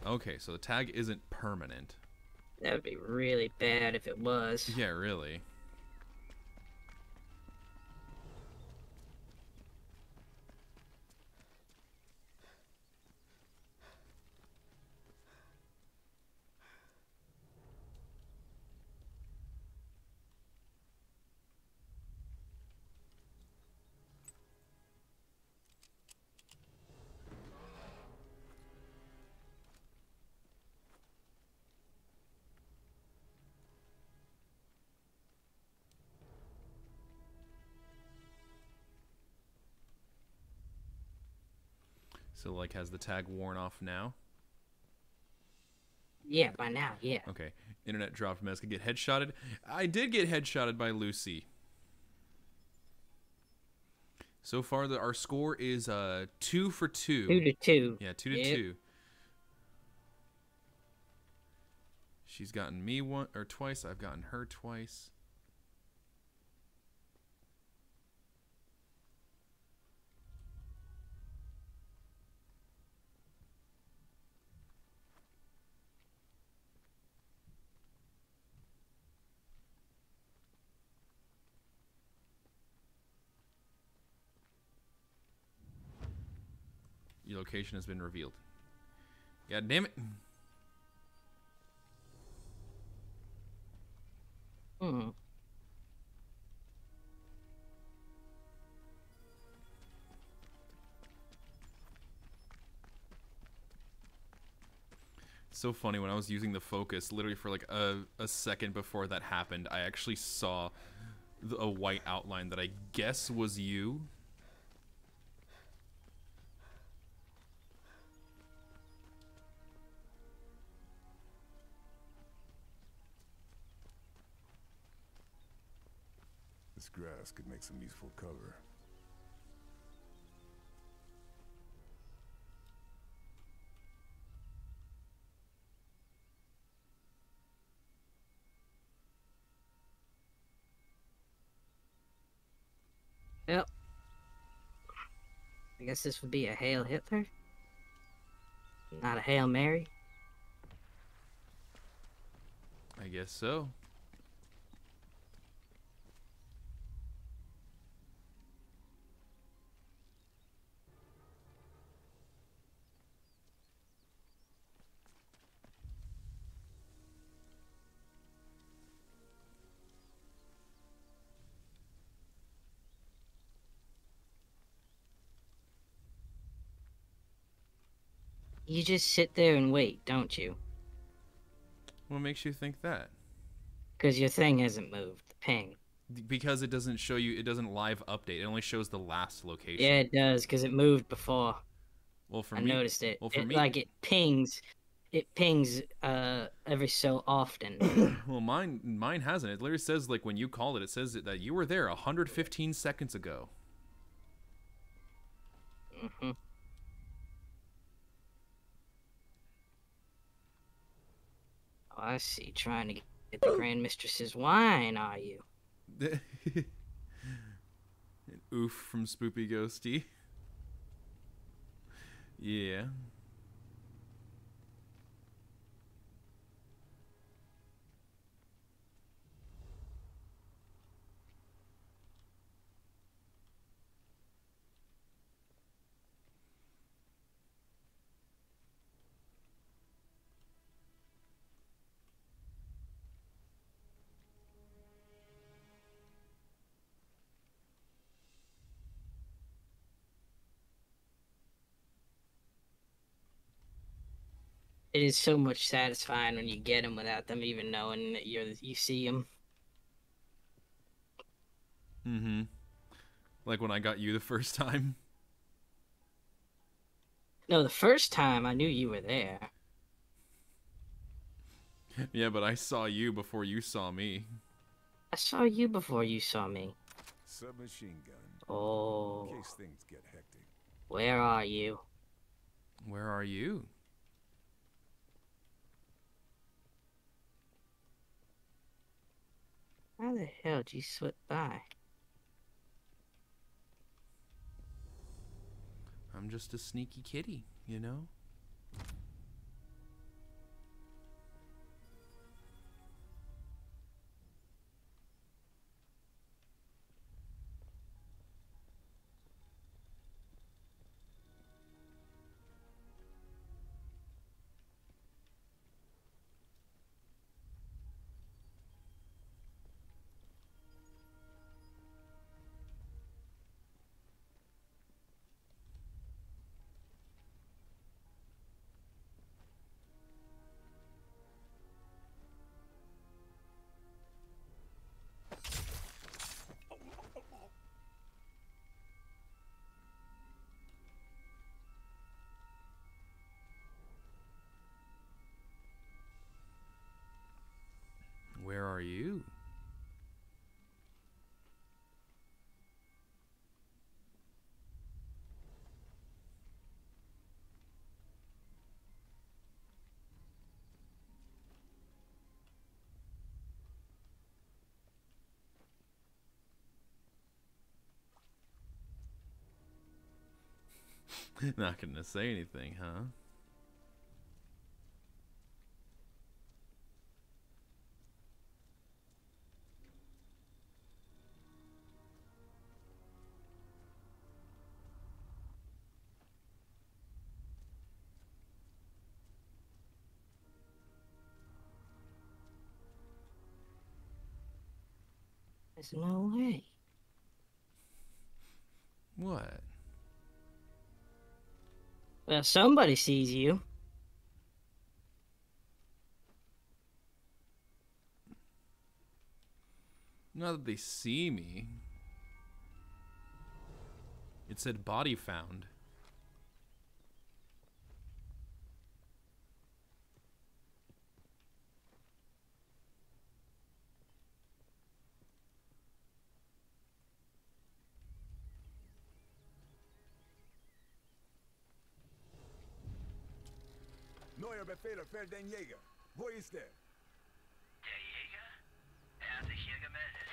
Okay, so the tag isn't permanent.
That would be really bad if it was.
Yeah, really. So, like, has the tag worn off now?
Yeah, by now, yeah.
Okay. Internet dropped. Mez could get headshotted. I did get headshotted by Lucy. So far, our score is 2 for 2.
2 to 2.
Yeah, 2 to 2. She's gotten me once or twice. I've gotten her twice. Your location has been revealed. God damn it.
Hmm.
So funny, when I was using the focus, literally for like a second before that happened, I actually saw a white outline that I guess was you.
This grass could make some useful cover.
Yep. I guess this would be a Hail Hitler? Not a Hail Mary?
I guess so.
You just sit there and wait, don't you?
What makes you think that?
Because your thing hasn't moved. The ping.
Because it doesn't show you, it doesn't live update. It only shows the last location.
Yeah, it does, because it moved before.
Well, for
I
me,
noticed it.
Well, for me,
like it pings every so often.
well, mine hasn't. It literally says, like, when you call it, it says that you were there 115 seconds ago.
Mm-hmm. Oh, I see. Trying to get the Grand Mistress's wine, are you?
An oof from Spoopy Ghosty. Yeah.
It is so much satisfying when you get them without them even knowing that you see them.
Mm-hmm. Like when I got you the first time.
No, the first time I knew you were there.
Yeah, but I saw you before you saw me.
I saw you before you saw me.
Submachine gun.
Oh.
In case things get hectic.
Where are you?
Where are you?
How the hell did you slip by?
I'm just a sneaky kitty, you know? Not gonna say anything, huh?
There's no way.
What?
Well, somebody sees you.
Not that they see me. It said body found.
Neuer Befehler fällt den Jäger. Wo ist er?
Der Jäger? Er hat sich hier gemeldet.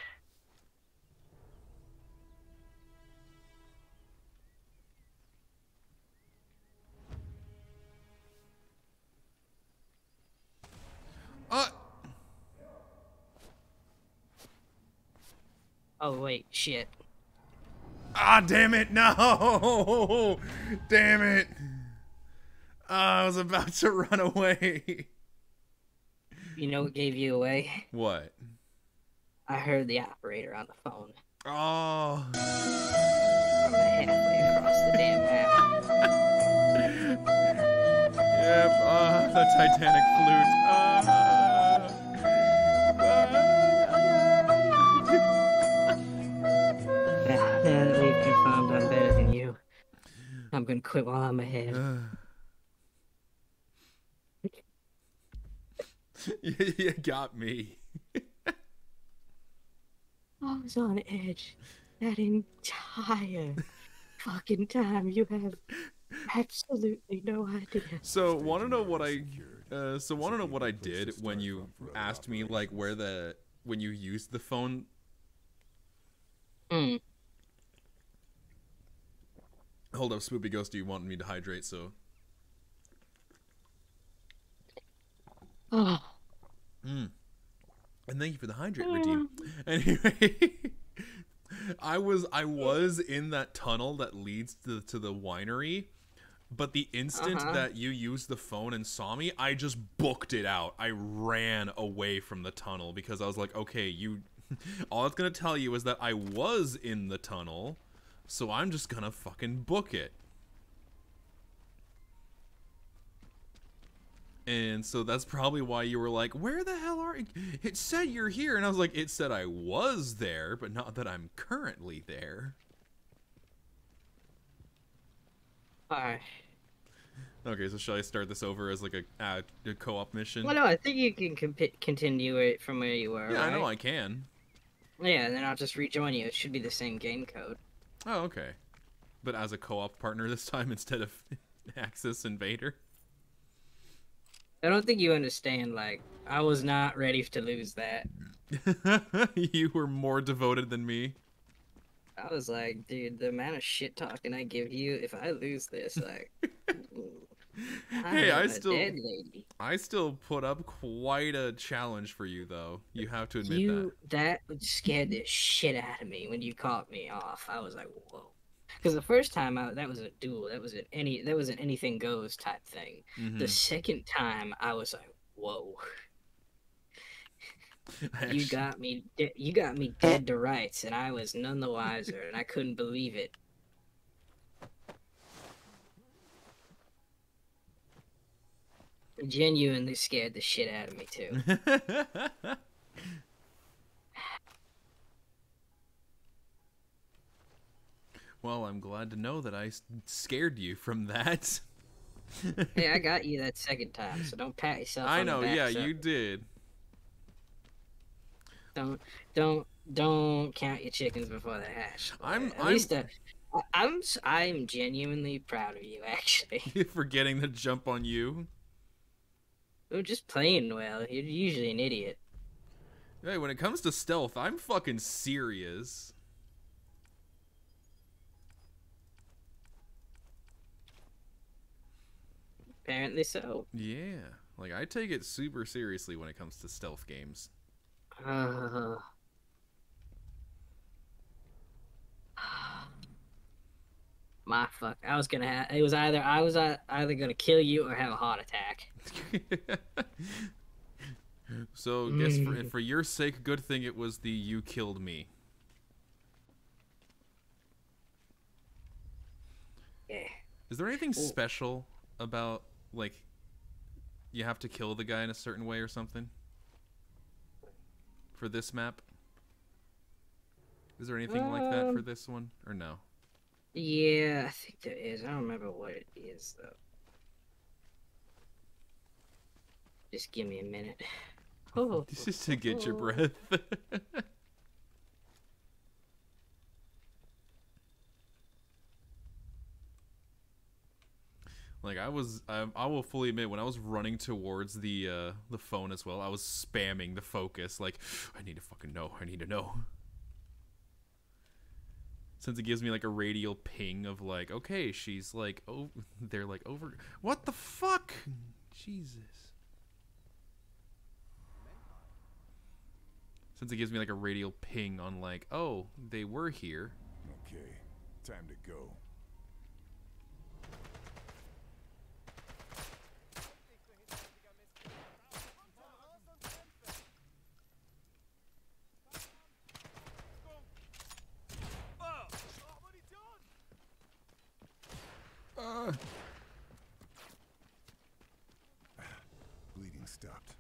Oh, wait, shit.
Ah, damn it, no! Damn it! I was about to run away.
You know what gave you away?
What?
I heard the operator on the phone.
Oh.
From halfway across the damn map.
Yep, the Titanic flute.
Now that we've confirmed I'm better than you, I'm gonna quit while I'm ahead.
You got me.
I was on edge that entire fucking time. You have absolutely no idea.
So, want to know what I did when you asked me like when you used the phone?
Hmm.
Hold up, Spoopy Ghost, you want me to hydrate, so.
Oh.
And thank you for the hydrate redeem. Anyway, I was in that tunnel that leads to the winery, but the instant that you used the phone and saw me, I just booked it out. I ran away from the tunnel because I was like, okay, all it's gonna tell you is that I was in the tunnel, so I'm just gonna fucking book it. And so that's probably why you were like, where the hell are you? It said you're here. And I was like, it said I was there, but not that I'm currently there.
Alright.
Okay, so shall I start this over as like a co-op mission?
Well, no, I think you can continue it from where you were,
Yeah,
right?
I know I can.
Yeah, and then I'll just rejoin you. It should be the same game code.
Oh, okay. But as a co-op partner this time instead of Axis Invader?
I don't think you understand, like, I was not ready to lose that.
You were more devoted than me.
I was like, dude, the amount of shit talking I give you, if I lose this, like...
Hey,
I'm a dead lady.
I still put up quite a challenge for you, though. You have to admit that.
That scared the shit out of me when you caught me off. I was like, whoa. Because the first time that was a duel. That was an anything goes type thing. The second time I was like, whoa. You got me dead to rights, and I was none the wiser, and I couldn't believe it. It genuinely scared the shit out of me too.
Well, I'm glad to know that I scared you from that.
Hey, I got you that second time, so don't pat yourself
I
on
know,
the back.
yeah, you did.
Don't count your chickens before they're hatched. I'm genuinely proud of you, actually.
For getting the jump on you.
I'm just playing well. You're usually an idiot.
Hey, when it comes to stealth, I'm fucking serious.
Apparently so.
Yeah. Like, I take it super seriously when it comes to stealth games.
My fuck. I was gonna have. It was either I was either gonna kill you or have a heart attack.
So, guess for your sake, good thing it was the you killed me.
Yeah.
Is there anything special about, like, you have to kill the guy in a certain way or something? For this map? Is there anything like that for this one? Or no?
Yeah, I think there is. I don't remember what it is, though. Just give me a minute. Oh.
This is to get your breath. Like, I will fully admit, when I was running towards the phone as well, I was spamming the focus. Like, I need to fucking know. I need to know. Since it gives me like a radial ping of like, okay, she's like, oh, they're like over. What the fuck? Jesus. Since it gives me like a radial ping on like, oh, they were here.
Okay, time to go. Bleeding stopped.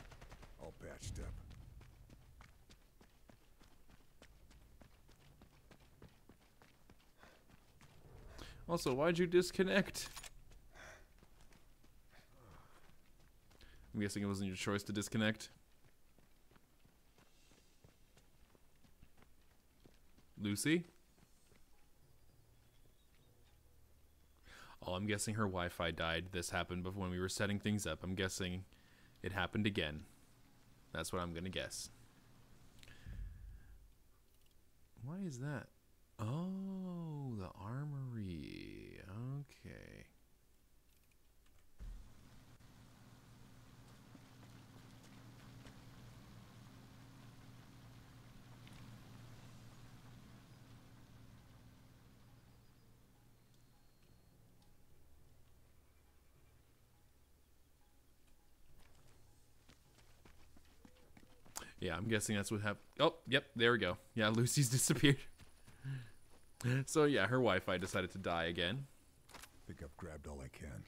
All patched up.
Also, why'd you disconnect? I'm guessing it wasn't your choice to disconnect. Lucy? Oh, I'm guessing her Wi-Fi died. This happened before when we were setting things up. I'm guessing it happened again. That's what I'm gonna guess. Why is that? Oh, the armory. Okay. Yeah, I'm guessing that's what happened. Oh, yep, there we go. Yeah, Lucy's disappeared. So yeah, her Wi-Fi decided to die again.
Think I've grabbed all I can.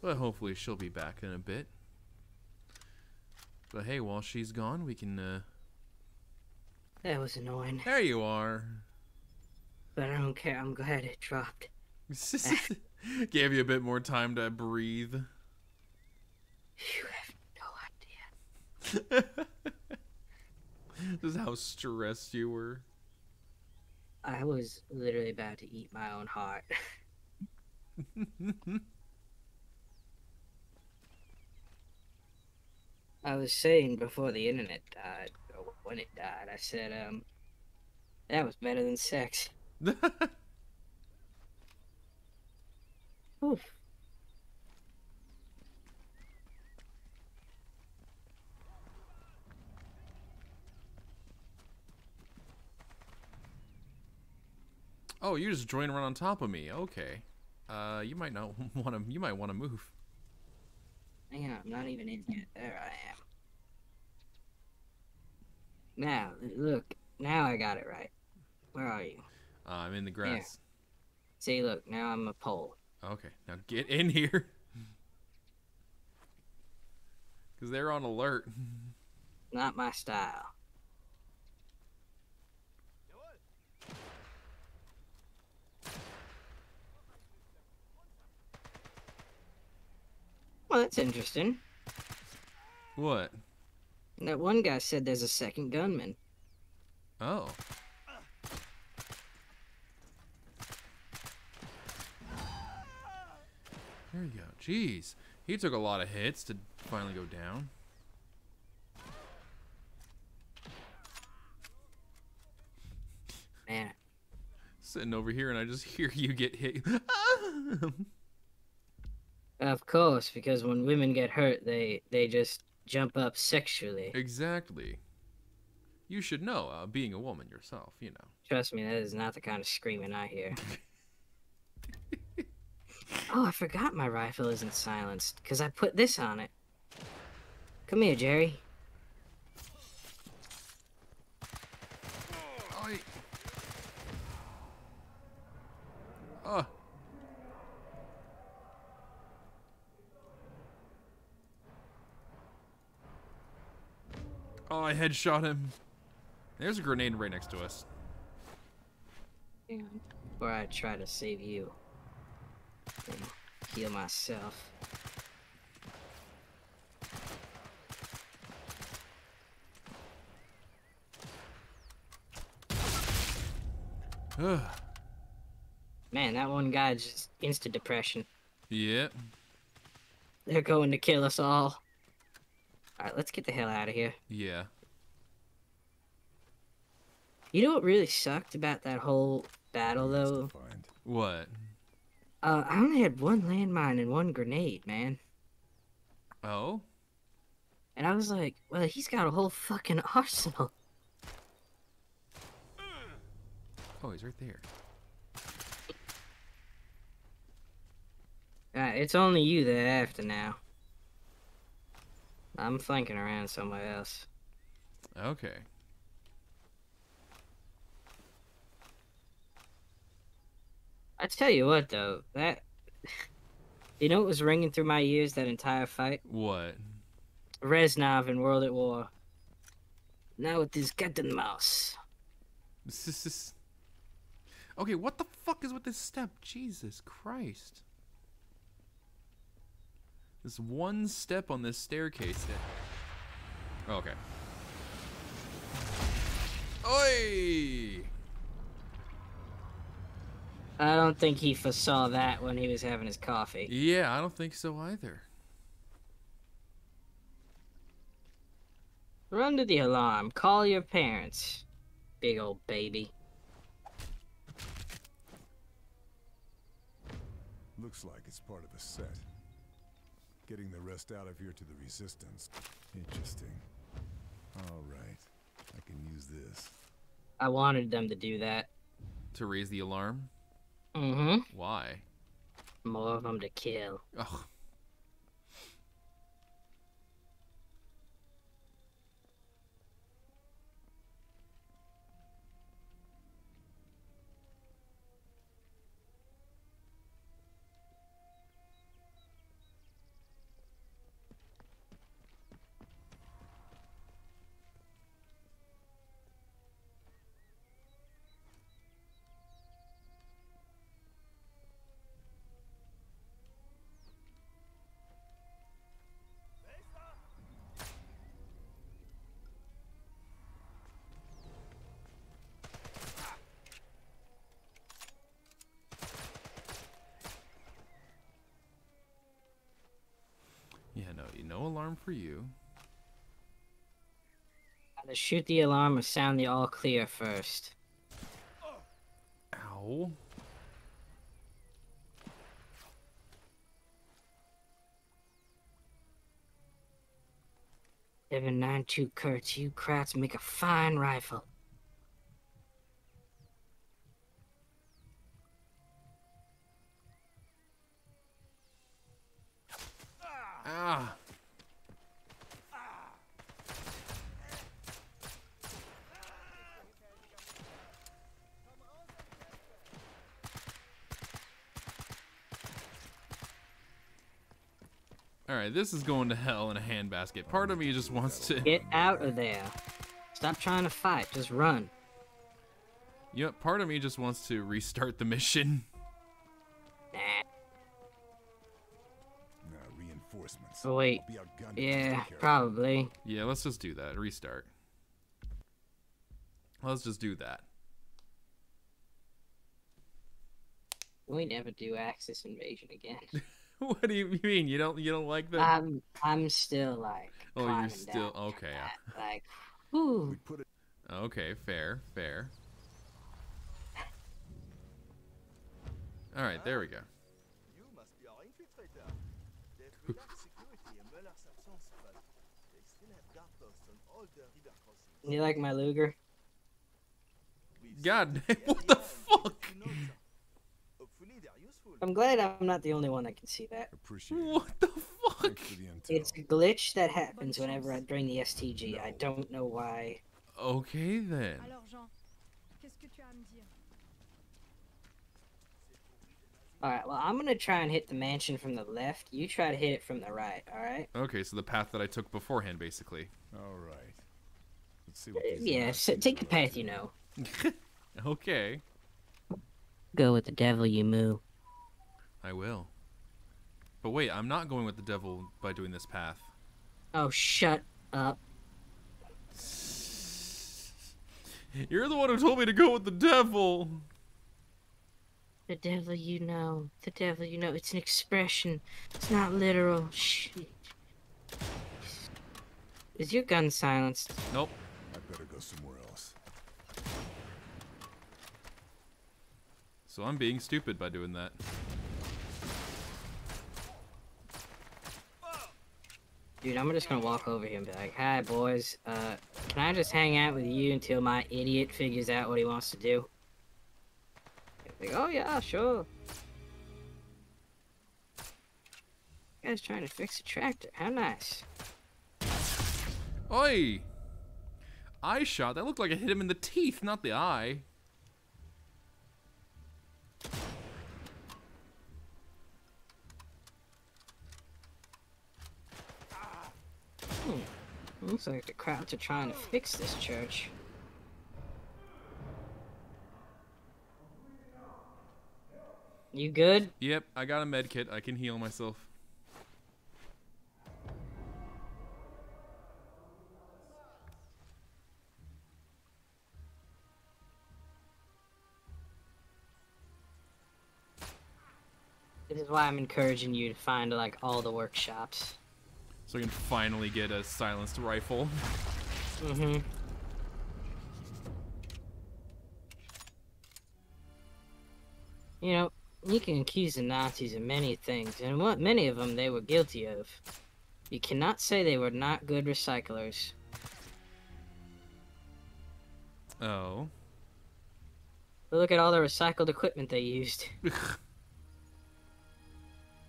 But hopefully she'll be back in a bit. But hey, while she's gone, we can,
That was annoying.
There you are.
But I don't care. I'm glad it dropped.
Gave you a bit more time to breathe.
You have no idea.
This is how stressed you were.
I was literally about to eat my own heart. I was saying before the internet died, or when it died, I said, that was better than sex. Oof.
Oh, you just joined right on top of me. Okay. You might not want to. You might want to move.
Hang on, I'm not even in yet. There I am. Now, look. Now I got it right. Where are you?
I'm in the grass.
Here. See, look. Now I'm a pole.
Okay, now get in here. Because they're on alert.
Not my style. Well, that's interesting.
What?
That one guy said there's a second gunman.
Oh. There you go. Jeez. He took a lot of hits to finally go down.
Man.
Sitting over here and I just hear you get hit.
Of course, because when women get hurt, they just jump up sexually.
Exactly. You should know, being a woman yourself, you know.
Trust me, that is not the kind of screaming I hear. Oh, I forgot my rifle isn't silenced, because I put this on it. Come here, Jerry.
Oi. Oh. Oh, I headshot him. There's a grenade right next to us.
Or I try to save you. And heal myself.
Ugh.
Man, that one guy just instant depression.
Yep.
They're going to kill us all. Alright, let's get the hell out of here.
Yeah.
You know what really sucked about that whole battle, though?
What?
I only had one landmine and one grenade, man.
Oh?
And I was like, well, he's got a whole fucking arsenal.
Oh, he's right there.
It's only you they're after now. I'm flanking around somewhere else.
Okay.
I tell you what, though, that... You know what was ringing through my ears that entire fight?
What?
Reznov in World at War. Now with this cat and mouse.
Okay, what the fuck is with this step? Jesus Christ. This one step on this staircase that... Okay. Oi!
I don't think he foresaw that when he was having his coffee.
Yeah, I don't think so either.
Run to the alarm. Call your parents. Big old baby.
Looks like it's part of a set. Getting the rest out of here to the Resistance. Interesting. All right. I can use this.
I wanted them to do that.
To raise the alarm?
Mm-hmm.
Why?
More of them to kill.
Ugh. Yeah, no alarm for you.
Either shoot the alarm or sound the all clear first.
Ow.
792 Kurtz, you Kratz make a fine rifle.
Ah. Alright, this is going to hell in a handbasket. Part of me just wants to...
Get out of there. Stop trying to fight. Just run.
Yep, part of me just wants to restart the mission.
Nah.
Reinforcements.
Oh, wait. Yeah, probably.
Yeah, let's just do that. Restart. Let's just do that.
We never do Axis invasion again.
What do you mean? You don't like that?
I'm still like.
Oh, you're still okay.
Like, whew.
Okay, fair. All right, there we go.
You must be our infiltrator. They've relaxed security in Muller's absence, but they still have guard posts on all the river crossings.
You like my Luger?
God, what the fuck?
Hopefully they're useful.
I'm glad I'm not the only one that can see that.
Appreciate it.
What the fuck?
Thanks for the intel.
It's a glitch that happens whenever I bring the STG. I don't know why.
Okay then.
Alors Jean, qu'est-ce que tu as à me dire?
Alright, well, I'm gonna try and hit the mansion from the left. You try to hit it from the right, alright?
Okay, so the path that I took beforehand, basically.
All right. Let's see what these
Yeah, so take the path you know.
Okay.
Go with the devil, you moo.
I will. But wait, I'm not going with the devil by doing this path.
Oh, shut up.
You're the one who told me to go with the devil.
The devil you know. The devil you know. It's an expression. It's not literal. Shit. Is your gun silenced?
Nope.
I better go somewhere else.
So I'm being stupid by doing that.
Dude, I'm just gonna walk over here and be like, hi, boys. Can I just hang out with you until my idiot figures out what he wants to do? Like, oh yeah, sure. You guys trying to fix a tractor. How nice.
Oi! Eye shot? That looked like it hit him in the teeth, not the eye.
Looks like the crowds are trying to fix this church. You good?
Yep, I got a med kit. I can heal myself.
This is why I'm encouraging you to find, like, all the workshops.
So I can finally get a silenced rifle.
Mm-hmm. You know, you can accuse the Nazis of many things, and what many of them they were guilty of. You cannot say they were not good recyclers.
Oh.
But look at all the recycled equipment they used.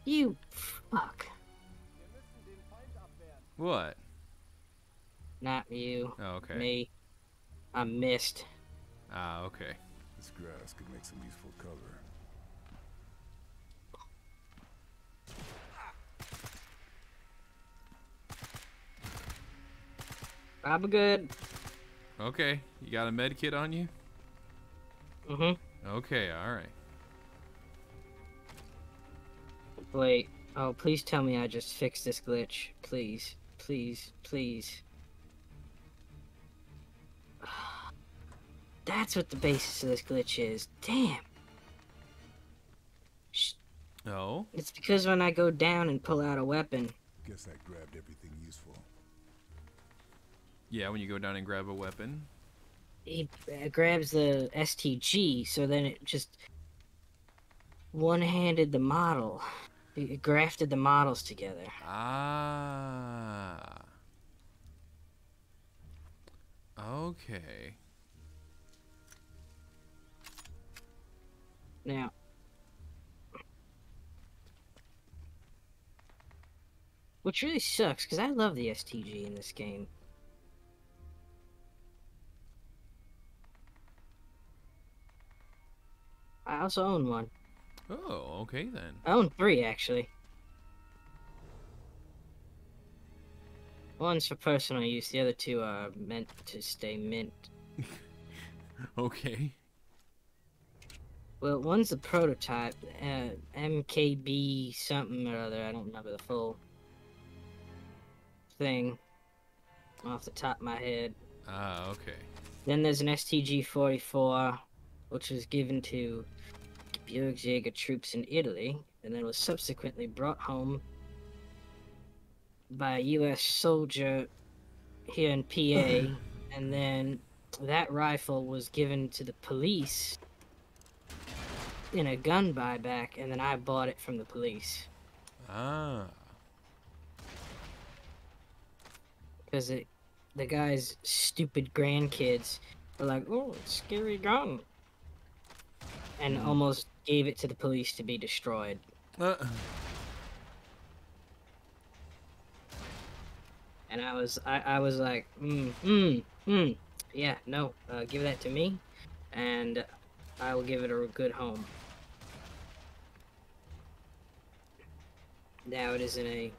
You fuck.
What?
Not you.
Oh, okay.
Me. I missed.
Ah, okay.
This grass could make some useful cover.
I'm good.
Okay, you got a med kit on you?
Mm-hmm.
Okay, alright.
Wait. Oh, please tell me I just fixed this glitch. Please. Please. Please. That's what the basis of this glitch is. Damn.
Oh?
It's because when I go down and pull out a weapon...
Guess I grabbed everything useful.
Yeah, when you go down and grab a weapon.
He grabs the STG, so then it just one-handed the model. It grafted the models together.
Ah. Okay.
Now, which really sucks, because I love the STG in this game. I also own one.
Oh, okay then.
I own 3, actually. One's for personal use, the other 2 are meant to stay mint.
Okay.
Well, one's a prototype, MKB something or other, I don't remember the full thing off the top of my head.
Ah, okay.
Then there's an STG-44, which was given to Bundeswehr troops in Italy, and then was subsequently brought home by a U.S. soldier here in PA, and then that rifle was given to the police in a gun buyback, and then I bought it from the police.
Ah.
because the guy's stupid grandkids were like, "Oh, it's a scary gun," and almost gave it to the police to be destroyed. And I was like, yeah, no, give that to me, and I will give it a good home. Now it is in a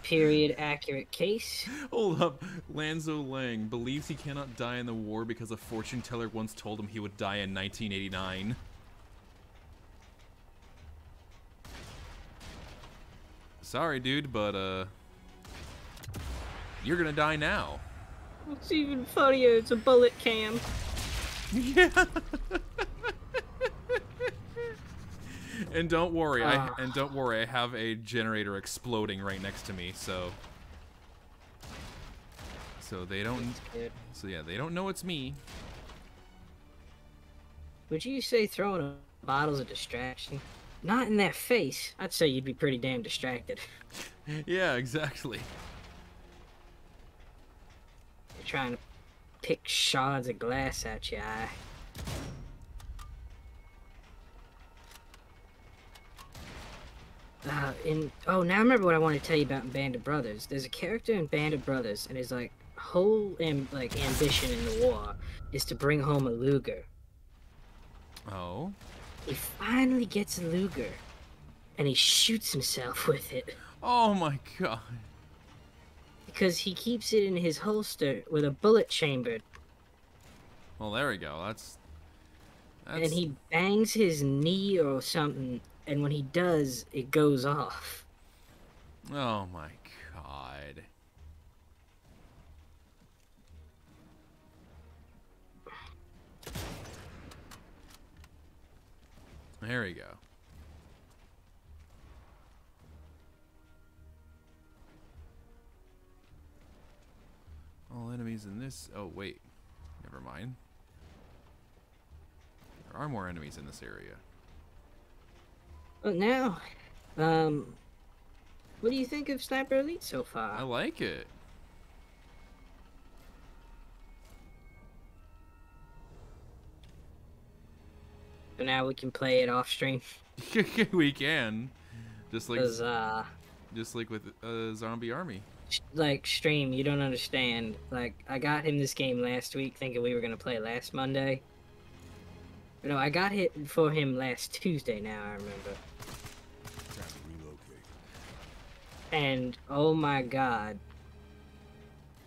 period accurate case.
Hold up. Lanzo Lang believes he cannot die in the war because a fortune teller once told him he would die in 1989. Sorry, dude, but, you're gonna die now.
What's even funnier, it's a bullet cam.
Yeah. And don't worry, I have a generator exploding right next to me, so they don't. So yeah, they don't know it's me.
Would you say throwing a bottle's a distraction? Not in that face. I'd say you'd be pretty damn distracted.
Yeah, exactly.
You're trying to pick shards of glass out your eye. Now I remember what I wanted to tell you about in Band of Brothers. There's a character in Band of Brothers, and his whole ambition in the war is to bring home a Luger.
Oh.
He finally gets a Luger, and he shoots himself with it.
Oh my god.
Because he keeps it in his holster with a bullet chambered.
Well, there we go. That's...
And he bangs his knee or something, and when he does, it goes off.
Oh my god. There we go. All enemies in this... Oh, wait. Never mind. There are more enemies in this area.
But now, what do you think of Sniper Elite so far?
I like it.
So now we can play it off stream.
We can. Just like with Zombie Army.
Like, stream, you don't understand. Like, I got him this game last week thinking we were gonna play last Monday. No, I got it for him last Tuesday now, I remember.
Time to relocate.
And, oh my god.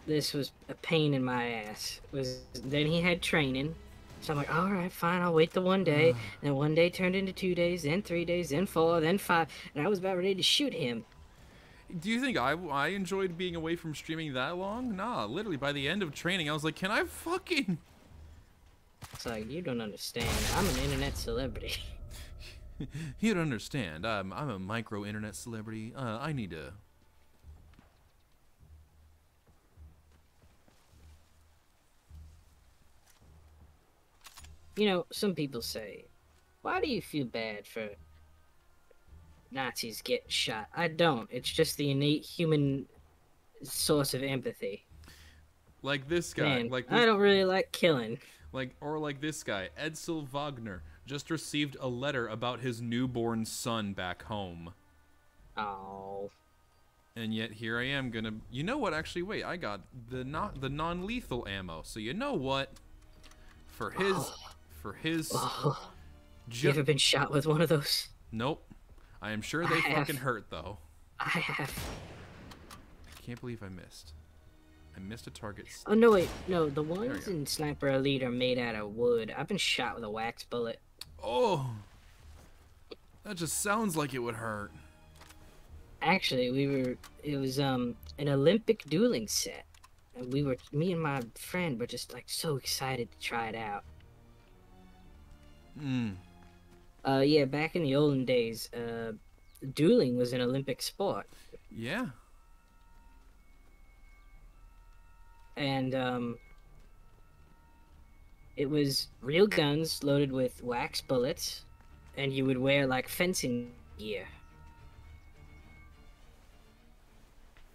This was a pain in my ass. Then he had training. So I'm like, alright, fine, I'll wait the one day. And then one day turned into 2 days, then 3 days, then 4, then 5. And I was about ready to shoot him.
Do you think I enjoyed being away from streaming that long? Nah, literally by the end of training, I was like, can I fucking...
It's like, you don't understand. I'm an internet celebrity.
You don't understand. I'm a micro internet celebrity. I need to...
You know, some people say, why do you feel bad for Nazis getting shot? I don't. It's just the innate human source of empathy.
Like this guy.
Man,
like
I don't really like killing.
Like this guy, Edsel Wagner, just received a letter about his newborn son back home.
Oh.
And yet here I am gonna... You know what? Actually, wait. I got the non-lethal ammo. So you know what? For his...
You ever been shot with one of those?
Nope. I am sure they fucking hurt, though.
I have.
I can't believe I missed. I missed a target.
Oh, no, wait. No, the ones in Sniper Elite are made out of wood. I've been shot with a wax bullet.
Oh! That just sounds like it would hurt.
Actually, it was, an Olympic dueling set. And me and my friend were just, like, so excited to try it out. Yeah, back in the olden days, dueling was an Olympic sport.
Yeah.
And, it was real guns loaded with wax bullets, and you would wear, like, fencing gear.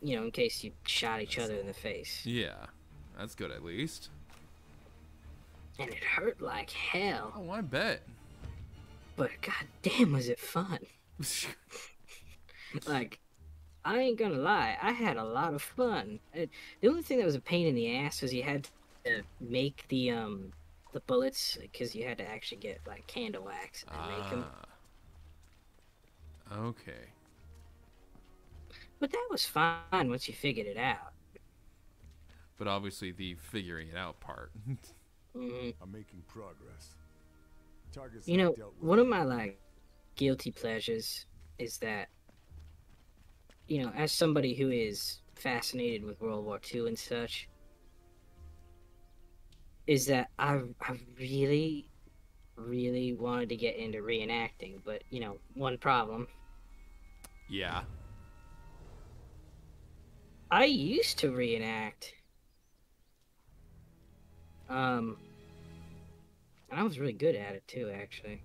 you know, in case you shot each other in the face.
Yeah, that's good at least.
And it hurt like hell.
Oh, I bet.
But goddamn, was it fun. Like, I ain't gonna lie, I had a lot of fun. The only thing that was a pain in the ass was you had to make the bullets, because you had to actually get like candle wax and make them.
Okay.
But that was fine once you figured it out.
But obviously the figuring it out part.
I'm making progress. Targets
You know,
not dealt with.
one of my like guilty pleasures is that, you know, as somebody who is fascinated with World War II and such, is that I really, really wanted to get into reenacting, but, you know, one problem.
Yeah.
I used to reenact. And I was really good at it too, actually.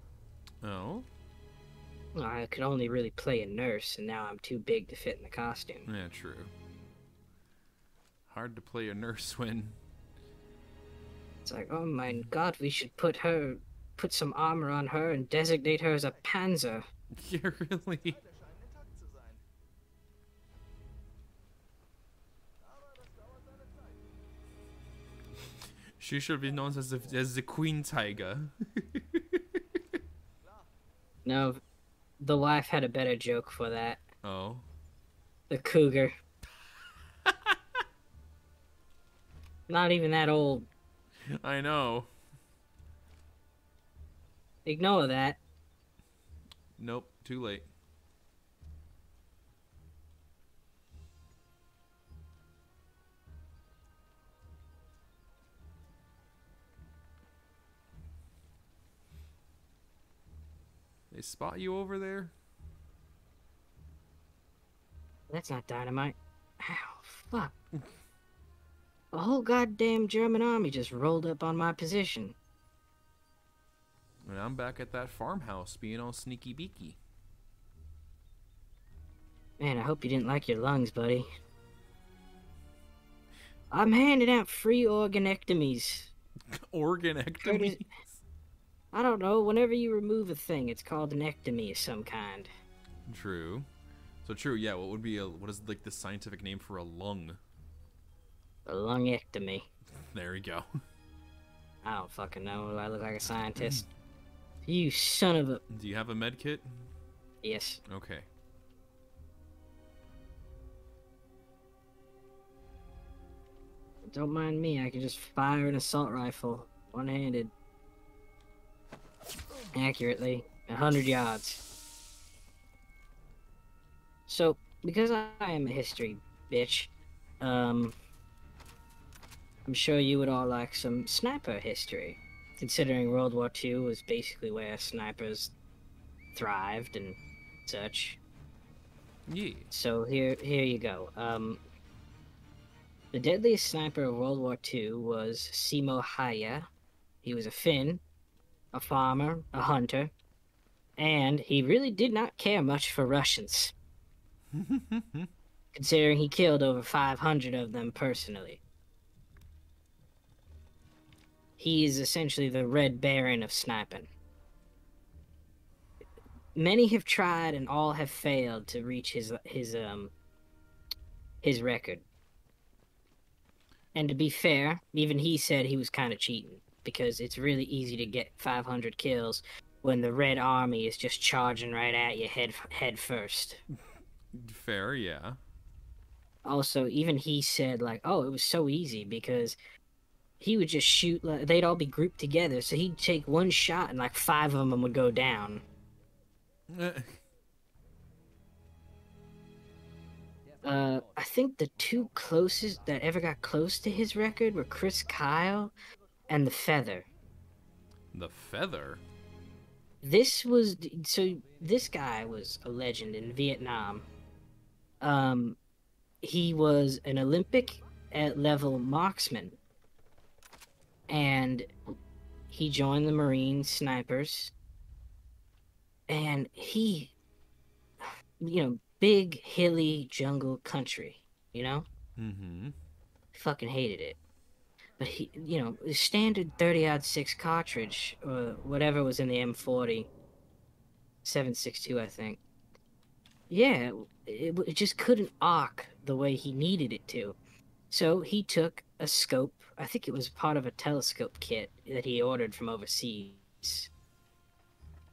Oh?
Well, I could only really play a nurse, and now I'm too big to fit in the costume.
Yeah, true. Hard to play a nurse when...
It's like, oh my god, we should put some armor on her and designate her as a panzer.
Yeah, really? She should be known as the Queen Tiger.
No, the wife had a better joke for that.
Oh.
The cougar. Not even that old.
I know.
Ignore that.
Nope, too late. They spot you over there?
That's not dynamite. Ow, fuck. A whole goddamn German army just rolled up on my position.
And I'm back at that farmhouse being all sneaky beaky.
Man, I hope you didn't like your lungs, buddy. I'm handing out free organectomies.
Organectomies?
I don't know, whenever you remove a thing, it's called an ectomy of some kind.
True. So true, yeah, what is like the scientific name for a lung?
A lungectomy.
There we go.
I don't fucking know. Do I look like a scientist? You son of a...
Do you have a med kit?
Yes.
Okay.
Don't mind me, I can just fire an assault rifle. One-handed. Accurately. 100 yards. So, because I am a history bitch, I'm sure you would all like some sniper history, considering World War II was basically where snipers thrived and such.
Yeah.
So here you go. The deadliest sniper of World War II was Simo Häyhä. He was a Finn, a farmer, a hunter, and he really did not care much for Russians, considering he killed over 500 of them personally. He is essentially the Red Baron of sniping. Many have tried and all have failed to reach his record. And to be fair, even he said he was kind of cheating, because it's really easy to get 500 kills when the Red Army is just charging right at you head first.
Fair, yeah.
Also, even he said, like, oh, it was so easy because he would just shoot, like, they'd all be grouped together, so he'd take one shot and like 5 of them would go down. I think the two closest that ever got close to his record were Chris Kyle and the Feather.
The Feather?
This guy was a legend in Vietnam. He was an Olympic level marksman. And he joined the Marine snipers. And he, big, hilly jungle country. you know?
Mm-hmm.
Fucking hated it. But he, the standard 30-06 cartridge, or whatever was in the M40, 7.62, I think. Yeah, it just couldn't arc the way he needed it to. So he took a scope, I think it was part of a telescope kit that he ordered from overseas.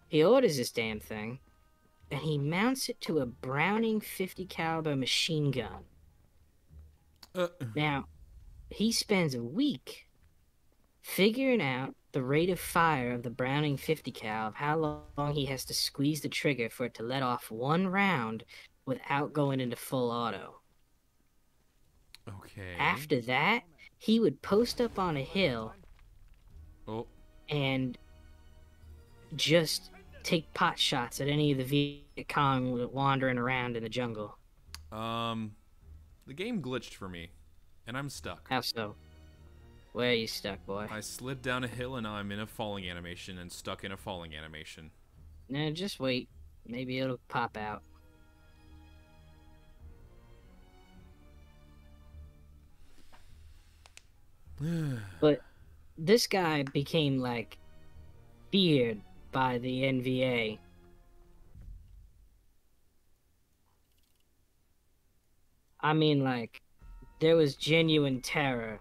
He orders this damn thing, and he mounts it to a Browning 50 caliber machine gun. Now, he spends a week figuring out the rate of fire of the Browning 50 cal, of how long he has to squeeze the trigger for it to let off one round without going into full auto.
Okay.
After that, he would post up on a hill and just take pot shots at any of the Viet Cong wandering around in the jungle.
The game glitched for me, and I'm stuck.
How so? Where are you stuck, boy?
I slid down a hill and now I'm in a falling animation and stuck in a falling animation.
Nah, just wait. Maybe it'll pop out. But this guy became, like, feared by the NVA. I mean, like, there was genuine terror.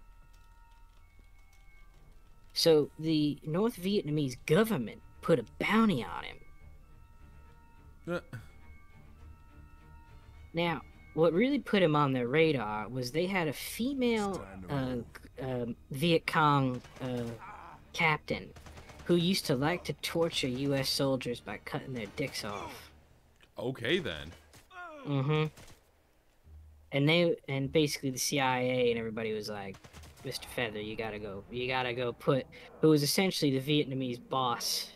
So the North Vietnamese government put a bounty on him. Now, what really put him on their radar was they had a female Viet Cong captain who used to like to torture U.S. soldiers by cutting their dicks off.
Okay, then.
Mm-hmm. And basically the CIA and everybody was like, Mr. Feather, you gotta go put, who was essentially the Vietnamese boss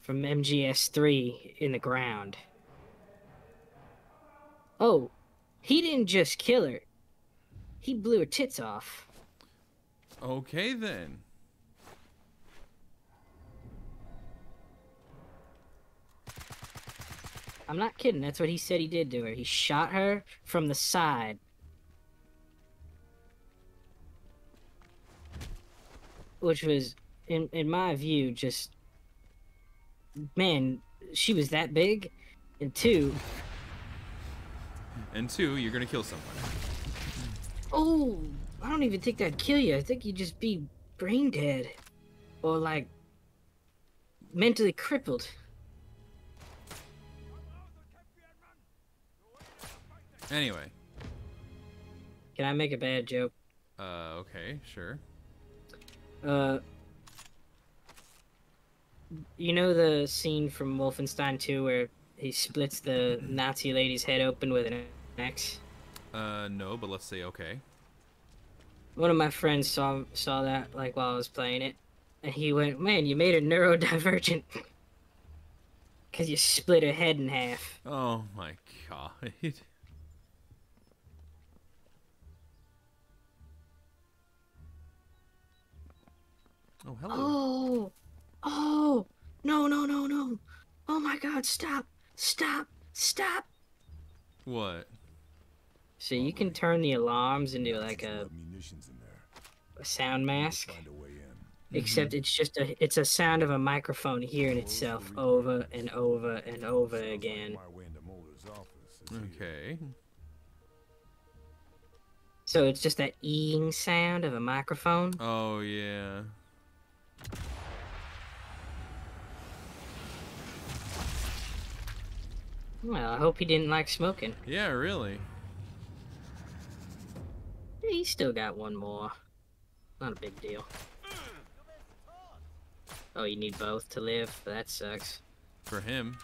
from MGS3 in the ground. Oh, he didn't just kill her. He blew her tits off.
Okay, then.
I'm not kidding. That's what he said he did to her. He shot her from the side. Which was, in my view, just... Man, she was that big. And two,
you're gonna kill someone.
Oh, I don't even think that'd kill you. I think you'd just be brain dead. Or, like, mentally crippled.
Anyway.
Can I make a bad joke?
Okay, sure.
You know the scene from Wolfenstein 2 where he splits the Nazi lady's head open with an axe?
No, but let's say okay.
One of my friends saw that, like, while I was playing it, and he went, "Man, you made her neurodivergent." Because you split her head in half.
Oh my god. Oh, hello.
Oh, no. Oh my god, stop.
What?
So you can turn the alarms into, like, a sound mask. Except it's a sound of a microphone hearing itself over and over and over again.
Okay.
So it's just that eeing sound of a microphone.
Oh, yeah.
Well, I hope he didn't like smoking.
Yeah, really.
He's still got one more. Not a big deal. Oh, you need both to live? That sucks.
For him.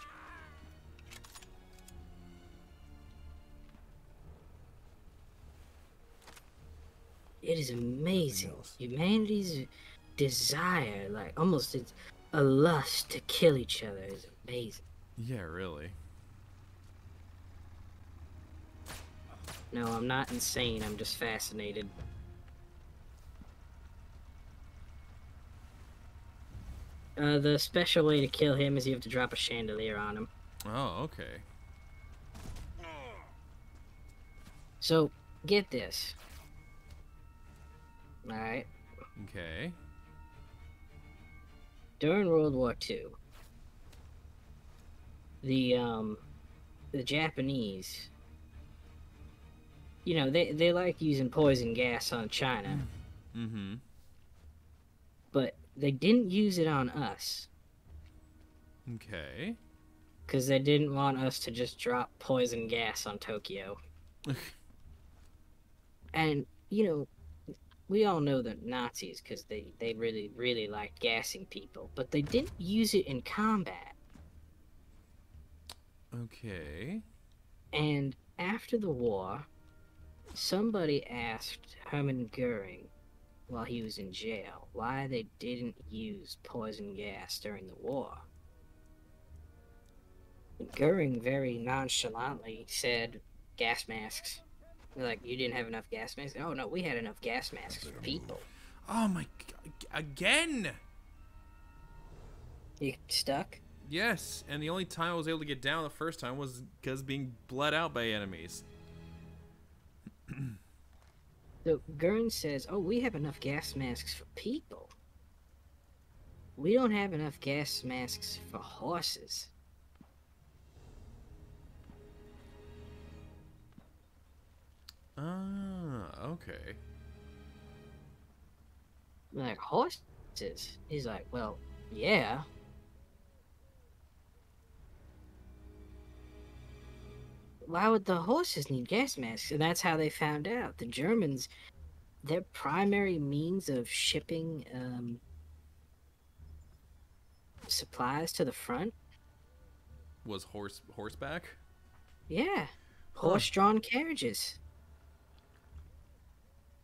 It is amazing. Humanity's desire, like, almost it's a lust to kill each other is amazing.
Yeah, really.
No, I'm not insane. I'm just fascinated. The special way to kill him is you have to drop a chandelier on him.
Oh, okay.
So, get this. Alright.
Okay.
During World War II, the Japanese, you know, they like using poison gas on China.
Mm-hmm.
But they didn't use it on us.
Okay.
Because they didn't want us to just drop poison gas on Tokyo. And, you know, we all know the Nazis because they really, really liked gassing people. But they didn't use it in combat.
Okay.
And after the war, somebody asked Hermann Goering, while he was in jail, why they didn't use poison gas during the war. Goering very nonchalantly said, gas masks. They're like, you didn't have enough gas masks? Oh no, we had enough gas masks for people.
Oh my god, again!
You stuck?
Yes, and the only time I was able to get down the first time was because being bled out by enemies.
So Goering says, oh, we have enough gas masks for people. We don't have enough gas masks for horses.
Okay.
Like, horses? He's like, well, yeah. Why would the horses need gas masks? And that's how they found out. The Germans, their primary means of shipping supplies to the front
Was horseback?
Yeah. Horse-drawn carriages.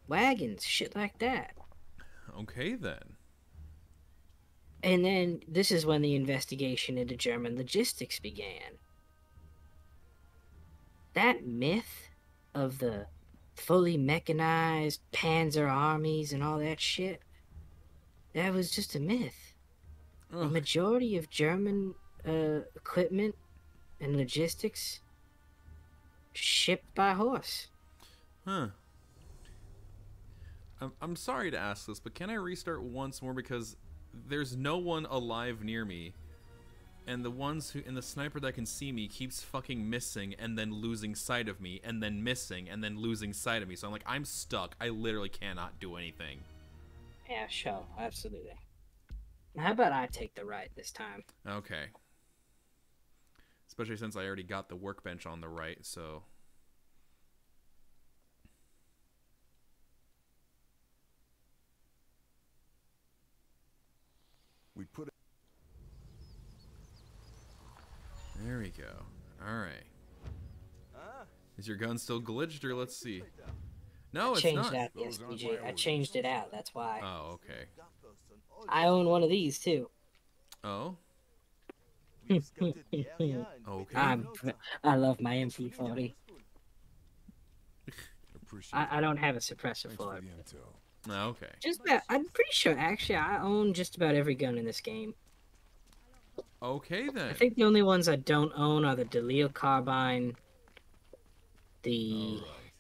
Wagons, shit like that.
Okay, then.
And then this is when the investigation into German logistics began. That myth of the fully mechanized panzer armies and all that shit, that was just a myth.
Ugh.
The majority of German equipment and logistics shipped by horse.
Huh. I'm sorry to ask this, but can I restart once more, because there's no one alive near me, and the ones who, and the sniper that can see me keeps fucking missing and then losing sight of me and then missing and then losing sight of me. So I'm like, I'm stuck. I literally cannot do anything.
Yeah, sure, absolutely. How about I take the right this time?
Okay. Especially since I already got the workbench on the right, so...
We put it.
There we go. Alright. Is your gun still glitched, or let's see? No, it's
changed
not.
That, yes, BJ. I changed it out, that's why.
Oh, okay.
I own one of these, too.
Oh? Okay.
I love my MP40. I don't have a suppressor for it.
Oh, okay.
Just about, I'm pretty sure, actually, I own just about every gun in this game.
Okay, then.
I think the only ones I don't own are the Delisle carbine, the...
All right.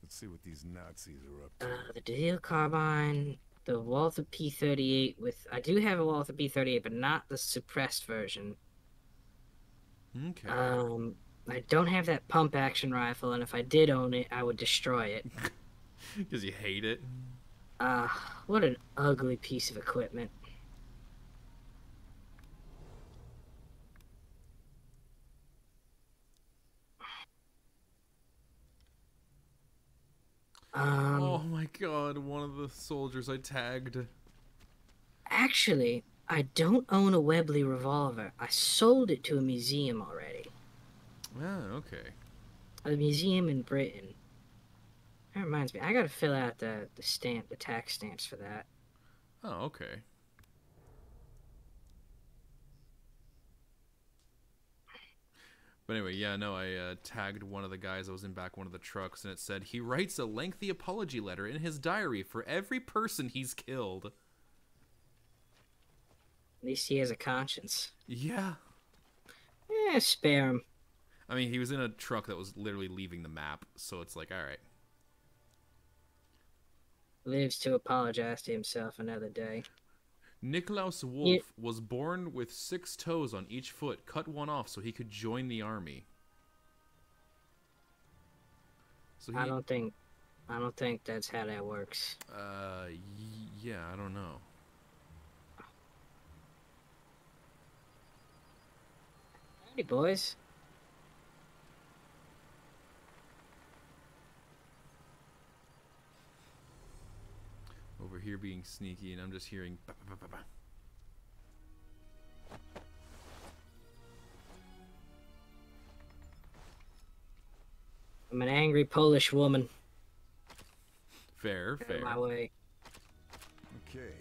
Let's see what these Nazis are up to.
The Delisle carbine, the Walther P38 with... I do have a Walther P38, but not the suppressed version.
Okay.
I don't have that pump-action rifle, and if I did own it, I would destroy it.
Because you hate it?
What an ugly piece of equipment.
Oh my god, one of the soldiers I tagged.
Actually, I don't own a Webley revolver. I sold it to a museum already.
Ah, okay.
A museum in Britain. That reminds me, I gotta fill out the tax stamps for that.
Oh, okay. But anyway, yeah, no, I tagged one of the guys that was in back one of the trucks, and it said, he writes a lengthy apology letter in his diary for every person he's killed.
At least he has a conscience.
Yeah.
Spare him.
I mean, he was in a truck that was literally leaving the map, so it's like, all right.
Lives to apologize to himself another day.
Nikolaus Wolf was born with 6 toes on each foot, cut one off so he could join the army. So
I don't think that's how that works.
Yeah, I don't know.
Howdy, boys.
Over here being sneaky, and I'm just hearing.
I'm an angry Polish woman.
Fair, fair.
My way.
Okay,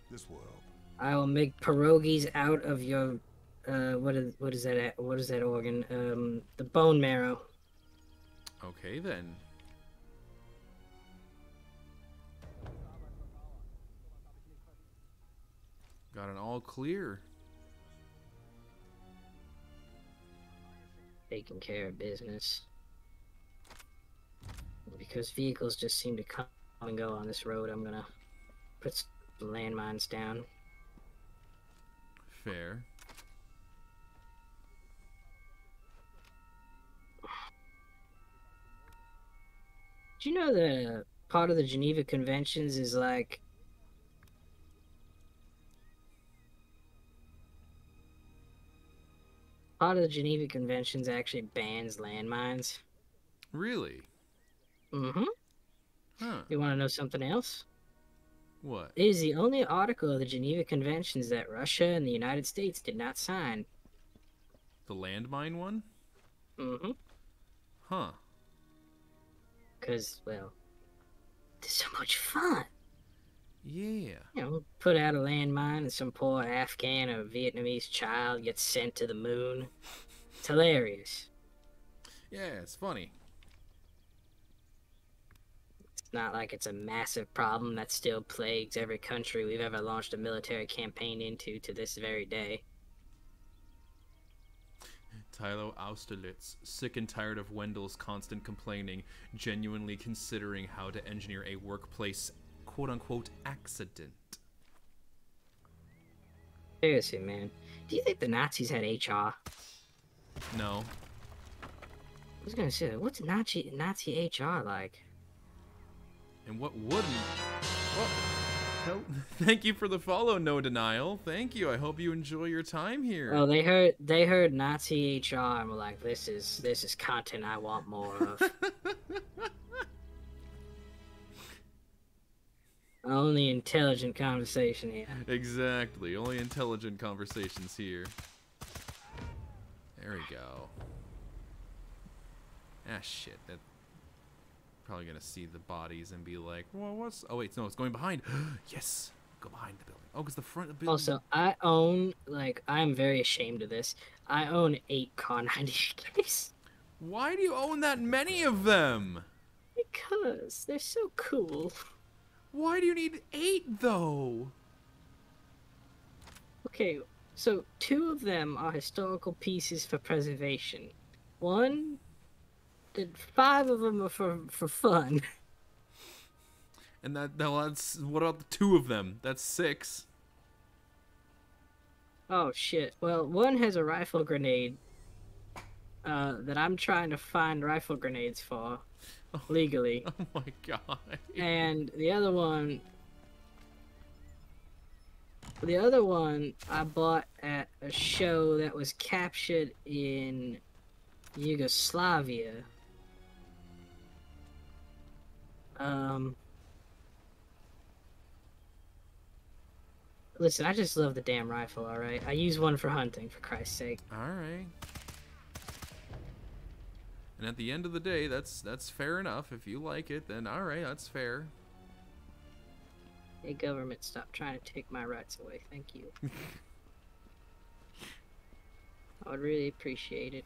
this will help.
I will make pierogies out of your, what is that organ? The bone marrow.
Okay then. Got an all clear.
Taking care of business. Because vehicles just seem to come and go on this road, I'm gonna put some landmines down.
Fair.
Do you know that part of the Geneva Conventions is like part of the Geneva Conventions actually bans landmines?
Really?
Mm-hmm.
Huh.
You want to know something else?
What?
It is the only article of the Geneva Conventions that Russia and the United States did not sign.
The landmine one?
Mm-hmm.
Huh.
Because, well, it's so much fun.
Yeah.
You know, put out a landmine and some poor Afghan or Vietnamese child gets sent to the moon. It's hilarious.
Yeah, it's funny.
It's not like it's a massive problem that still plagues every country we've ever launched a military campaign into to this very day.
Tylo Austerlitz, sick and tired of Wendell's constant complaining, genuinely considering how to engineer a workplace quote-unquote accident.
Seriously, man. Do you think the Nazis had HR?
No.
I was gonna say, what's Nazi HR like?
And what wouldn't? Well, thank you for the follow, No Denial. Thank you. I hope you enjoy your time here.
Oh, they heard Nazi HR and were like, this is content I want more of. Only intelligent conversation here.
Exactly. Only intelligent conversations here. There we go. Ah, shit. That probably gonna see the bodies and be like, well, what's... Oh, wait, no, it's going behind. Yes! Go behind the building. Oh, because the front of the building...
Also, I own, like, I'm very ashamed of this. I own 8 Car 98Ks.
Why do you own that many of them?
Because they're so cool.
Why do you need 8, though?
Okay, so 2 of them are historical pieces for preservation. 1... 5 of them are for fun.
And that's what about the 2 of them? That's 6.
Oh shit. Well, 1 has a rifle grenade that I'm trying to find rifle grenades for legally.
Oh my god.
And the other one I bought at a show that was captured in Yugoslavia. Listen, I just love the damn rifle, alright? I use one for hunting, for Christ's sake.
Alright. And at the end of the day, that's fair enough. If you like it, then alright, that's fair.
Hey, government, stop trying to take my rights away. Thank you. I would really appreciate it.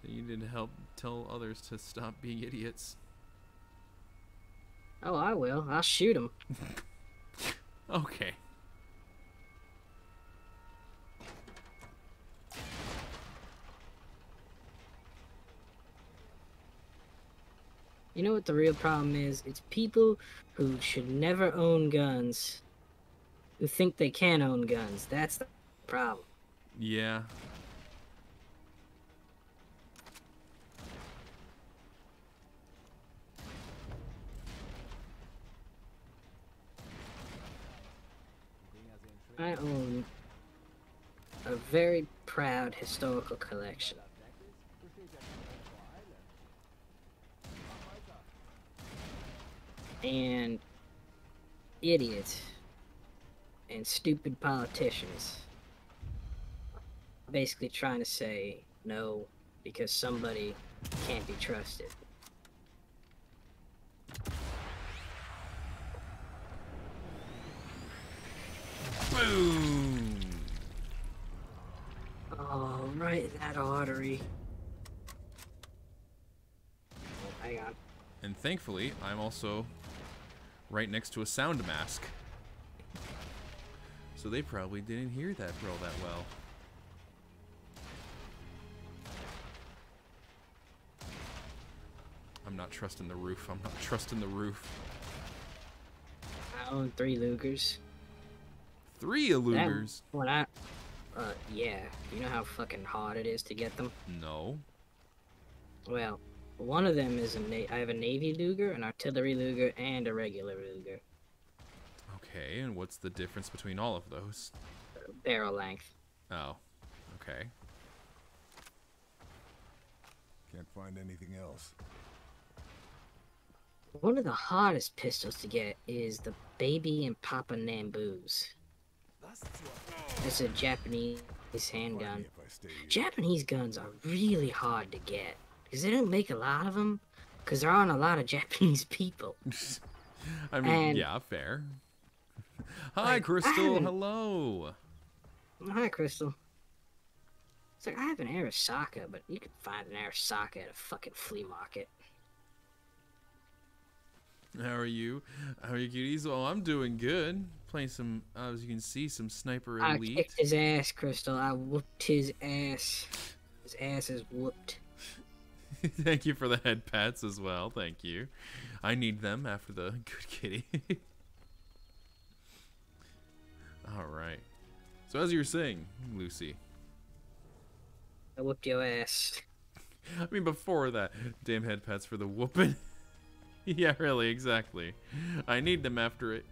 You need to help tell others to stop being idiots.
Oh, I will. I'll shoot him.
Okay.
You know what the real problem is? It's people who should never own guns, who think they can own guns. That's the problem.
Yeah.
I own a very proud historical collection. And idiots and stupid politicians basically trying to say no because somebody can't be trusted.
Boom!
Oh, right in that artery. Oh, hang on.
And thankfully, I'm also right next to a sound mask. So they probably didn't hear that drill that well. I'm not trusting the roof. I'm not trusting the roof.
I own 3 Lugers.
3 Lugers?
When I... yeah. You know how fucking hard it is to get them?
No.
Well, one of them is I have a Navy Luger, an Artillery Luger, and a regular Luger.
Okay, and what's the difference between all of those?
Barrel length.
Oh, okay.
Can't find anything else.
One of the hardest pistols to get is the Baby and Papa Namboos. It's a Japanese handgun. Japanese guns are really hard to get because they don't make a lot of them because there aren't a lot of Japanese people.
I mean, yeah, fair. Hi, Crystal. Hello.
Hi, Crystal. It's like I have an Arasaka, but you can find an Arasaka at a fucking flea market.
How are you? How are you, cuties? Oh, I'm doing good. Playing some, as you can see, some Sniper Elite.
I kicked his ass, Crystal. I whooped his ass. His ass is whooped.
Thank you for the head pats as well. Thank you. I need them after the good kitty. All right. So as you were saying, Lucy.
I whooped your ass.
I mean, before that, damn head pats for the whooping. Yeah, really, exactly. I need them after it.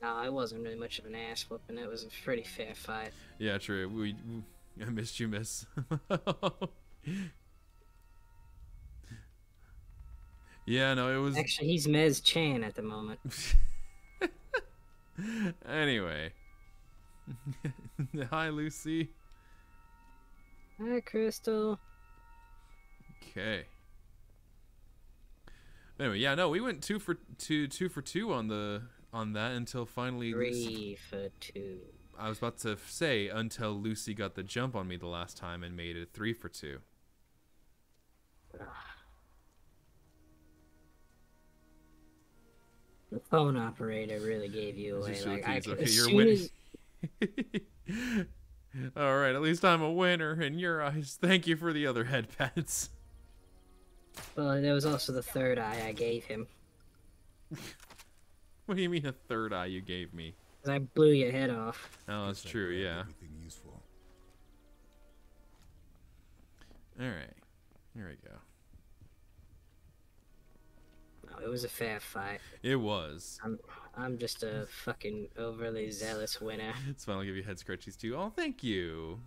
No, it wasn't really much of an ass whooping. It was a pretty fair fight.
Yeah, true. I missed you, miss. Yeah, no, it was...
Actually, he's Mez Chan at the moment.
Anyway. Hi, Lucy.
Hi, Crystal.
Okay. Anyway, yeah, no, we went 2 for 2 on that until finally
3 for 2.
I was about to say until Lucy got the jump on me the last time and made it 3 for 2.
The phone operator really gave you away. Like,
okay, you're winning. All right, at least I'm a winner in your eyes. Thank you for the other head pats.
Well, there was also the third eye I gave him.
What do you mean a third eye you gave me?
'Cause I blew your head off.
Oh, that's true, yeah. Alright. Here we go.
No, it was a fair fight.
It was.
I'm just a fucking overly zealous winner.
It's fine, I'll give you head scratchies too. Oh, thank you.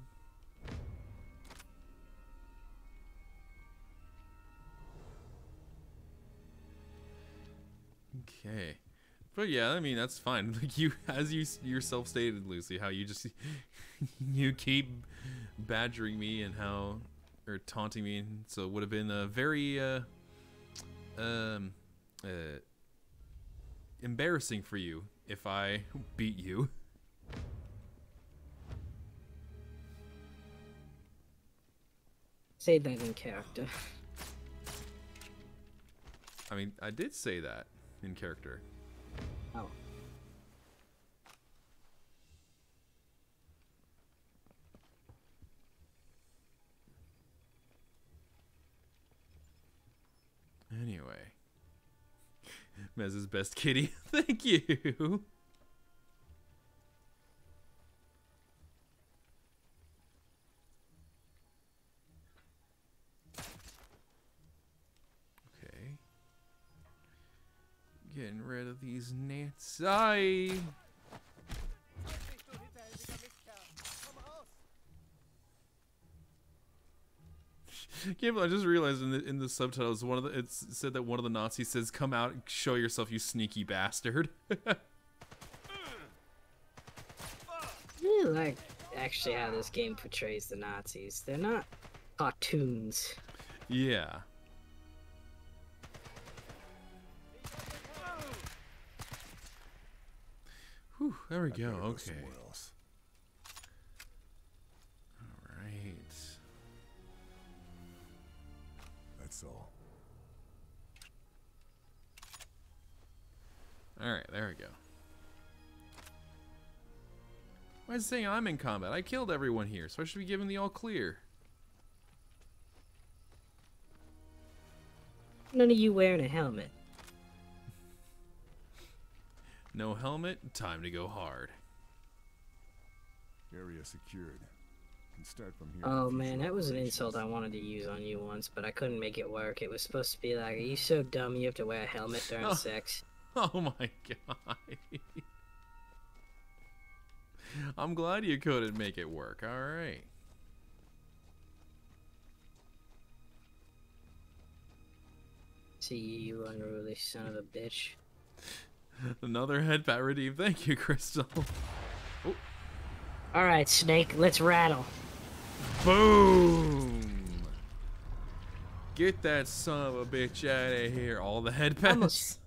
Okay. But yeah, I mean, that's fine. Like you, as you yourself stated, Lucy, how you just, you keep badgering me and how, or taunting me. And so it would have been a very, embarrassing for you if I beat you.
Say that in character.
I mean, I did say that in character.
Oh.
Mez's best kitty. Thank you. Okay. Getting rid of these nets. I just realized in the subtitles it said that one of the Nazis says, "Come out, show yourself, you sneaky bastard."
I really like actually how this game portrays the Nazis. They're not cartoons.
Yeah. Whew, there we go. Okay. All right.
That's all.
All right, there we go. Why is it saying I'm in combat? I killed everyone here, so I should be given the all clear.
None of you wearing a helmet.
No helmet, time to go hard.
Area secured. Can start from here.
Oh man, that was an insult I wanted to use on you once, but I couldn't make it work. It was supposed to be like, are you so dumb you have to wear a helmet during sex?
Oh my god. I'm glad you couldn't make it work. All right.
See you unruly son of a bitch.
Another head pat redeem. Thank you, Crystal. Oh.
Alright, Snake, let's rattle.
Boom! Get that son of a bitch out of here. All the head pats.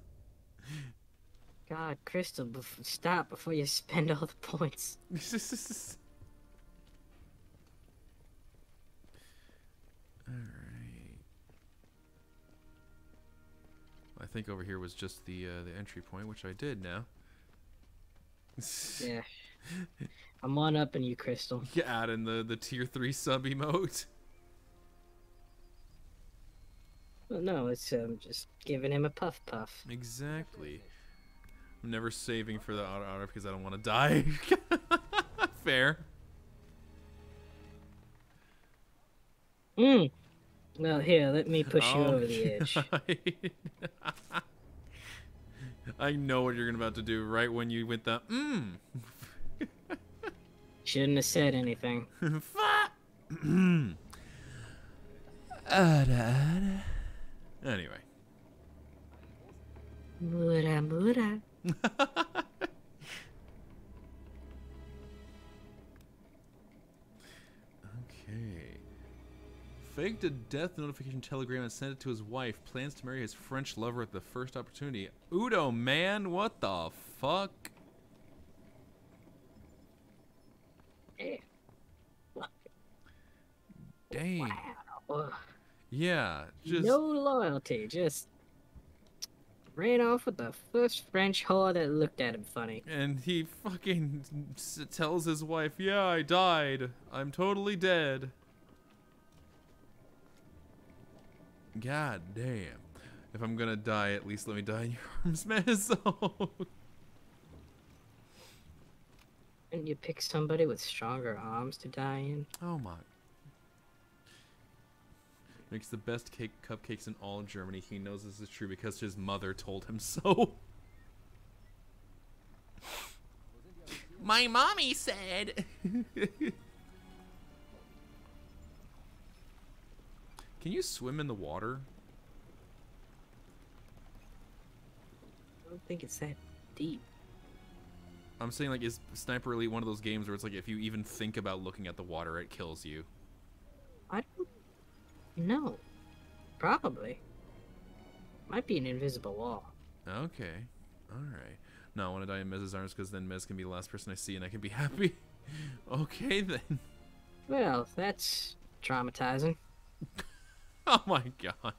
God, Crystal, stop before you spend all the points.
Alright. I think over here was just the entry point, which I did now.
Yeah. I'm one up in you, Crystal.
Yeah, add in the tier 3 sub emote.
Well, no, it's just giving him a puff puff.
Exactly. I'm never saving for the auto because I don't want to die. Fair.
Well, here, let me push you over the edge.
I know what you're about to do right when you went the
Shouldn't have said anything.
Anyway.
Mura mura.
Okay. Faked a death notification telegram and sent it to his wife. Plans to marry his French lover at the first opportunity. Udo, man, what the fuck? Dang.
Wow.
Yeah, just
No loyalty, just ran off with the first French whore that looked at him funny.
and he fucking tells his wife, "Yeah, I died. I'm totally dead." God damn. If I'm gonna die, at least let me die in your arms, Mezzo.
And you pick somebody with stronger arms to die in?
Oh my. Makes the best cupcakes in all of Germany. He knows this is true because his mother told him so. My mommy said. Can you swim in the water?
I don't think it's that deep.
I'm saying, like, is Sniper Elite one of those games where it's like if you even think about looking at the water, it kills you?
I don't know. Probably. Might be an invisible wall.
Okay. Alright. No, I want to die in Mez's arms because then Mez can be the last person I see and I can be happy. Okay, then.
Well, that's traumatizing.
Oh my god.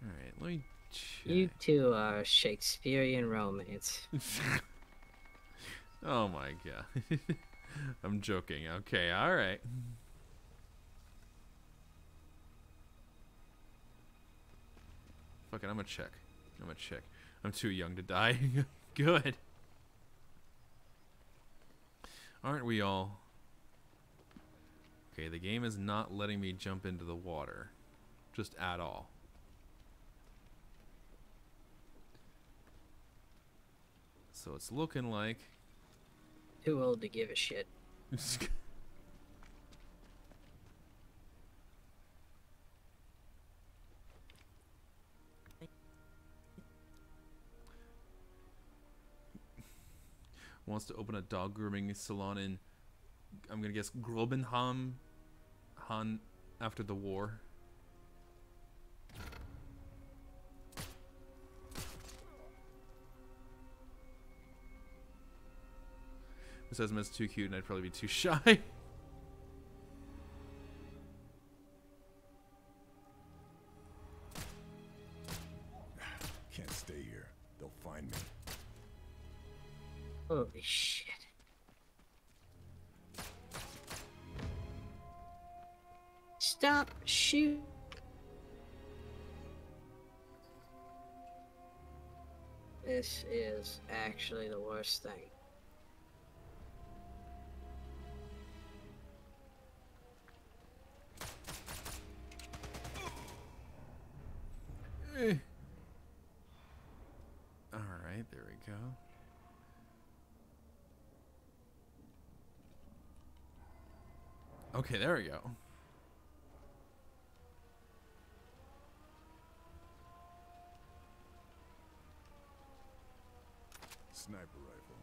Alright, let me check.
You two are Shakespearean romance.
Oh my god. I'm joking. Okay, alright. Fuck it, I'm gonna check. I'm too young to die. Good. Aren't we all? Okay, the game is not letting me jump into the water. Just at all. So it's looking like...
Too old to give a shit.
Wants to open a dog grooming salon in, I'm gonna guess, Grobenham, Han, after the war. Besides, it's too cute and I'd probably be too shy.
Can't stay here. They'll find me.
Holy shit. Stop shoot. This is actually the worst thing.
Alright, there we go. Okay, there we go.
Sniper rifle.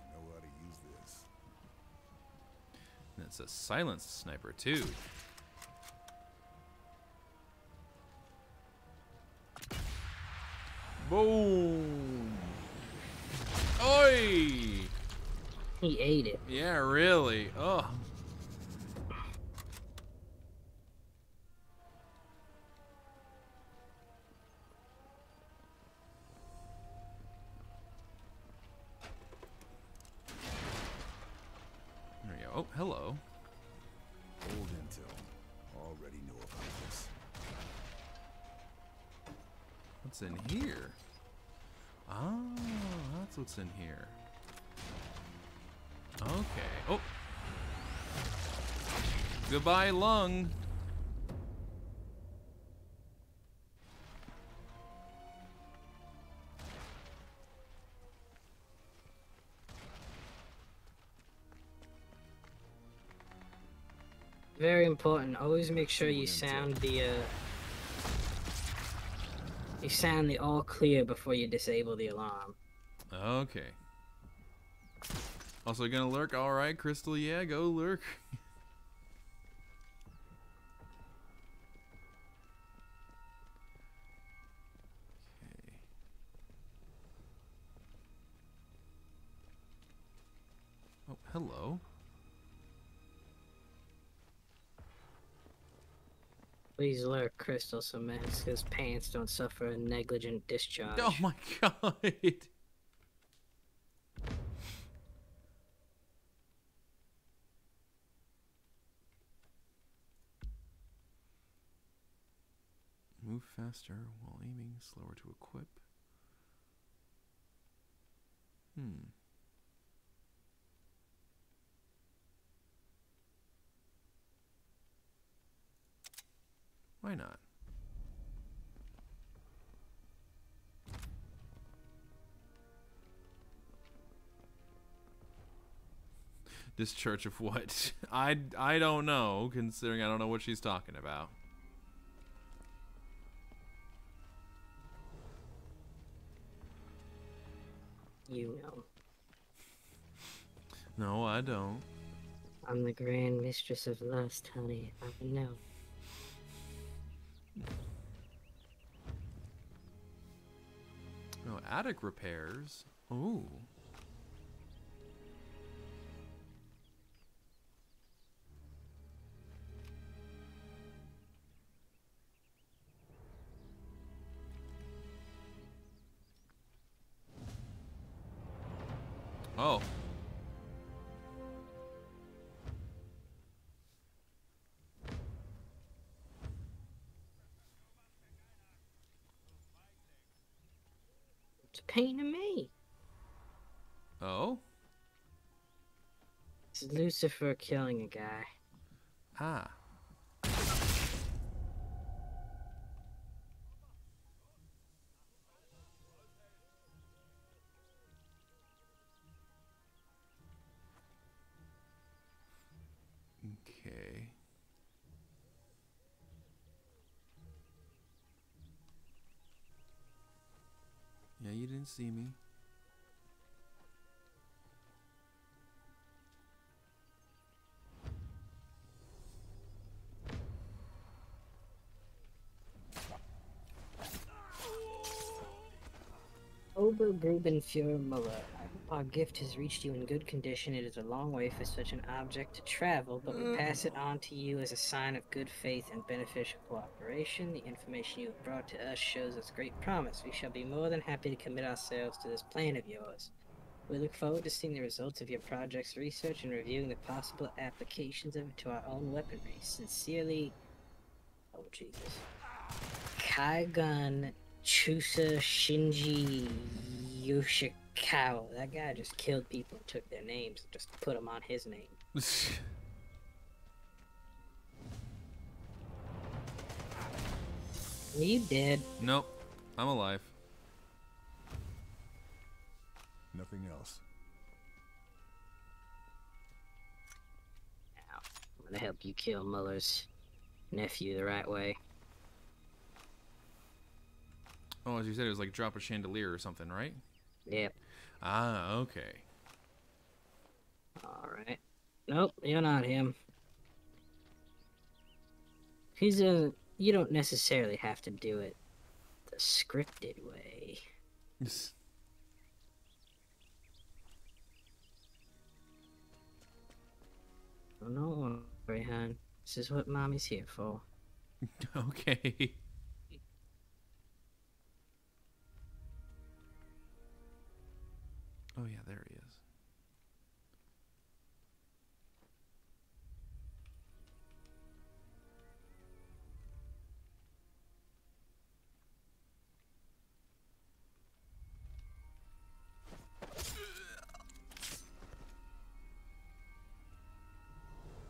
I know how to use this.
And it's a silenced sniper too. Boom! Oi!
He ate it.
Yeah, really. Oh. There we go. Oh, hello.
Old intel. Already know about this.
What's in here? Ah, that's what's in here. Okay. Oh. Goodbye, lung.
Very important. Always make sure you sound the all clear before you disable the alarm.
Okay. Also gonna lurk? Alright, Crystal, yeah, go lurk. Okay. Oh, hello.
Please lurk, Crystal, so Mexico's pants don't suffer a negligent discharge.
Oh my god. Move faster while aiming, slower to equip. Why not? Discharge of what? I don't know, considering I don't know what she's talking about.
You know.
No, I don't.
I'm the grand mistress of lust, honey. I know.
Oh, attic repairs. Ooh. Oh.
a pain to me.
Oh?
It's Lucifer killing a guy.
Ah. Okay. Yeah, you didn't see me.
Obergrubenführer Muller, I hope our gift has reached you in good condition. It is a long way for such an object to travel, but we pass it on to you as a sign of good faith and beneficial cooperation. The information you have brought to us shows us great promise. We shall be more than happy to commit ourselves to this plan of yours. We look forward to seeing the results of your project's research and reviewing the possible applications of it to our own weaponry. Sincerely, oh Jesus, Kaigun Chusa Shinji Yoshikawa. That guy just killed people and took their names and just put them on his name. Are you dead?
Nope. I'm alive.
Nothing else.
Now, I'm gonna help you kill Muller's nephew the right way.
Oh, as you said, it was like drop a chandelier or something, right?
Yep.
Ah, okay.
Alright. Nope, you're not him. He's a... You don't necessarily have to do it the scripted way. Oh, don't worry, hon. This is what Mommy's here for.
Okay. Oh yeah, there he is.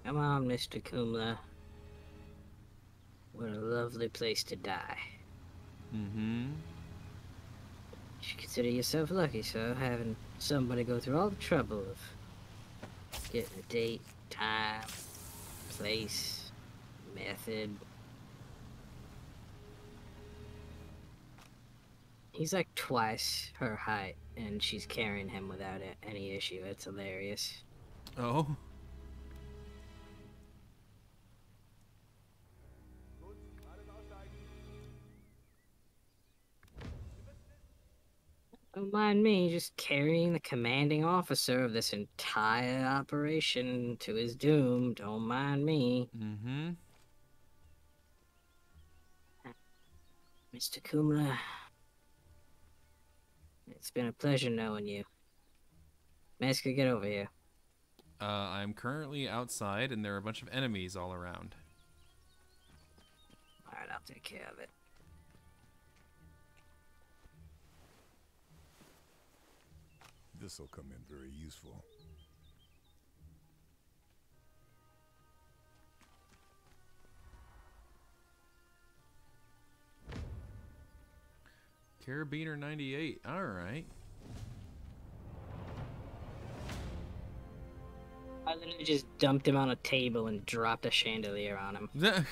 Come on, Mr. Kumla. What a lovely place to die.
Mm-hmm.
You should consider yourself lucky, sir, having somebody go through all the trouble of getting a date, time, place, method. He's like twice her height, and she's carrying him without any issue. It's hilarious.
Oh.
Don't mind me just carrying the commanding officer of this entire operation to his doom. Don't mind me.
Mm-hmm.
Mr. Kumla, it's been a pleasure knowing you. Masker, get over here.
I'm currently outside, and there are a bunch of enemies all around.
Alright, I'll take care of it.
This'll come in very useful.
Carabiner 98. All right.
I literally just dumped him on a table and dropped a chandelier on him.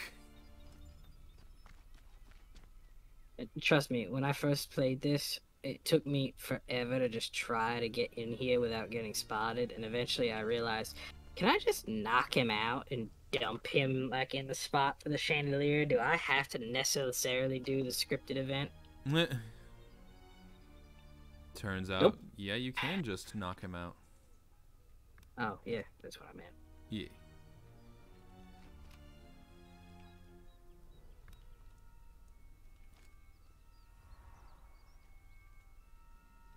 Trust me, when I first played this, it took me forever to just try to get in here without getting spotted, and eventually I realized, can I just knock him out and dump him like in the spot for the chandelier? Do I have to necessarily do the scripted event?
Turns out,
Nope.
yeah, you can just knock him out.
Oh, yeah, that's what I meant.
Yeah.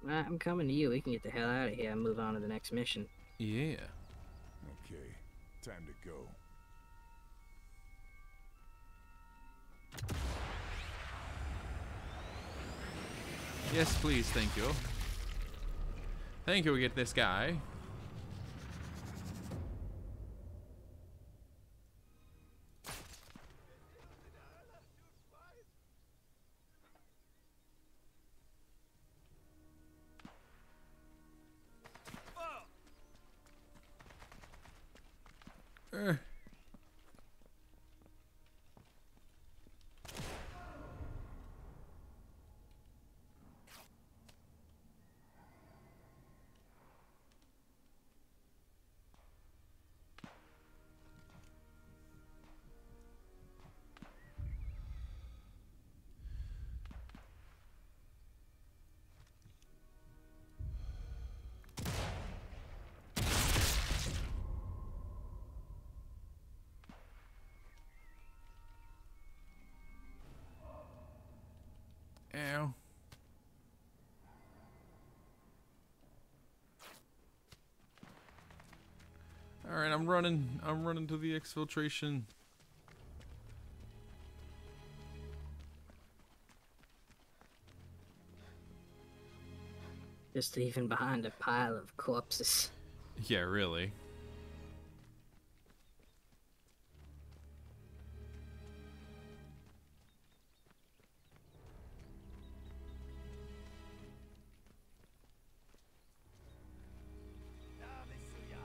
I'm coming to you. We can get the hell out of here and move on to the next mission.
Yeah.
Okay, time to go.
Yes, please, thank you. Thank you, we get this guy. Ow. Alright, I'm running to the exfiltration.
Just leaving behind a pile of corpses.
Yeah, really.
Da bist du ja.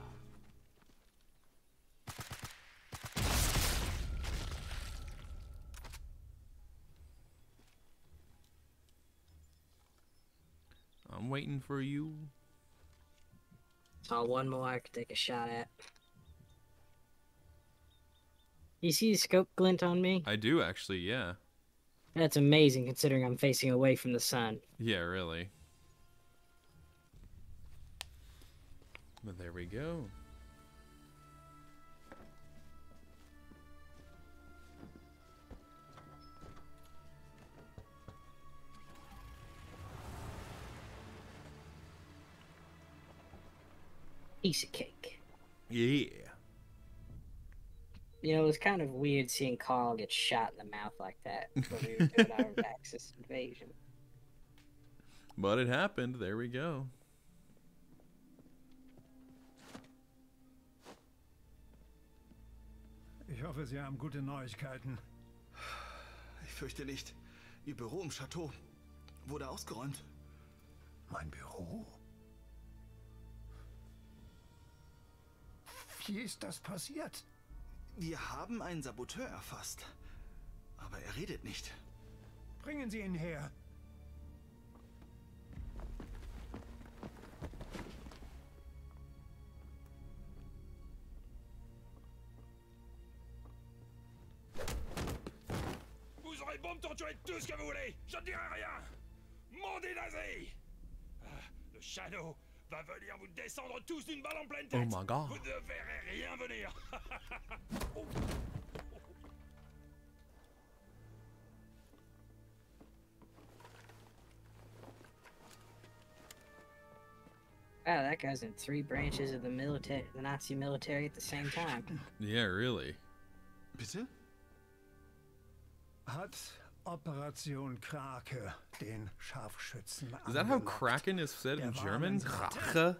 I'm waiting for you.
Saw one more I could take a shot at. You see the scope glint on me?
I do actually, yeah.
That's amazing considering I'm facing away from the sun.
Yeah, really. But there we go.
Piece of cake.
Yeah.
You know, it was kind of weird seeing Carl get shot in the mouth like that when we were doing our Axis invasion.
But it happened. There we go.
Ich hoffe, Sie haben gute Neuigkeiten.
Ich fürchte nicht. Ihr Büro im Chateau wurde ausgeräumt.
Mein Büro? Wie ist das passiert?
Wir haben einen Saboteur erfasst. Aber er redet nicht.
Bringen Sie ihn her.
Vous aurez beau me torturer tout ce que vous voulez, je ne dirai rien. Mandez nazi. Le Shadow va venir vous descendre tous d'une balle en pleine tête.
Oh my god.
Vous ne verrez rien venir. Oh.
Wow, that guy's in 3 branches of the military, the Nazi military at the same time.
Yeah, really.
Bitte?
Hat Operation Krake den Scharfschützen
Is that how
angelockt.
Kraken is said in
Der
German?
Warnensratte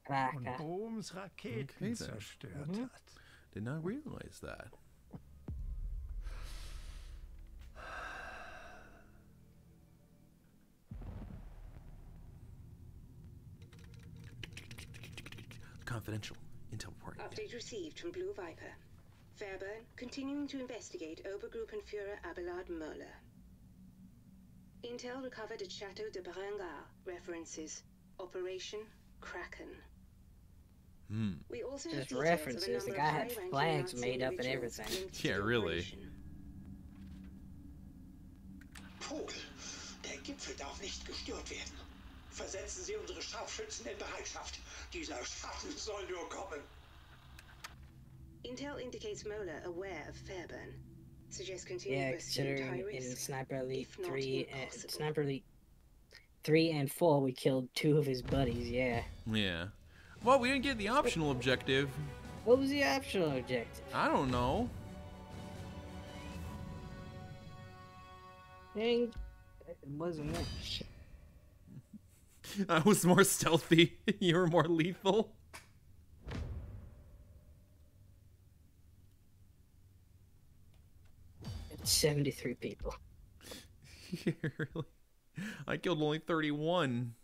Krake?
und Bohms Raketen
Okay, then.
zerstört hat.
Did not realize that. Confidential intel report.
Update received from Blue Viper. Fairburn continuing to investigate Obergruppenführer Abelard Möller. Intel recovered at Chateau de Berengar. References: Operation Kraken. We also have
Just
details
references.
of a
The
number
guy
of
had
high-ranking
flags
Nazi
made up and
individuals
everything.
linked to
Yeah,
the
really.
operation.
Vogel, der Gipfel darf nicht gestört werden. Versetzen Sie unsere Scharfschützen in Bereitschaft. Dieser Schatten soll nur kommen.
Intel indicates Möller aware of Fairburn. Suggests continued
Yeah,
pursuit high
considering in
risk.
Sniper Elite
if not
3 and
impossible.
Sniper Elite 3 and 4, we killed 2 of his buddies. Yeah.
Yeah. Well, we didn't get the optional objective.
What was the optional objective?
I don't know.
Dang, it wasn't much.
I was more stealthy. You were more lethal.
73 people.
Yeah, really? I killed only 31.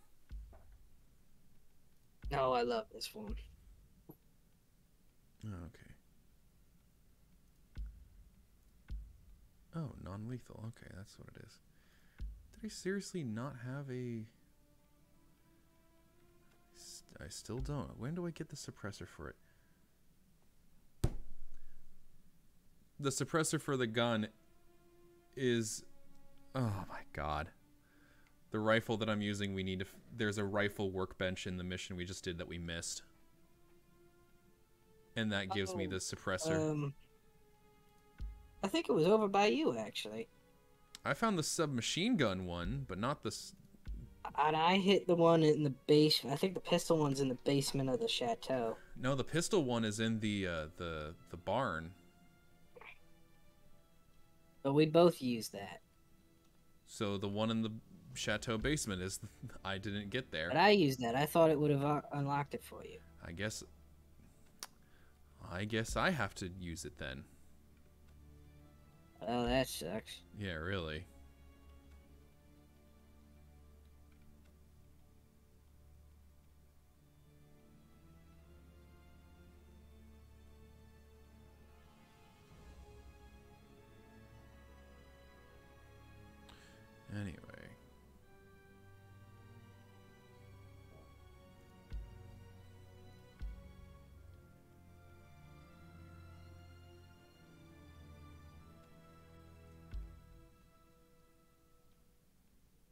No, I love this one.
Okay. Oh, non-lethal. Okay, that's what it is. Did I seriously not have a... I still don't. When do I get the suppressor for it? The suppressor for the gun is... Oh my god. The rifle that I'm using, we need to... There's a rifle workbench in the mission we just did that we missed. And that gives me the suppressor.
I think it was over by you, actually.
I found the submachine gun one, but not the...
And I hit the one in the basement. I think the pistol one's in the basement of the chateau.
No, the pistol one is in the barn.
But we both used that.
So the one in the chateau basement is... I didn't get there.
But I used that. I thought it would have unlocked it for you.
I guess I have to use it then.
Oh, that sucks.
Yeah, really. Anyway.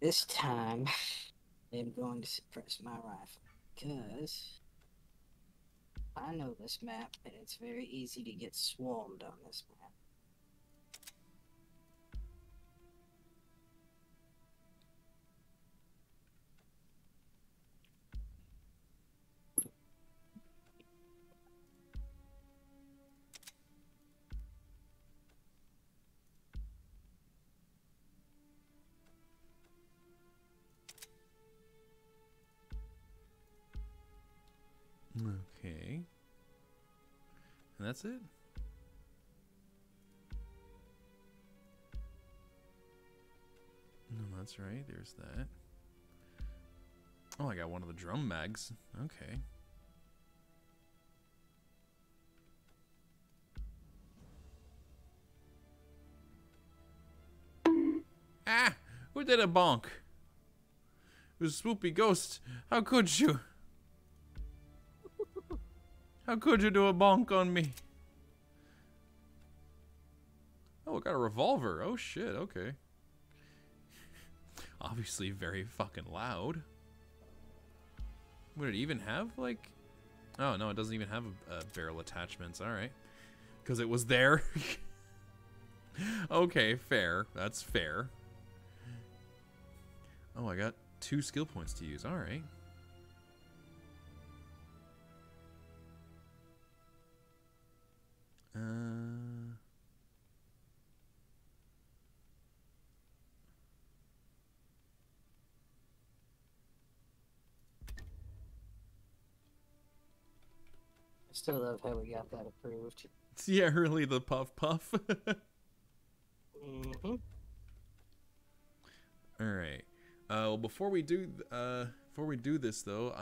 This time, I'm going to suppress my rifle because I know this map and it's very easy to get swarmed on this map.
Okay. And that's it? No, that's right. There's that. Oh, I got one of the drum mags. Okay. Ah! Who did a bonk? It was Swoopy Ghost. How could you? How could you do a bonk on me? Oh, I got a revolver. Oh shit, okay. Obviously very fucking loud. Would it even have, like... Oh, no, it doesn't even have barrel attachments. Alright. Because it was there. Okay, fair. That's fair. Oh, I got 2 skill points to use. Alright.
I still love how we got that approved.
Yeah, really, the puff puff.
Mm-hmm.
All right. Well, before we do this though,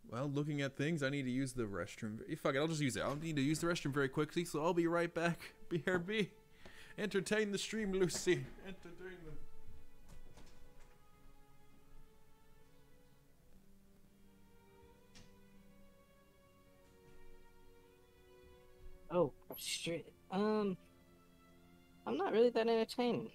well, looking at things, I need to use the restroom. Fuck it, I'll just use it. I'll need to use the restroom very quickly, so I'll be right back. BRB. Entertain the stream, Lucy. Entertain them.
Oh, shit. I'm not really that entertaining.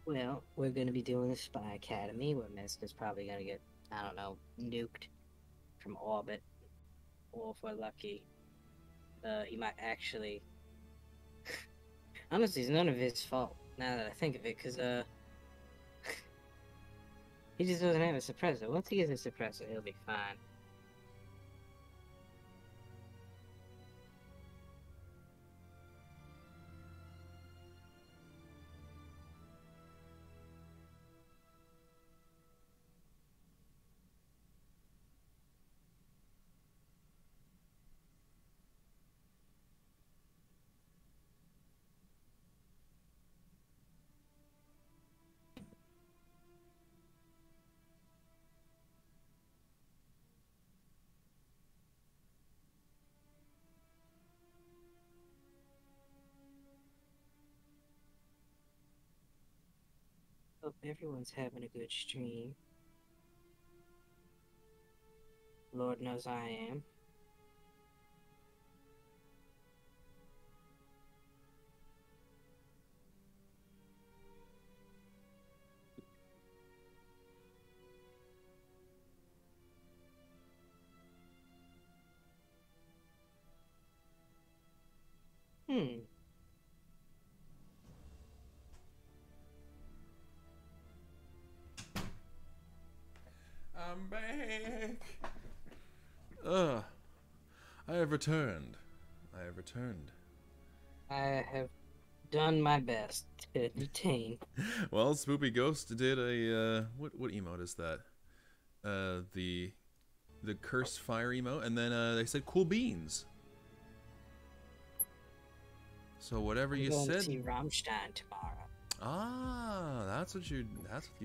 Well, we're gonna be doing the Spy Academy, where Mister's probably gonna get, I don't know, nuked from orbit. Or if we're lucky, he might actually... Honestly, it's none of his fault, now that I think of it, because, He just doesn't have a suppressor. Once he gets a suppressor, he'll be fine. Hope everyone's having a good stream. Lord knows I am.
I'm back. I have returned. I have returned.
I have done my best to detain.
Well, Spoopy Ghost did a what emote is that? The cursed fire emote, and then they said cool beans. So whatever you
going
said.
to see Rammstein tomorrow.
Ah, that's what you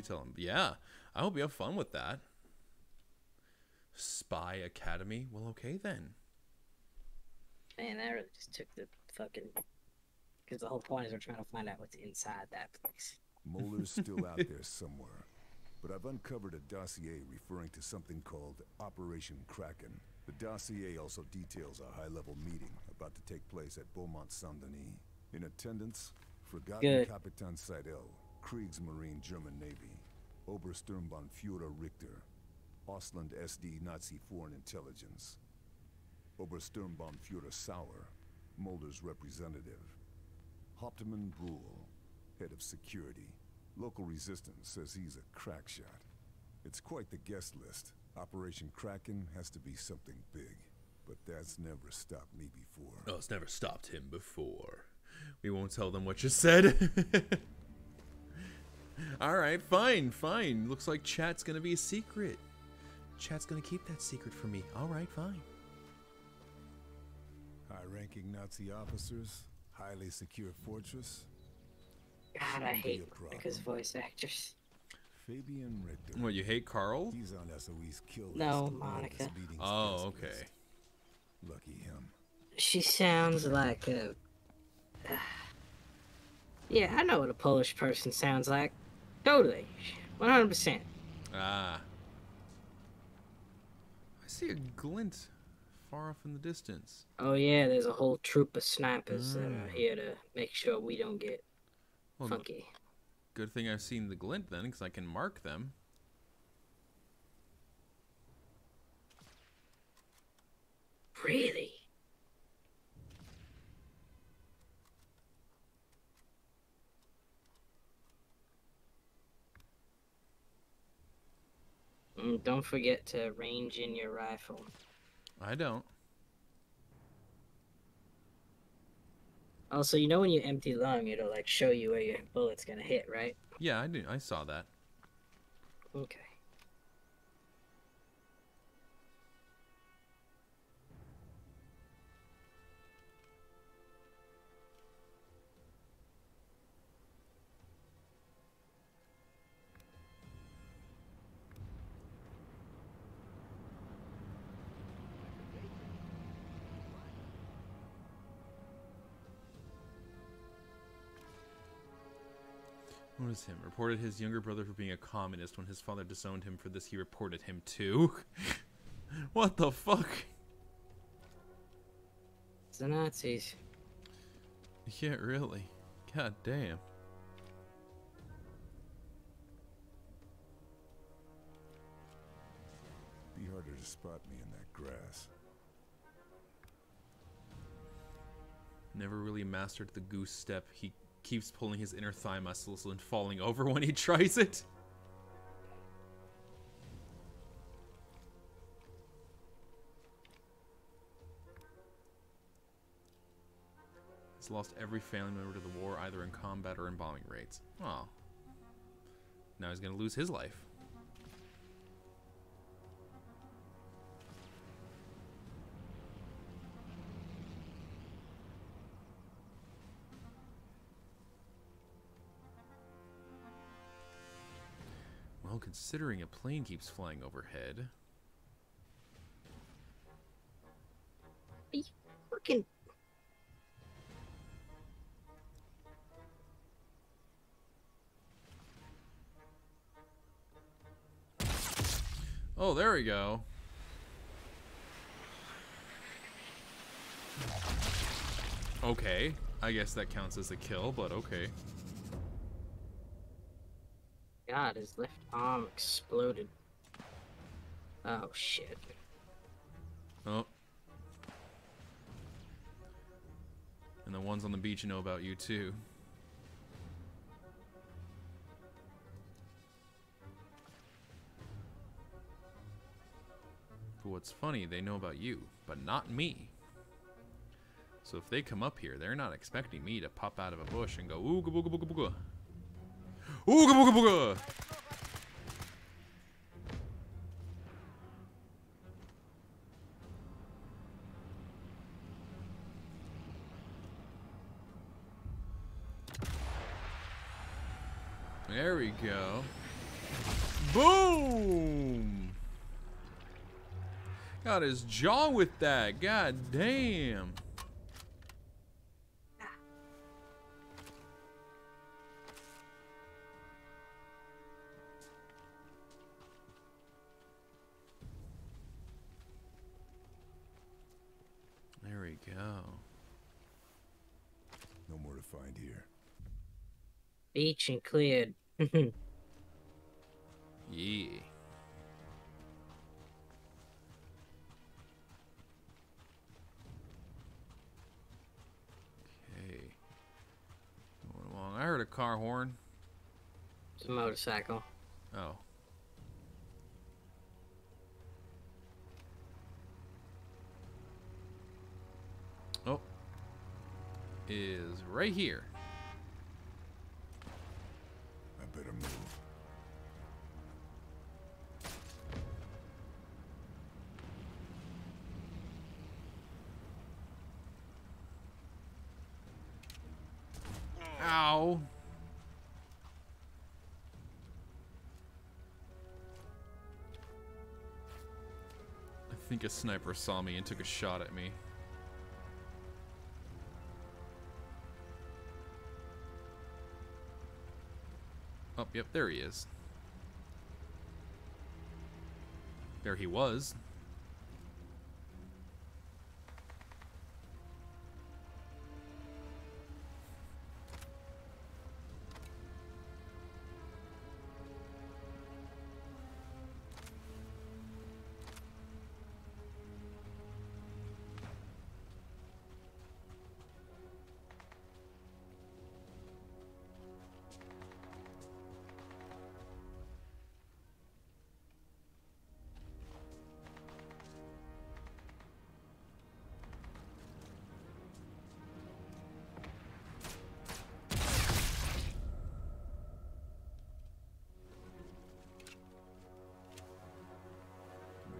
tell him. Yeah, I hope you have fun with that. Spy Academy. Well, okay then.
Man, that really just took the fucking. Because the whole point is we're trying to find out what's inside that place.
Moeller's still out there somewhere, but I've uncovered a dossier referring to something called Operation Kraken. The dossier also details a high-level meeting about to take place at Beaumont Saint-Denis. In attendance, Forgotten Kapitan Seidel, Kriegsmarine German Navy, Obersturmbannführer Richter, Ausland SD Nazi Foreign Intelligence, Obersturmbannführer Sauer, Mulder's representative, Hauptmann Bruhl, head of security. Local resistance says he's a crack shot. It's quite the guest list. Operation Kraken has to be something big, but that's never stopped me before.
Oh, it's never stopped him before. We won't tell them what you said. Alright, fine. Looks like chat's gonna be a secret. Chat's gonna keep that secret from me. Alright, fine.
High-ranking Nazi officers, highly secure fortress.
God, I hate Rebecca's voice actors.
Fabian Richter.
What, you hate Carl?
He's on SOE's kill list.
No, Monica.
Oh, okay.
Lucky him.
She sounds like a... yeah, I know what a Polish person sounds like. Totally. 100%.
Ah. I see a glint far off in the distance.
Oh yeah, there's a whole troop of snipers that are here to make sure we don't get funky.
Good thing I've seen the glint then, because I can mark them.
Really? Don't forget to range in your rifle.
I don't.
Also, you know when you empty lung, it'll like show you where your bullet's gonna hit, right?
Yeah, I do. I saw that.
Okay.
What is him? Reported his younger brother for being a communist. When his father disowned him for this, he reported him too. What the fuck?
It's the Nazis.
Yeah, really. God damn.
Be harder to spot me in that grass.
Never really mastered the goose step. He keeps pulling his inner thigh muscles and falling over when he tries it. He's lost every family member to the war, either in combat or in bombing raids. Oh. Now he's gonna lose his life. Well, considering a plane keeps flying overhead.
Are you fucking...
Oh, there we go. Okay, I guess that counts as a kill, but okay.
God, his left arm exploded. Oh, shit.
Oh. And the ones on the beach know about you, too. But what's funny, they know about you, but not me. So if they come up here, they're not expecting me to pop out of a bush and go, ooga booga booga booga. Ooga booga booga! There we go. Boom! Got his jaw with that. God damn. There we go.
No more to find here.
Beach and cleared.
Yeah. Okay. Going along. I heard a car horn.
It's a motorcycle.
Oh. Oh. Is right here.
I better move.
Ow. I think a sniper saw me and took a shot at me. Oh, yep, there he is. There he was.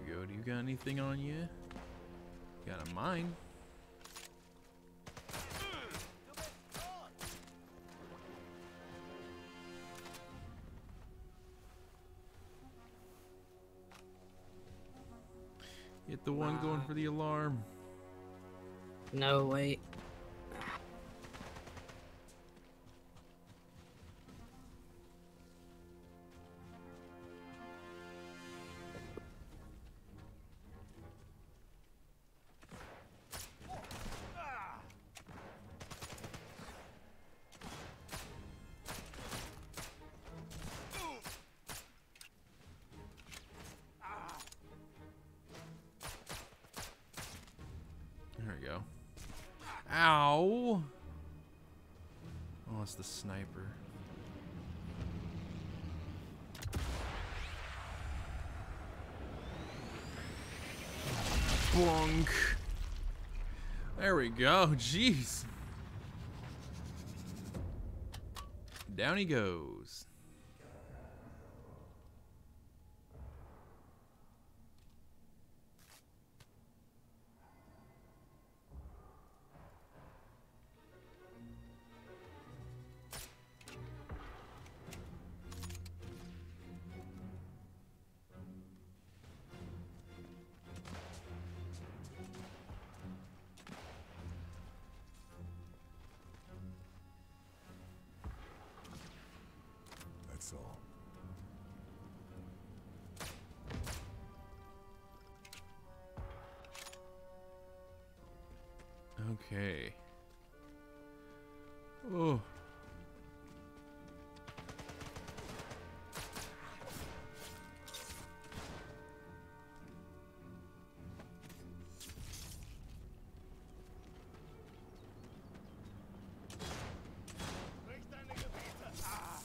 Do you got anything on you? Got a mine. Hit the one going for the alarm.
No, wait.
There we go. Ow! Oh, it's the sniper. Bonk. There we go. Jeez. Down he goes.
That's all.
Okay. Oh.
Sprich deine Gebete. Ah.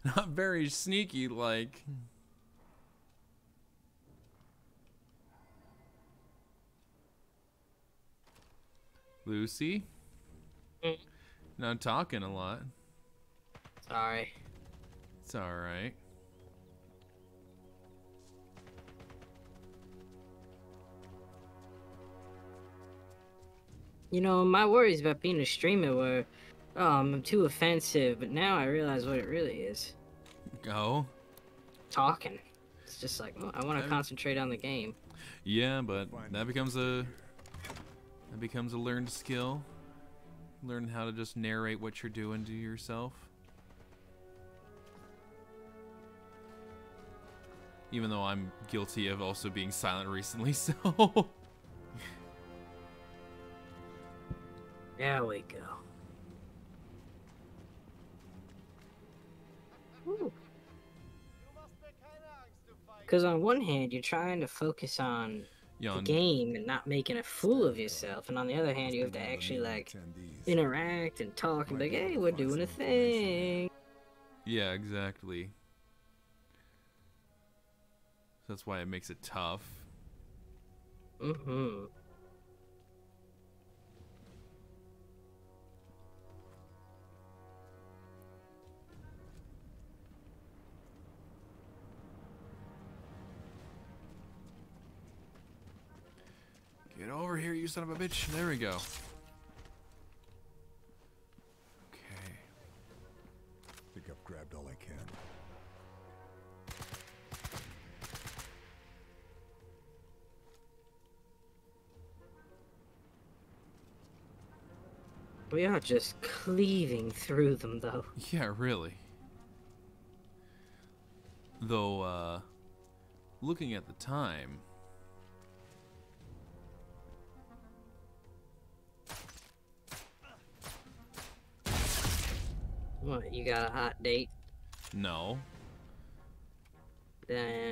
Not very sneaky like. Lucy? Not talking a lot.
Sorry.
It's alright.
You know, my worries about being a streamer were, oh, I'm too offensive, but now I realize what it really is.
Go.
Talking. It's just like, oh, I want to concentrate on the game.
Yeah, but that becomes a learned skill. Learn how to just narrate what you're doing to yourself. Even though I'm guilty of also being silent recently, so
There we go. Because on one hand, you're trying to focus on the game and not making a fool of yourself, and on the other hand, you have to actually like interact and talk and be like, hey, we're doing a thing.
yeah, exactly. That's why it makes it tough.
Mm-hmm.
Get over here, you son of a bitch. There we go. Okay.
Think I've grabbed all I can.
We are just cleaving through them, though.
Yeah, really. Though, looking at the time...
What, you got a hot date?
No.
Then...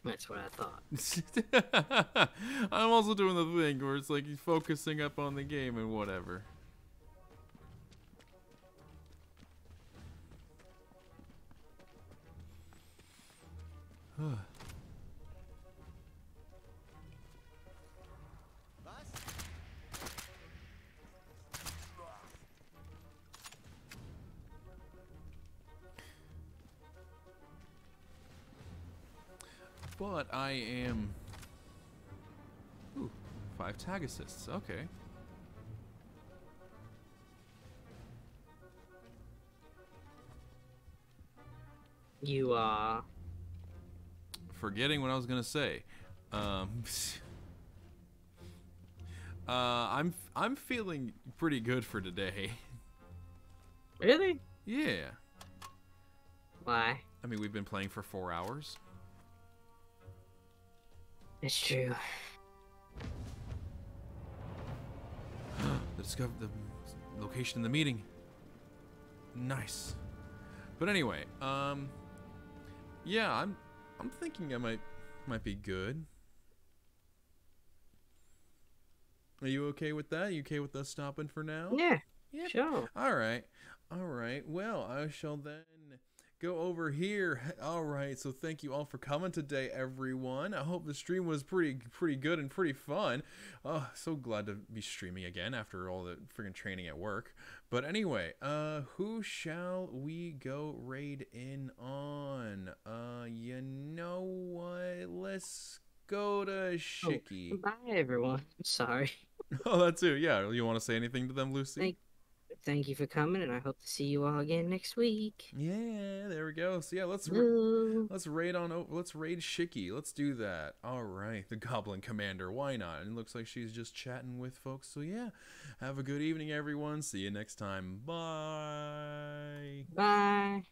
That's what I thought.
I'm also doing the thing where it's like he's focusing up on the game and whatever. But I am... Ooh, 5 tag assists. Okay.
You are...
Forgetting what I was gonna say. I'm feeling pretty good for today.
Really?
Yeah.
Why?
I mean, we've been playing for 4 hours.
It's true.
The location of the meeting. Nice. But anyway, yeah, I'm thinking I might be good. Are you okay with that? You okay with us stopping for now?
Yeah.
Yep.
Sure.
All right. All right. Well, I shall then go over here. All right. So thank you all for coming today, everyone. I hope the stream was pretty good and pretty fun. Oh, so glad to be streaming again after all the freaking training at work. But anyway, who shall we go raid in on? You know what? Let's go to Shiki.
Oh, bye, everyone. Sorry.
Oh, that too. Yeah. You want to say anything to them, Lucy?
Thank you for coming, and I hope to see you all again next week.
Yeah, there we go. So yeah, let's raid Shiki. Let's do that. All right, the Goblin Commander. Why not? And it looks like she's just chatting with folks. So yeah, have a good evening, everyone. See you next time. Bye.
Bye.